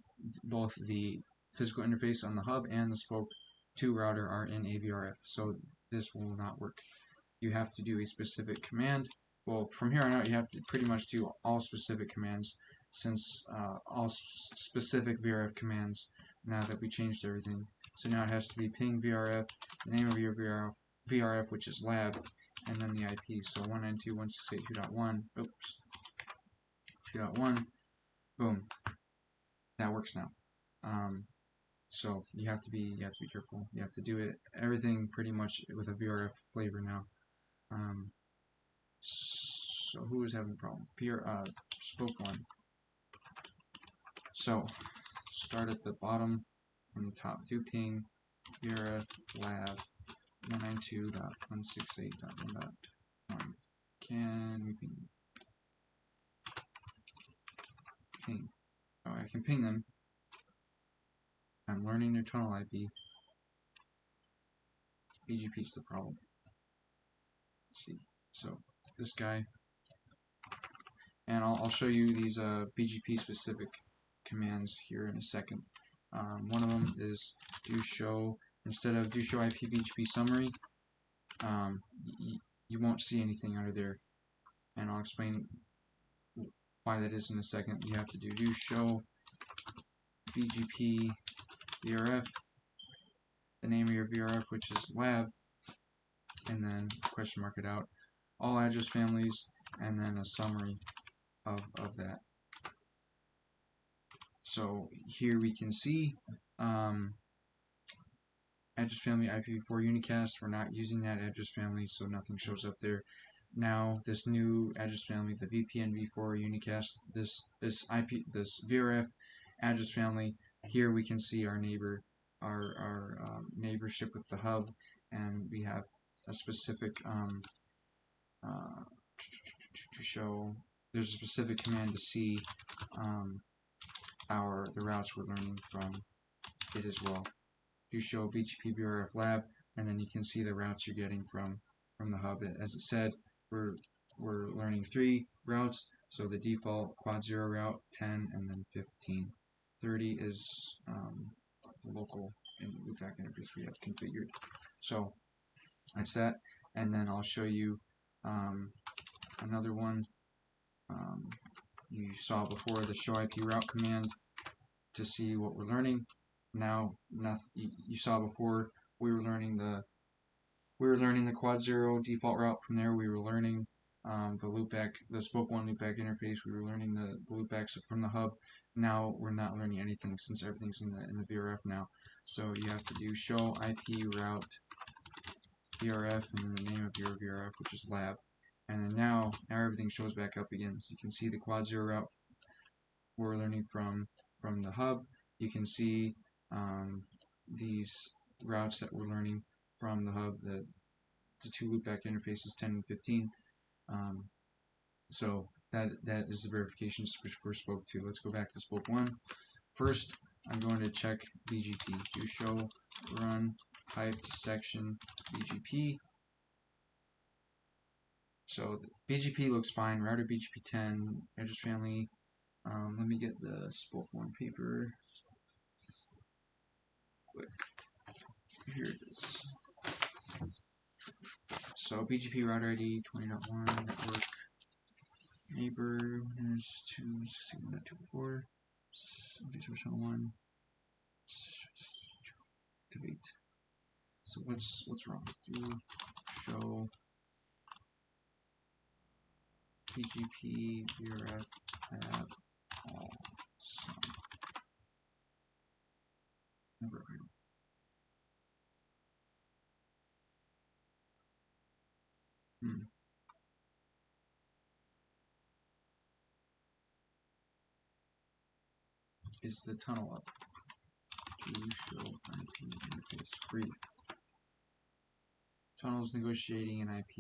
both the physical interface on the hub and the spoke 2 router are in a VRF. So this will not work. You have to do a specific command. Well, from here on out, you have to pretty much do all specific commands, since all specific VRF commands, now that we changed everything. So now it has to be ping VRF, the name of your VRF, which is lab, and then the IP. So 192.168.2.1, oops, 2.1, boom. That works now. So you have to be careful. You have to do everything pretty much with a VRF flavor now. So who is having a problem? Spoke 1. So start at the bottom from the top. Do ping VRF lab 192.168.1.1. Can we ping? Oh, I can ping them. I'm learning their tunnel IP. BGP is the problem. let's see. So this guy, and I'll show you these BGP specific commands here in a second. One of them is do show, instead of do show IP BGP summary, you won't see anything under there, and I'll explain why that is in a second. You have to do show BGP VRF, the name of your VRF, which is lab, and then question mark it out, all address families, and then a summary of that. So here we can see address family IPv4 unicast. We're not using that address family, so nothing shows up there. Now this new address family, the VPN v4 unicast, this VRF address family, here we can see our neighbor, our neighborship with the hub, and we have a specific to show. There's a specific command to see the routes we're learning from it as well. You show BGP VRF lab, and then you can see the routes you're getting from the hub. As it said, we're learning 3 routes. So the default quad 0 route, 10, and then 15. 30 is the local loopback interface we have configured. So that's that. And then I'll show you another one. You saw before the show IP route command to see what we're learning. Now, you saw before we were learning the quad 0 default route. From there, we were learning the loopback, the spoke 1 loopback interface. We were learning the loopbacks from the hub. Now we're not learning anything since everything's in the VRF now. So you have to do show IP route VRF and then the name of your VRF, which is lab. And then now everything shows back up again. So you can see the quad 0 route we're learning from the hub. You can see these routes that we're learning from the hub, the 2 loopback interfaces, 10 and 15. So that is the verification switch for spoke 2. Let's go back to spoke 1. First, I'm going to check BGP. Do show run pipe section BGP. So the BGP looks fine. Router BGP 10, address family. Let me get the spoke 1 paper. Quick. Here it is. So BGP router ID 20.1 network neighbor is 261.2.4 1 activate. So what's wrong? Do show BGP VRF have all some never idle. Is the tunnel up? Do show IP interface brief. Tunnel's negotiating an IP.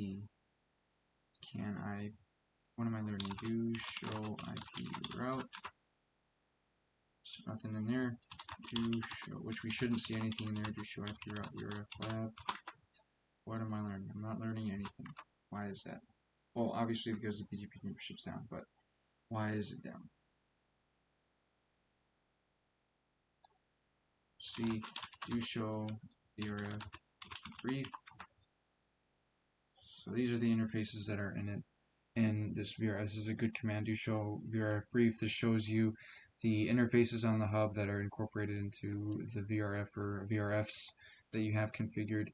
What am I learning? Do show IP route. There's nothing in there. Do show, which we shouldn't see anything in there. Do show IP route VRF lab. What am I learning? I'm not learning anything. Why is that? Well, obviously because the BGP membership's down, but why is it down? C, do show VRF brief. So these are the interfaces that are in it. In this VRF, this is a good command. Do show VRF brief. This shows you the interfaces on the hub that are incorporated into the VRF or VRFs that you have configured.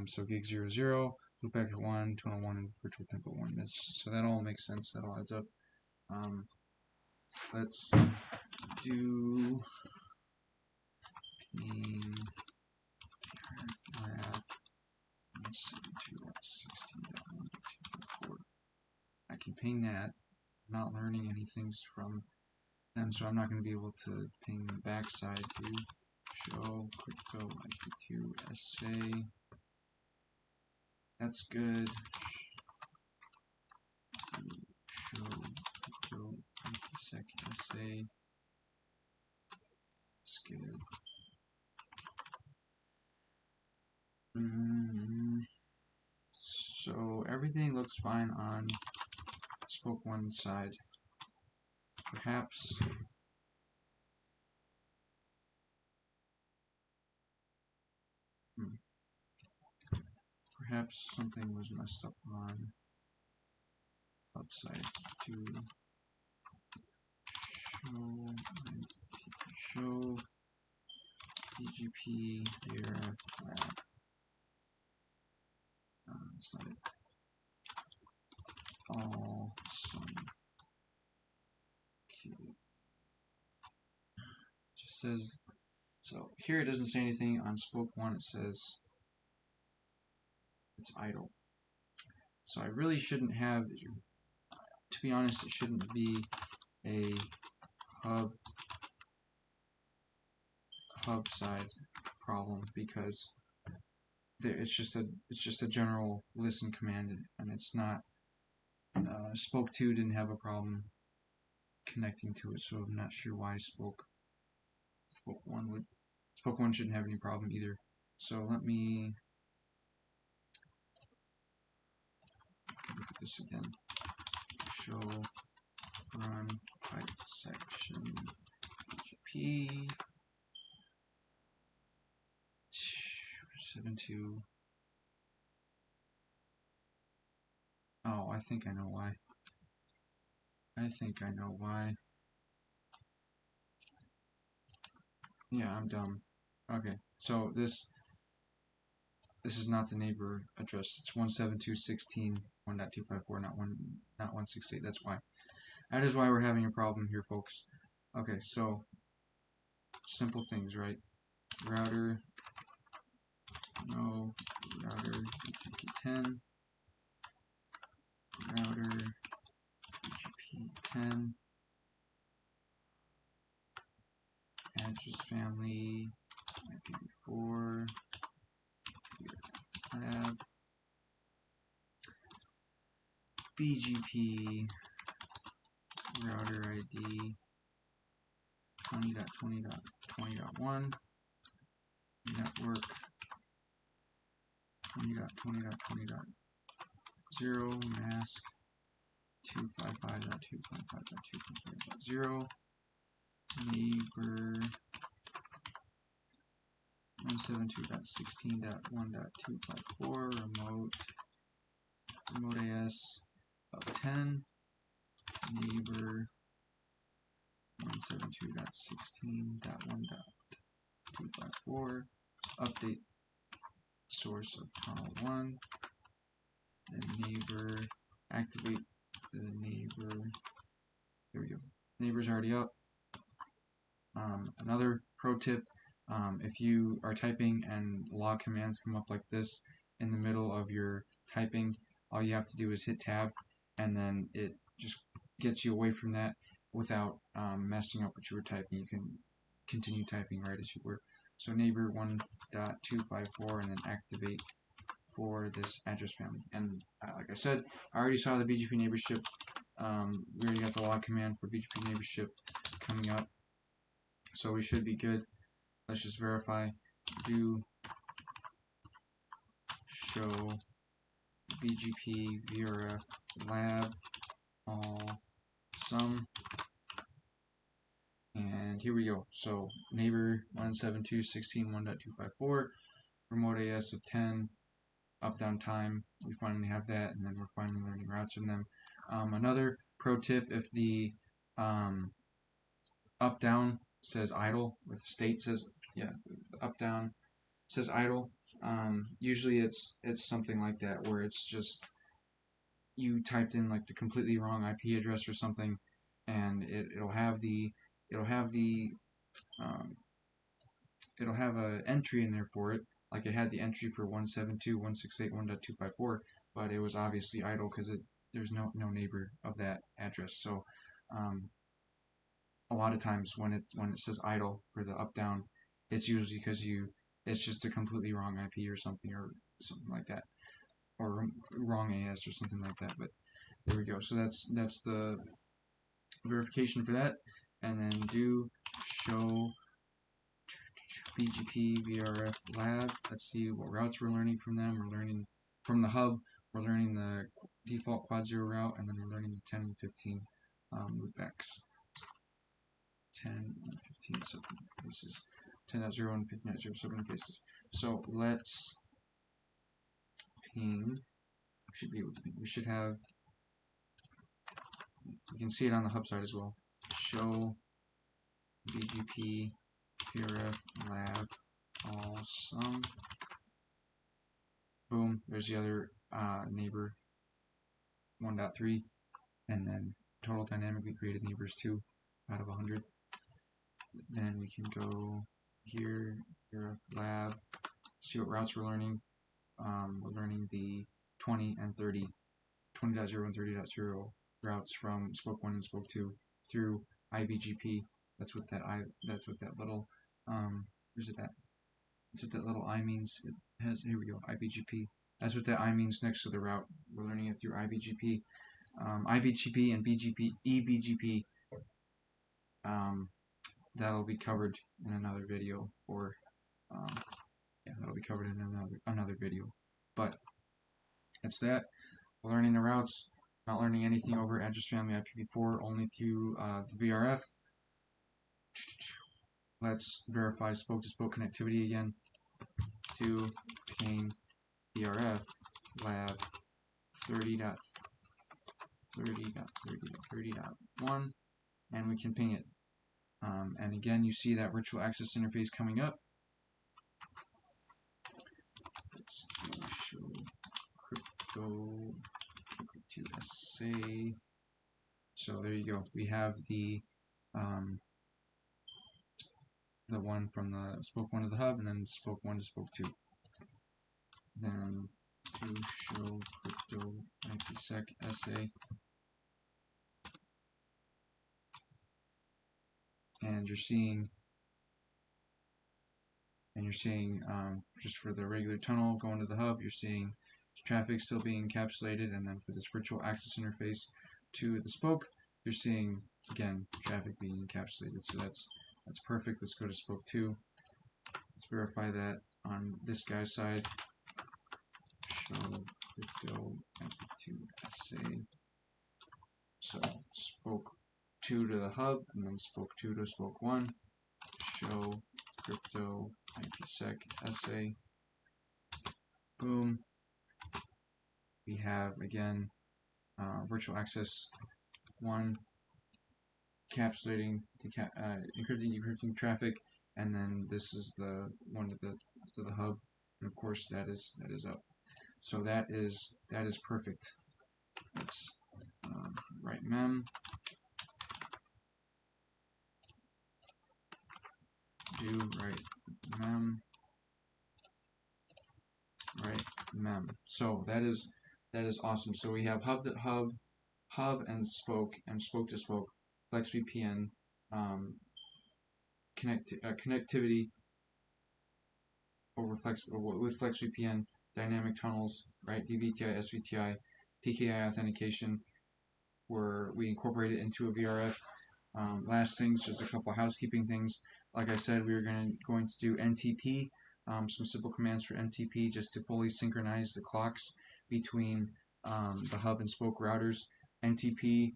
So gig 00, loopback 1, tunnel 1, and virtual template 1. So that all makes sense. That all adds up. Let's do ping lab 172.16.1.2.4. I can ping that. I'm not learning anything from them, so I'm not going to be able to ping the backside to show crypto IP2 SA. That's good. Show crypto IPSEC SA. That's good. So everything looks fine on spoke 1 side. Perhaps perhaps something was messed up on hub side. To show BGP VRF lab. That's not it. Awesome. Okay. Just says, so here it doesn't say anything on spoke 1, it says it's idle. So I really shouldn't have, to be honest, it shouldn't be a hub side problem, because it's just a general listen command, and it's not spoke 2 didn't have a problem connecting to it, so I'm not sure why spoke 1 shouldn't have any problem either. So let me look at this again. Show run pipe section BGP 7.2. Oh, I think I know why. Yeah, I'm dumb. Okay, so this is not the neighbor address. It's 172.16.1.254, not 168. That's why. That is why we're having a problem here, folks. Okay, so simple things, right? Router, no, router BGP 10, router BGP 10, address family, IPv4, lab, BGP router ID 20.20.20.1, network 20.20.20.0, mask 255.2.5.2.0, neighbor 172.16.1.254, remote AS of 10, neighbor 172.16.1.254, update source of tunnel 1, and neighbor, activate the neighbor. There we go. Neighbor's already up. Another pro tip, if you are typing and log commands come up like this in the middle of your typing, all you have to do is hit tab, and then it just gets you away from that without messing up what you were typing. You can continue typing right as you were. So neighbor 1.254, and then activate for this address family. And like I said, I already saw the BGP neighborship. We already got the log command for BGP neighborship coming up, so we should be good. Let's just verify. Do show BGP VRF lab all sum. And here we go. So neighbor 172.16.1.254, remote AS of 10, up down time. We finally have that, and then we're finally learning routes from them. Another pro tip: if the up down says idle, with state says up down says idle, usually it's something like that, where it's just you typed in like the completely wrong IP address or something, and it'll have an entry in there for it, like it had the entry for 172.168.1.254, but it was obviously idle because there's no neighbor of that address. So a lot of times when it says idle for the up down, it's usually because it's just a completely wrong IP or something like that, or wrong AS or something like that. But there we go. So that's the verification for that. And then do show BGP VRF lab. Let's see what routes we're learning from them. We're learning from the hub we're learning the default quad 0 route, and then we're learning the 10 and 15 loopbacks. 10 and 15 subinterfaces. 10.0 and 15.0 subinterfaces. So let's ping. Should be able to ping. We should have. You can see it on the hub side as well. Show BGP VRF lab all sum. Boom. There's the other neighbor 1.3, and then total dynamically created neighbors 2 out of 100. Then we can go here, VRF lab, see what routes we're learning. We're learning the 20 and 30, 20.0 and 30.0 routes from spoke 1 and spoke 2 through IBGP. That's what that little where's it at? That's what that little I means. It has, here we go, IBGP. That's what that I means next to the route. We're learning it through IBGP. IBGP and BGP, EBGP, that'll be covered in another video, or yeah, that'll be covered in another video. But that's that. We're learning the routes, not learning anything over address family IPv4, only through the VRF. Let's verify spoke-to-spoke connectivity again. To ping VRF lab 30.30.30.30.1, and we can ping it. And again, you see that virtual access interface coming up. Let's show crypto to SA. So there you go. We have the one from the spoke 1 to the hub, and then spoke 1 to spoke 2. Then to show crypto IPSEC SA. And you're seeing just for the regular tunnel going to the hub, you're seeing traffic still being encapsulated, and then for this virtual access interface to the spoke, you're seeing again traffic being encapsulated. So that's perfect. Let's go to spoke 2. Let's verify that on this guy's side. Show crypto IP2 SA. So spoke 2 to the hub, and then spoke 2 to spoke 1. Show crypto IPSEC SA. Boom. We have again virtual access 1 encapsulating, encrypting, decrypting traffic, and then this is the one to the hub, and of course that is up. So that is perfect. Let's write mem. Do write mem. Right, mem. So that is awesome. So we have hub to hub, hub and spoke to spoke, FLEXVPN, connectivity over with FLEXVPN, dynamic tunnels, right? DVTI, SVTI, PKI authentication, where we incorporate it into a VRF. Last things, just a couple of housekeeping things. Like I said, we are going to do NTP. Some simple commands for NTP just to fully synchronize the clocks between the hub and spoke routers. NTP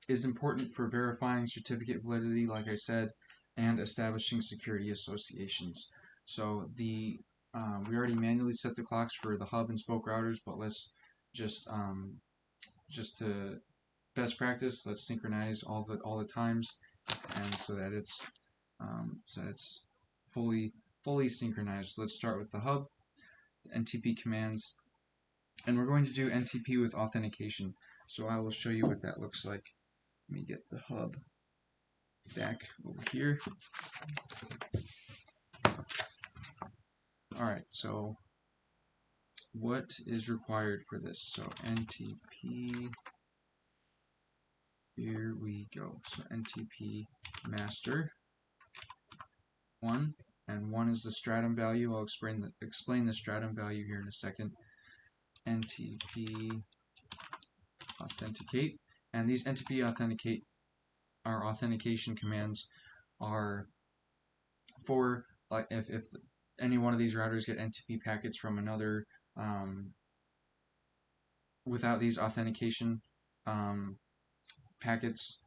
is important for verifying certificate validity, like I said, and establishing security associations. So we already manually set the clocks for the hub and spoke routers, but let's just to best practice, let's synchronize all the times, and so that it's fully synchronized. So let's start with the hub, the NTP commands, and we're going to do NTP with authentication. So I will show you what that looks like. Let me get the hub back over here. Alright, so what is required for this? So NTP, here we go. So NTP master 1, and 1 is the stratum value. I'll explain the stratum value here in a second. NTP authenticate, and these NTP authenticate, our authentication commands, are for like if any one of these routers get NTP packets from another without these authentication packets,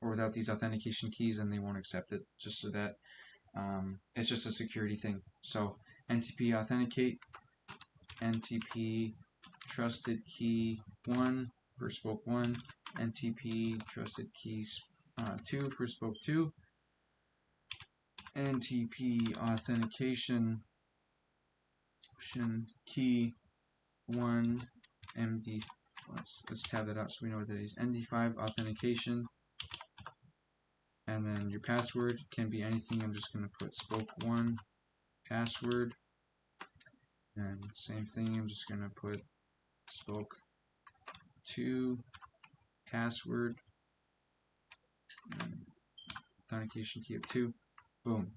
or without these authentication keys, and they won't accept it, just so that it's just a security thing. So NTP authenticate, NTP trusted key 1 for spoke 1, NTP trusted keys 2 for spoke 2, NTP authentication key 1 MD. Let's tab that out so we know what that is. MD5 authentication, and then your password can be anything. I'm just going to put spoke 1 password, and same thing. I'm just going to put spoke 2 password, and authentication key of 2. Boom.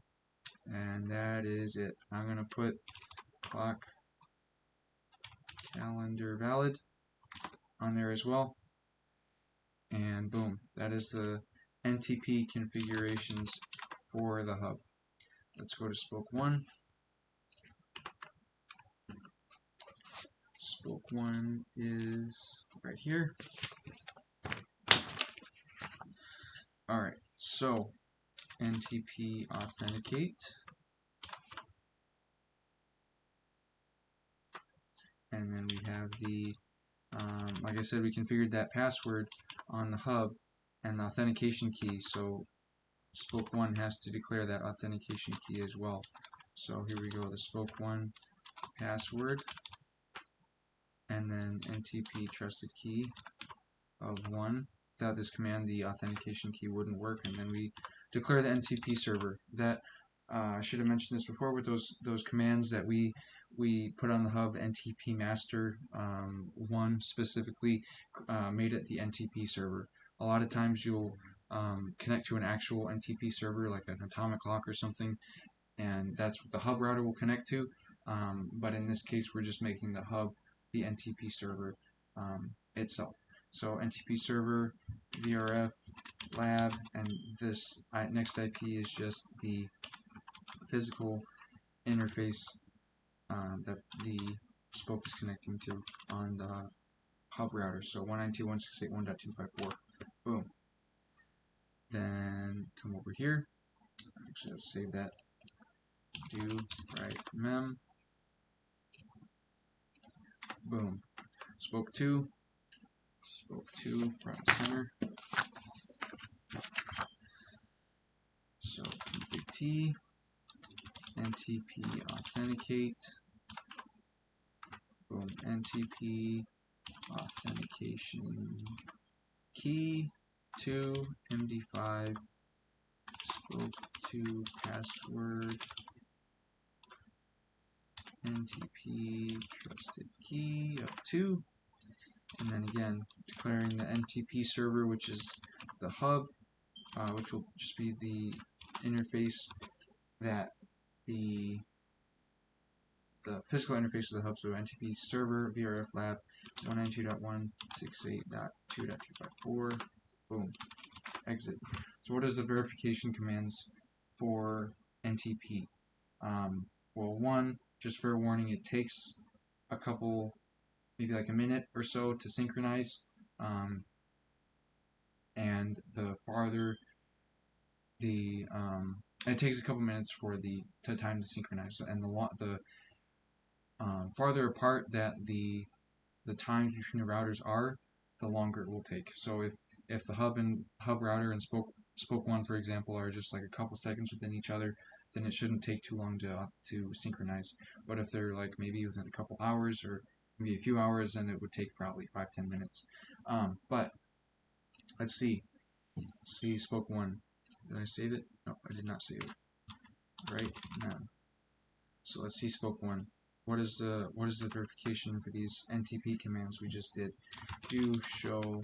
And that is it. I'm going to put clock calendar valid on there as well. And boom, that is the NTP configurations for the hub. Let's go to spoke 1. Spoke 1 is right here. Alright, so NTP authenticate, and then we have the like I said, we configured that password on the hub and the authentication key, so spoke 1 has to declare that authentication key as well. So here we go, the spoke 1 password, and then NTP trusted key of 1. Without this command, the authentication key wouldn't work, and then we declare the NTP server. That I should have mentioned this before with those commands that we put on the hub. NTP master 1 specifically made it the NTP server. A lot of times you'll connect to an actual NTP server, like an atomic clock or something, and that's what the hub router will connect to. But in this case, we're just making the hub the NTP server itself. So NTP server, VRF, lab, and this next IP is just the physical interface that the spoke is connecting to on the hub router. So 192.168.1.254. Boom. Then come over here. Actually, let's save that. Do write mem. Boom. Spoke 2. Spoke 2 front center. So config T, NTP authenticate. Boom. NTP authentication key 2 MD5 spoke 2 password NTP trusted key of 2, and then again declaring the NTP server, which is the hub, which will just be the interface that the physical interface of the hub. So NTP server VRF lab 192.168.2.254. Boom. Exit. So what is the verification commands for NTP? Well, one, just fair warning, it takes a couple, maybe like a minute or so to synchronize, and the farther the it takes a couple minutes for the time to synchronize, and the farther apart that the times between the routers are, the longer it will take. So if the hub router and spoke 1, for example, are just like a couple seconds within each other, then it shouldn't take too long to synchronize. But if they're like maybe within a couple hours or maybe a few hours, then it would take probably 5-10 minutes. But let's see. Let's see spoke 1. Did I save it? No, I did not save it. Right now. So let's see spoke 1. What is the verification for these NTP commands we just did? Do show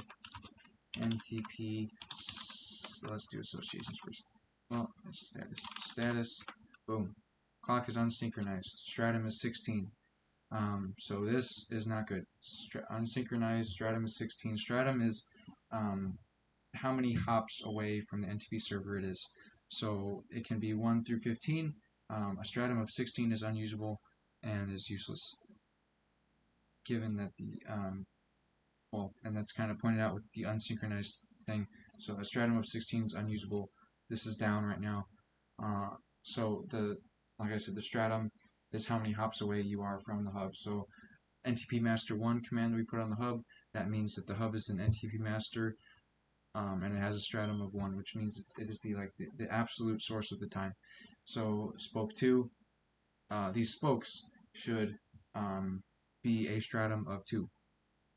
NTP. So let's do associations first. Well, status. Boom. Clock is unsynchronized. Stratum is 16. So this is not good. Unsynchronized. Stratum is 16. Stratum is how many hops away from the NTP server it is. So it can be 1 through 15. A stratum of 16 is unusable and is useless, given that well, and that's kind of pointed out with the unsynchronized thing. So a stratum of 16 is unusable. This is down right now. So like I said, the stratum is how many hops away you are from the hub. So NTP master 1 command we put on the hub, that means that the hub is an NTP master, and it has a stratum of 1, which means it is the absolute source of the time. So spoke 2, these spokes should be a stratum of 2,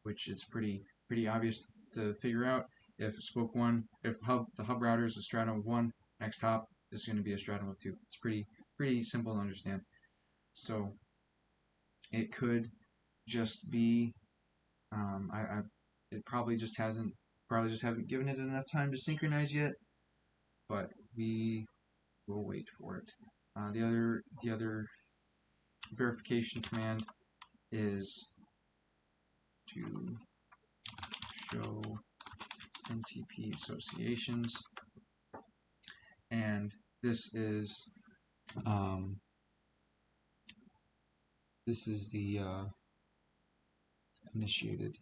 which is pretty obvious to figure out. If spoke 1, if the hub router is a stratum of 1, next hop is going to be a stratum of 2. It's pretty simple to understand. So it could just be it probably just haven't given it enough time to synchronize yet, but we will wait for it. The other verification command is to show NTP associations, and this is the initiated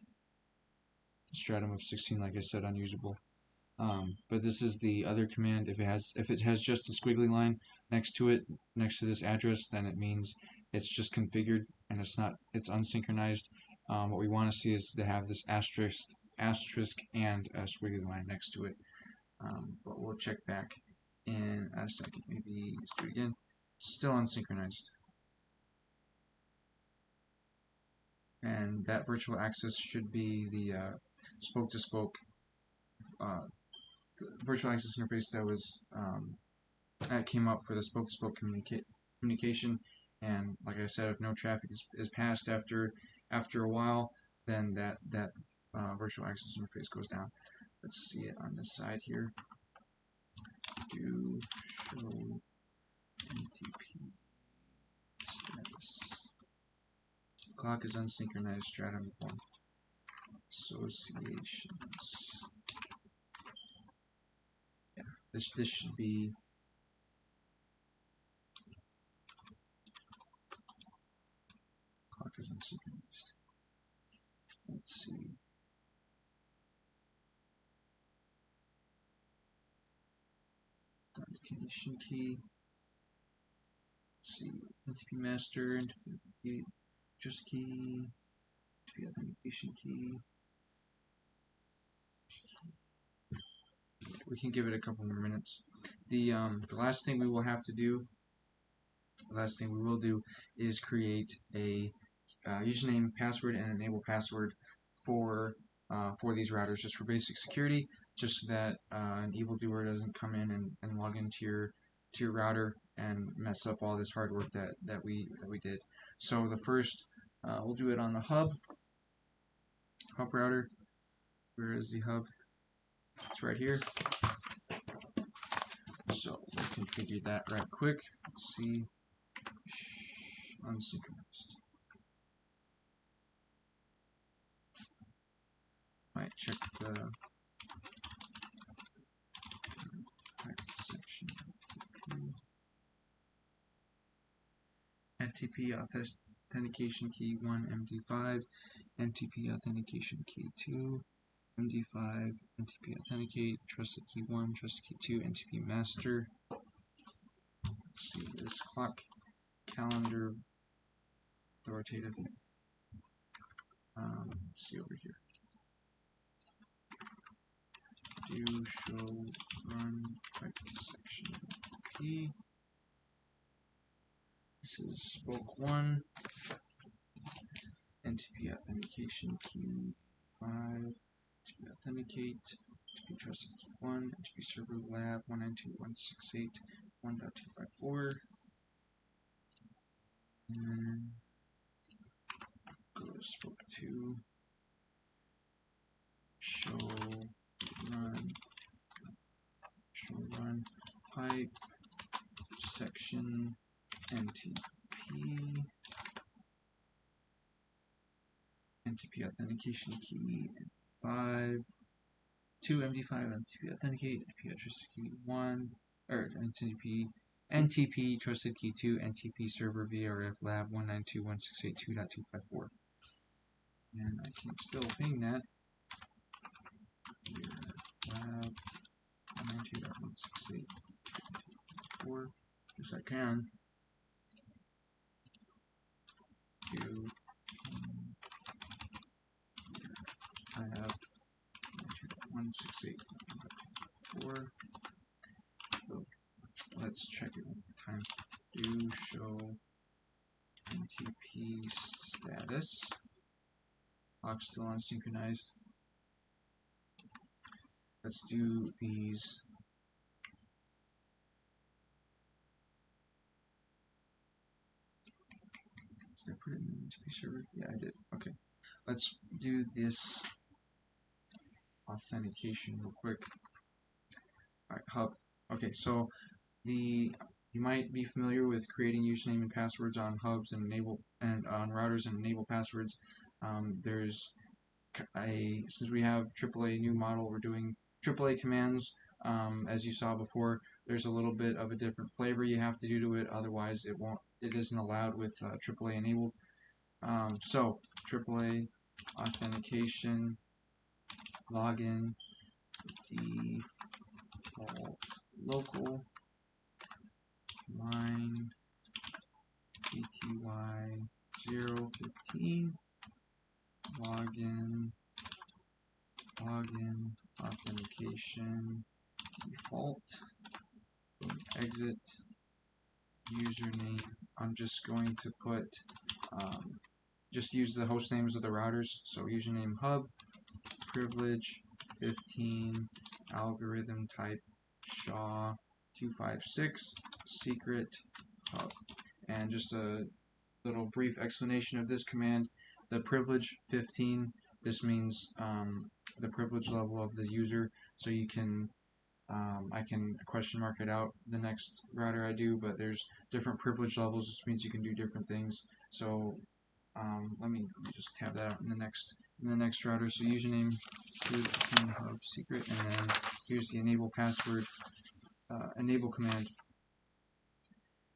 stratum of 16, like I said, unusable. But this is the other command. If it has just the squiggly line next to it, next to this address, then it means it's just configured and it's unsynchronized. What we want to see is to have this asterisk and a squiggly line next to it. But we'll check back in a second. Maybe let's do it again. Still unsynchronized. And that virtual access should be the spoke-to-spoke virtual access interface that came up for the spoke-to-spoke communication. And like I said, if no traffic is passed after a while, then that virtual access interface goes down. Let's see it on this side here. Do show NTP status. Clock is unsynchronized, stratum 1. Associations. Yeah, this should be clock is unsynchronized. Let's see. Authentication-key. Let's see. NTP master, NTP just key, NTP authentication-key. We can give it a couple more minutes. The last thing we will do is create a username, password, and enable password for these routers, just for basic security, just so that an evildoer doesn't come in and log into your router and mess up all this hard work that we did. So the first, we'll do it on the hub router. Where is the hub? It's right here. So we'll configure that right quick. Let's see. Unsynchronized. Might check the section. NTP authentication key 1 MD5, NTP authentication key 2 MD5, NTP authenticate, trusted key 1, trusted key 2, NTP master. Let's see, this clock calendar authoritative. Let's see over here. Do show run type section NTP. This is spoke 1, NTP authentication key 5, NTP authenticate, NTP trusted key 1, NTP server lab 192.168.1.254. And go to spoke 2, show run pipe section NTP authentication key 5, 2 MD5 NTP authenticate, NTP trusted key 1, or NTP trusted key 2, NTP server VRF lab 192.168.2.254. And I can still ping that. lab 92.168.4. Yes, I can. Do I have 168.4. So let's check it one more time. Do show NTP status. Clock still unsynchronized. Let's do these. Did I put it in the NTP server? Yeah, I did. Okay. Let's do this authentication real quick. Alright, hub. Okay, so you might be familiar with creating username and passwords on hubs and on routers and enable passwords. Since we have AAA new model, we're doing AAA commands. As you saw before, there's a little bit of a different flavor you have to do to it. Otherwise, it isn't allowed with AAA enabled. So AAA authentication login default local line DVTI 015 login authentication default exit username. I'm just going to put just use the host names of the routers. So username hub, privilege 15, algorithm type SHA 256, secret hub. And just a little brief explanation of this command. The privilege 15, this means the privilege level of the user, so you can I can question mark it out the next router I do, but there's different privilege levels, which means you can do different things. So let me just tab that out in the next router. So username hub secret, and then here's the enable password enable command.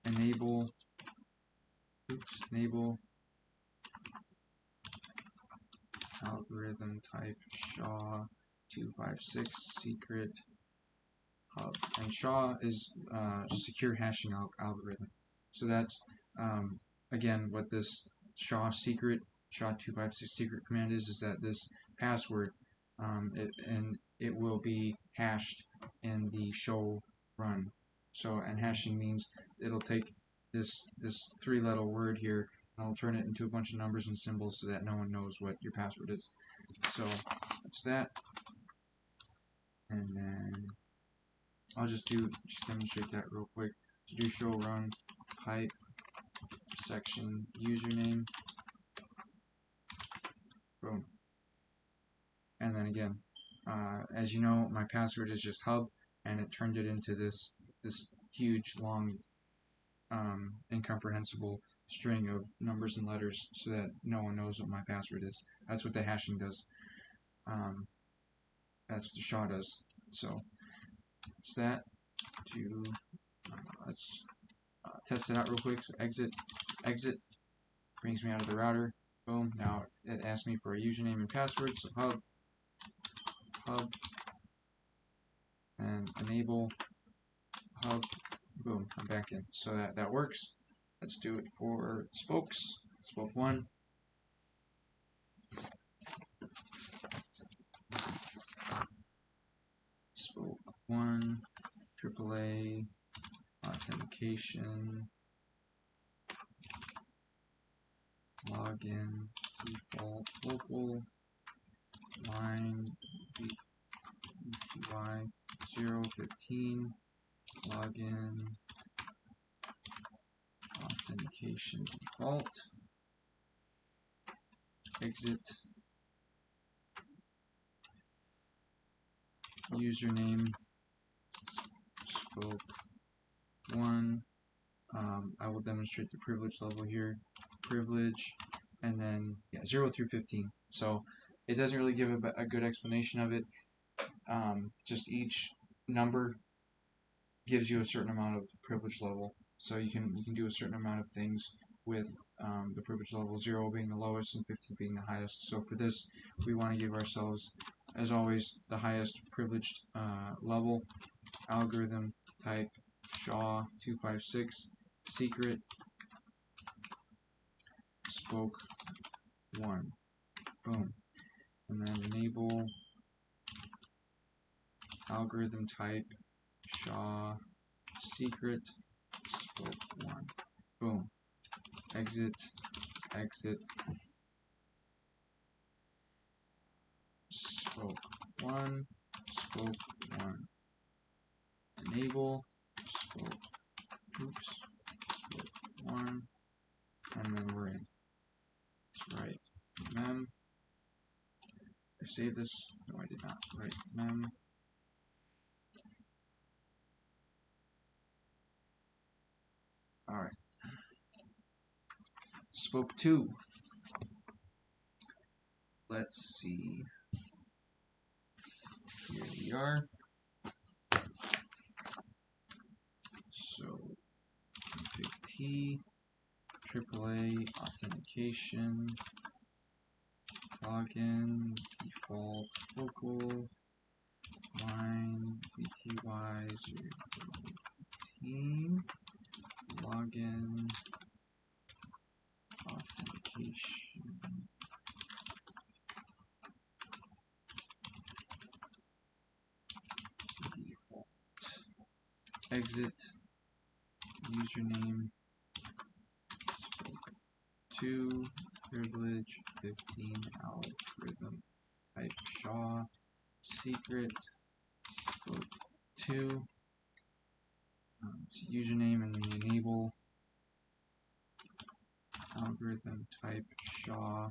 Enable algorithm type SHA 256 secret hub, and SHA is secure hashing algorithm. So that's again what this SHA 256 secret command is that this password it will be hashed in the show run. So, and hashing means it'll take this 3-letter word here, and I'll turn it into a bunch of numbers and symbols so that no one knows what your password is. So that's that. And then I'll just demonstrate that real quick. To do show run pipe section username, boom. And then again, as you know, my password is just hub, and it turned it into this huge long incomprehensible string of numbers and letters so that no one knows what my password is. That's what the hashing does. That's what the SHA does. So it's that. Let's test it out real quick. So exit brings me out of the router. Boom. Now it asks me for a username and password. So hub and enable hub. Boom. I'm back in. So that works. Let's do it for spokes. Spoke 1. Spoke 1. AAA authentication login default local line DVTI 015 login authentication default exit username spoke 1. I will demonstrate the privilege level here. Privilege, and then 0 through 15. So it doesn't really give a good explanation of it. Just each number gives you a certain amount of privilege level. So you can do a certain amount of things with the privilege level 0 being the lowest and 15 being the highest. So for this, we want to give ourselves, as always, the highest privileged level. Algorithm type SHA-256 secret spoke 1. Boom. And then enable algorithm type SHA secret spoke 1. Boom. Exit, exit, spoke 1, spoke 1. Enable, spoke, spoke 1, and then we're in. Let's write mem. I save this. No, I did not. Write mem. Alright. Spoke 2. Let's see. Here we are. So, config T, AAA, authentication, login, default, local, line, VTI 015, login, authentication, default, exit, username, spoke 2, privilege, 15, algorithm, type SHA, secret, spoke 2, it's username, and then the enable, algorithm type SHA,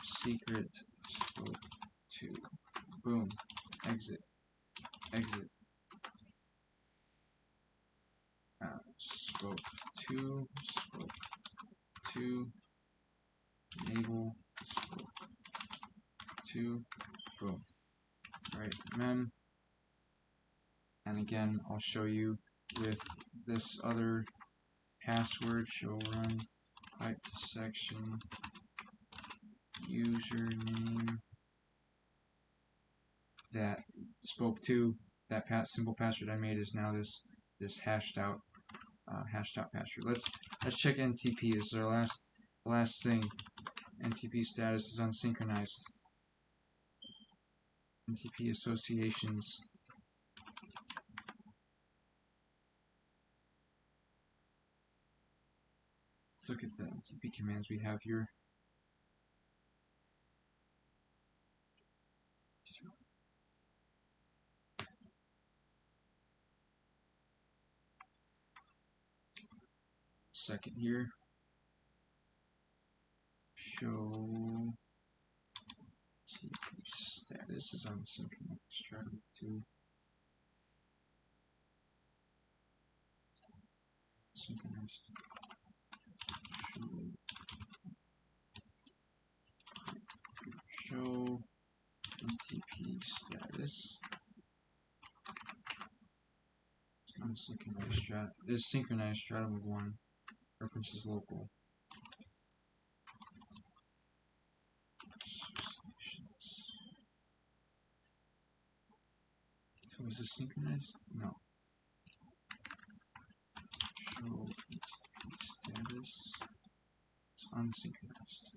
secret, spoke 2, boom, exit, exit, spoke 2, spoke 2, enable, spoke 2, boom. Alright, mem. And again, I'll show you with this other password, show run, pipe to section, username, that spoke 2, that simple password I made is now this hashed out password. Let's check NTP. This is our last thing. NTP status is unsynchronized. NTP associations. Let's look at the NTP commands we have here. Second here. Show TP status is unsynchronized. Try to synchronized. Show NTP status. Unsynchronized stratum is synchronized stratum of 1. Reference is local. So is this synchronized? No. Show NTP status. It's unsynchronized.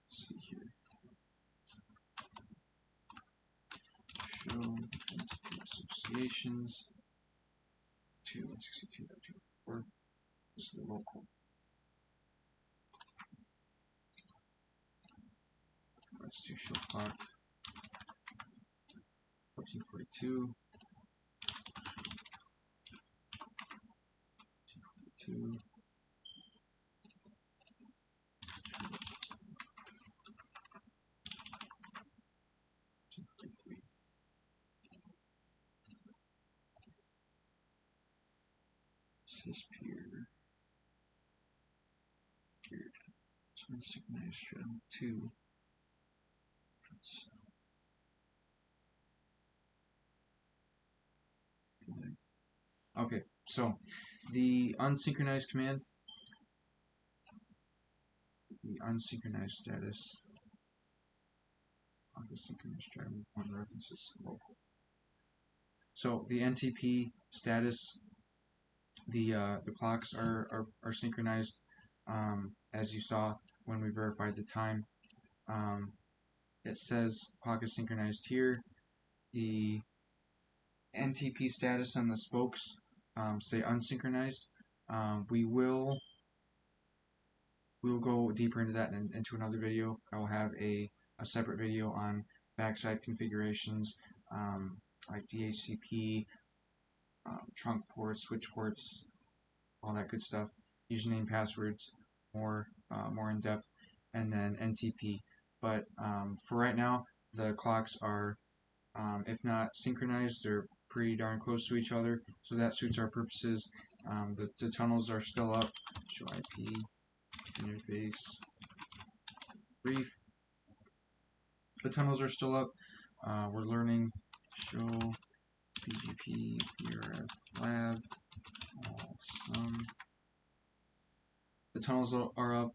Let's see here. Show NTP associations. 2.162.2.4. This is the local. Let's do show clock. 1442. 1442. 1443. peer geared unsynchronized straddle 2. Okay, so the unsynchronized command, the unsynchronized status, synchronized straddle 1 references local. So the NTP status, the clocks are synchronized, as you saw when we verified the time. It says clock is synchronized here. The NTP status on the spokes say unsynchronized. We'll go deeper into that into another video. I will have a separate video on backside configurations, like DHCP, trunk ports, switch ports, all that good stuff. Username, passwords, more in depth, and then NTP. But for right now, the clocks are, if not synchronized, they're pretty darn close to each other, so that suits our purposes. The tunnels are still up. Show IP interface brief. The tunnels are still up. We're learning. Show BGP VRF lab. Awesome. The tunnels are up.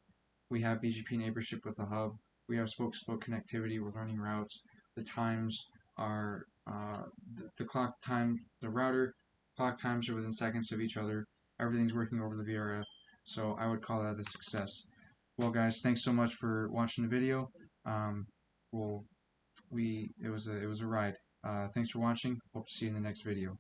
We have BGP neighborship with the hub. We have spoke-to-spoke connectivity. We're learning routes. The times are the clock time, the router clock times are within seconds of each other. Everything's working over the VRF, so I would call that a success. Well, guys, thanks so much for watching the video. It was a ride. Thanks for watching. Hope to see you in the next video.